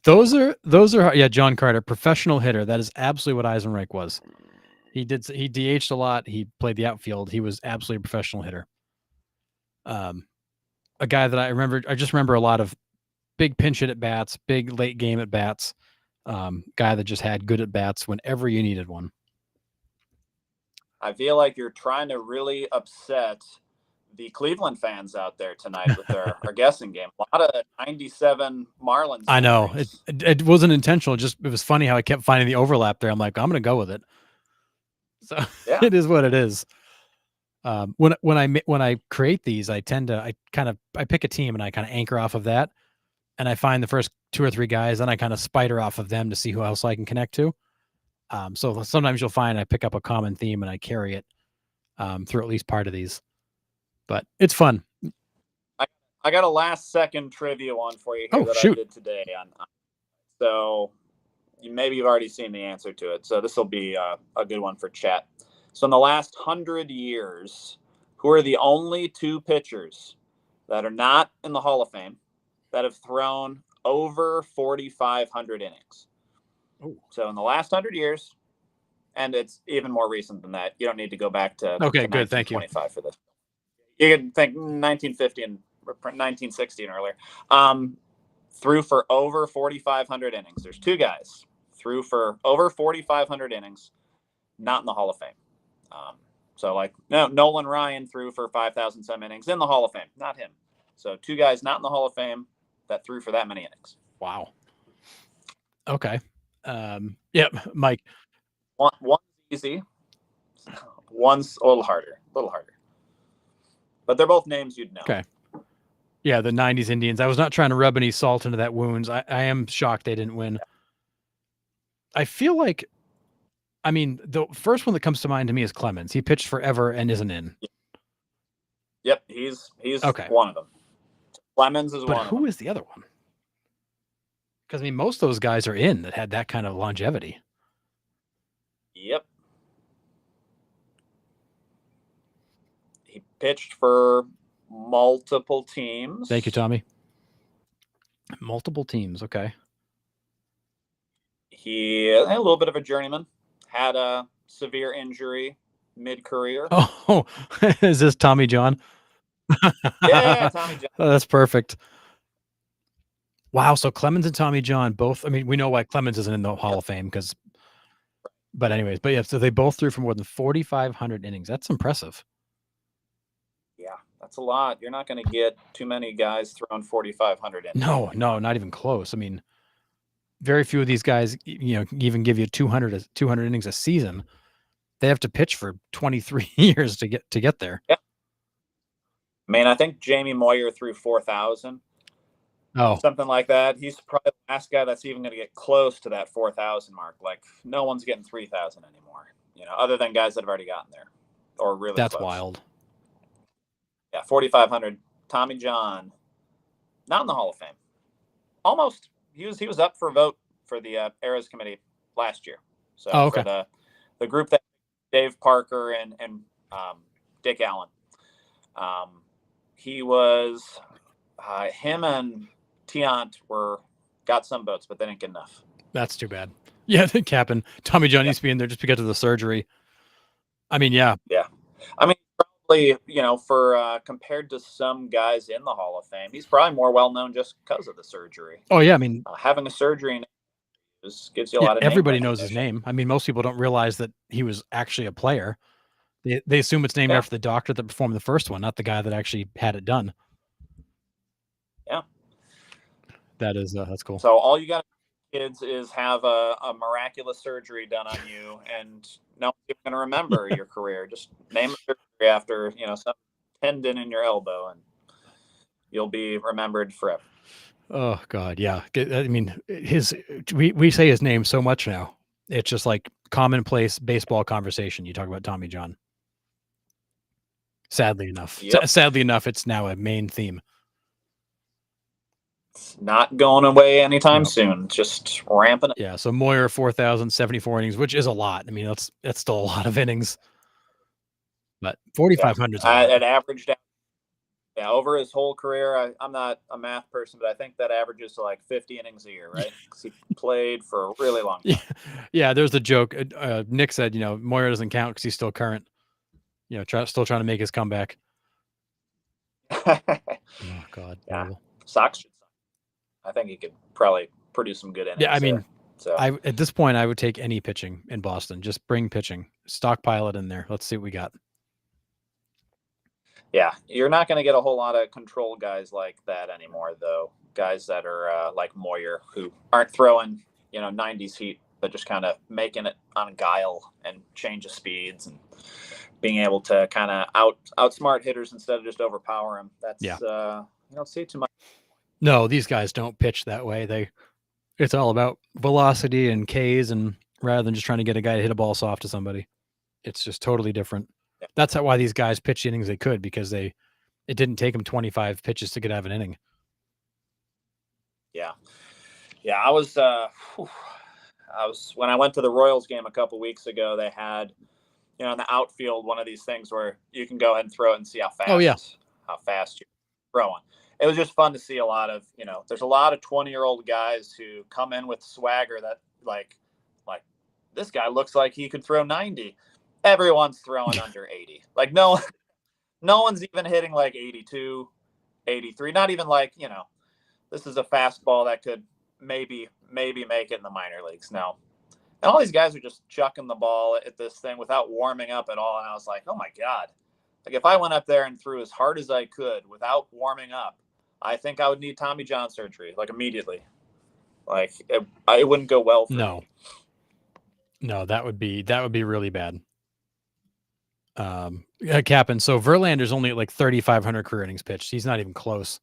those are yeah, John Carter, professional hitter. That is absolutely what Eisenreich was. He DH'd a lot. He played the outfield. He was absolutely a professional hitter. A guy that I just remember a lot of big pinch hit at bats, big late game at bats. Guy that just had good at bats whenever you needed one. I feel like you're trying to really upset the Cleveland fans out there tonight with our guessing game. A lot of 97 Marlins. I know it wasn't intentional. It was funny how I kept finding the overlap there. I'm like, I'm going to go with it. So yeah. It is what it is. When I create these, I pick a team and I kind of anchor off of that, and I find the first 2 or 3 guys, and I kind of spider off of them to see who else I can connect to. So sometimes you'll find I pick up a common theme and I carry it through at least part of these. But it's fun. I got a last second trivia one for you here I did today. So maybe you've already seen the answer to it. So this will be a good one for chat. So in the last 100 years, who are the only 2 pitchers that are not in the Hall of Fame that have thrown over 4,500 innings? Oh. So in the last 100 years, and it's even more recent than that. You don't need to go back to good. Thank you. 25 for this. You can think 1950 and 1960 and earlier. Threw for over 4,500 innings. There's 2 guys threw for over 4,500 innings, not in the Hall of Fame. So like Nolan Ryan threw for 5,000 some innings in the Hall of Fame, not him. So 2 guys not in the Hall of Fame that threw for that many innings. Wow. Okay. Yeah, Mike. One's easy. One's a little harder. But they're both names you'd know. Okay. Yeah, the 90s Indians. I was not trying to rub any salt into that wounds. I am shocked they didn't win. I feel like, the first one that comes to mind to me is Clemens. He pitched forever and isn't in. Yep, he's okay. One of them. Clemens is one of them. But who is the other one? Because, most of those guys are in that had that kind of longevity. Yep. He pitched for multiple teams. Thank you, Tommy. Multiple teams, okay. He had a little bit of a journeyman. Had a severe injury mid-career. Oh, is this Tommy John? Yeah, Tommy John. Oh, that's perfect. Wow, so Clemens and Tommy John both, we know why Clemens isn't in the Hall of Fame but anyways, so they both threw for more than 4,500 innings. That's impressive. Yeah, that's a lot. You're not going to get too many guys throwing 4,500 innings. No, not even close. Very few of these guys, even give you 200 innings a season. They have to pitch for 23 years to get there. Yeah. I think Jamie Moyer threw 4,000. Oh, something like that. He's probably the last guy that's even going to get close to that 4,000 mark. Like no one's getting 3,000 anymore, other than guys that have already gotten there or really that's close. Wild. Yeah. 4,500. Tommy John, not in the Hall of Fame. Almost. He was up for a vote for the Eras Committee last year. So okay. For the group that Dave Parker and Dick Allen, he was him and Tiant got some votes, but they didn't get enough. That's too bad. Yeah, the Captain Tommy John needs to be in there just because of the surgery. Yeah. Yeah. Probably, for compared to some guys in the Hall of Fame, he's probably more well known just because of the surgery. Oh yeah, having a surgery gives you a lot of. Everybody knows his name. Most people don't realize that he was actually a player. They assume it's named after the doctor that performed the first one, not the guy that actually had it done. Yeah. That's cool. So all you got, kids, is have a miraculous surgery done on you, and no one's even going to remember your career. Just name a surgery after some tendon in your elbow, and you'll be remembered forever. Oh God, yeah. We say his name so much now. It's just like commonplace baseball conversation. You talk about Tommy John. Sadly enough, it's now a main theme. It's not going away anytime No. soon. It's just ramping up. Yeah. So Moyer 4,074 innings, which is a lot. I mean, that's still a lot of innings. But 4,500 is a lot. It averaged out. Yeah, over his whole career, I'm not a math person, but I think that averages to like 50 innings a year, right? Because he played for a really long time. Yeah, there's the joke. Nick said, Moyer doesn't count because he's still current. Still trying to make his comeback. Oh God, yeah. Sox should. I think he could probably produce some good innings. Yeah, I mean, so at this point, I would take any pitching in Boston. Just bring pitching, stockpile it in there. Let's see what we got. Yeah, you're not going to get a whole lot of control guys like that anymore, though. Guys that are like Moyer, who aren't throwing 90s heat, but just kind of making it on guile and change of speeds and being able to kind of outsmart hitters instead of just overpower them. That's you don't see too much. No, these guys don't pitch that way. It's all about velocity and Ks, and rather than just trying to get a guy to hit a ball soft to somebody, it's just totally different. Yeah. That's why these guys pitched the innings they could, because it didn't take them 25 pitches to get out of an inning. Yeah. I was when I went to the Royals game a couple weeks ago, they had in the outfield one of these things where you can go ahead and throw it and see how fast you're throwing. It was just fun to see a lot of, there's a lot of 20-year-old guys who come in with swagger that like this guy looks like he could throw 90. Everyone's throwing under 80. Like no one's even hitting like 82, 83. Not even like, this is a fastball that could maybe make it in the minor leagues. No. And all these guys are just chucking the ball at this thing without warming up at all. And I was like, oh my God. Like if I went up there and threw as hard as I could without warming up, I think I would need Tommy John surgery, like immediately. Like it wouldn't go well for me. No, that would be really bad. Captain. So Verlander's only at like 3,500 career innings pitched. He's not even close.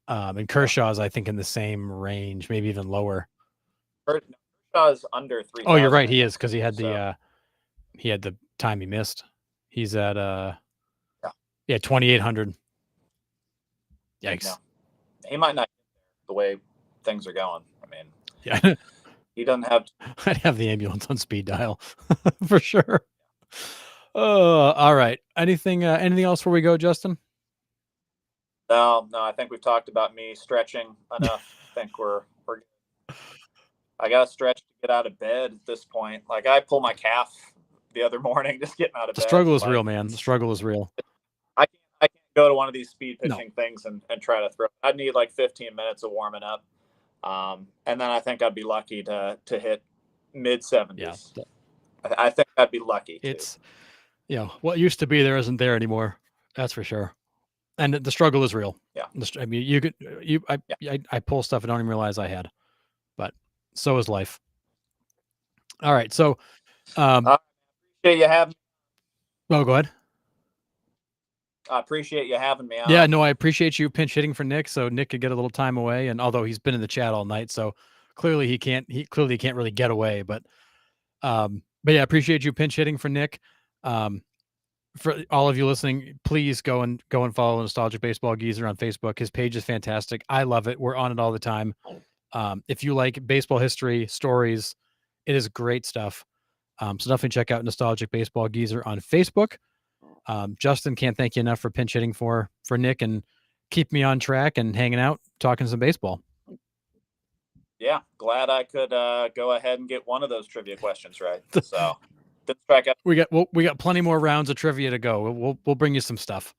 And Kershaw's, I think, in the same range, maybe even lower. Kershaw's under 3,000. Oh, you're right. He is, because he had the time he missed. He's at 2,800. Yikes. No. He might not the way things are going. I mean, yeah. He doesn't have. I'd have the ambulance on speed dial for sure. All right. Anything else before we go, Justin? No. I think we've talked about me stretching enough. I think we're. I got to stretch to get out of bed at this point. Like I pull my calf the other morning just getting out of bed. The struggle is real, man. The struggle is real. I can't go to one of these speed pitching things and try to throw. I'd need like 15 minutes of warming up. And then I think I'd be lucky to hit mid 70s. Yeah. I think I'd be lucky. It's, what used to be there isn't there anymore. That's for sure. And the struggle is real. Yeah. I mean, I pull stuff I don't even realize I had, but so is life. All right. So, I appreciate you having. Oh, go ahead. I appreciate you having me on. Yeah, no, I appreciate you pinch hitting for Nick, so Nick could get a little time away. And although he's been in the chat all night, so clearly he can't really get away. But yeah, I appreciate you pinch hitting for Nick. For all of you listening, please go and follow Nostalgic Baseball Geezer on Facebook. His page is fantastic. I love it. We're on it all the time. If you like baseball history, stories, it is great stuff. So definitely check out Nostalgic Baseball Geezer on Facebook. Justin, can't thank you enough for pinch hitting for Nick and keep me on track and hanging out, talking some baseball. Yeah, glad I could go ahead and get one of those trivia questions right. So let's track out. We got plenty more rounds of trivia to go. We'll bring you some stuff.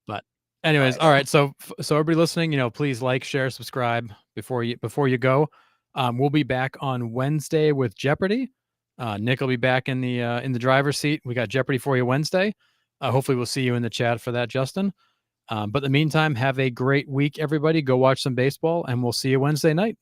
But anyways, all right. So everybody listening, please like, share, subscribe before you go. We'll be back on Wednesday with Jeopardy. Nick will be back in the driver's seat. We got Jeopardy for you Wednesday. Hopefully we'll see you in the chat for that, Justin. But in the meantime, have a great week, everybody. Go watch some baseball, and we'll see you Wednesday night.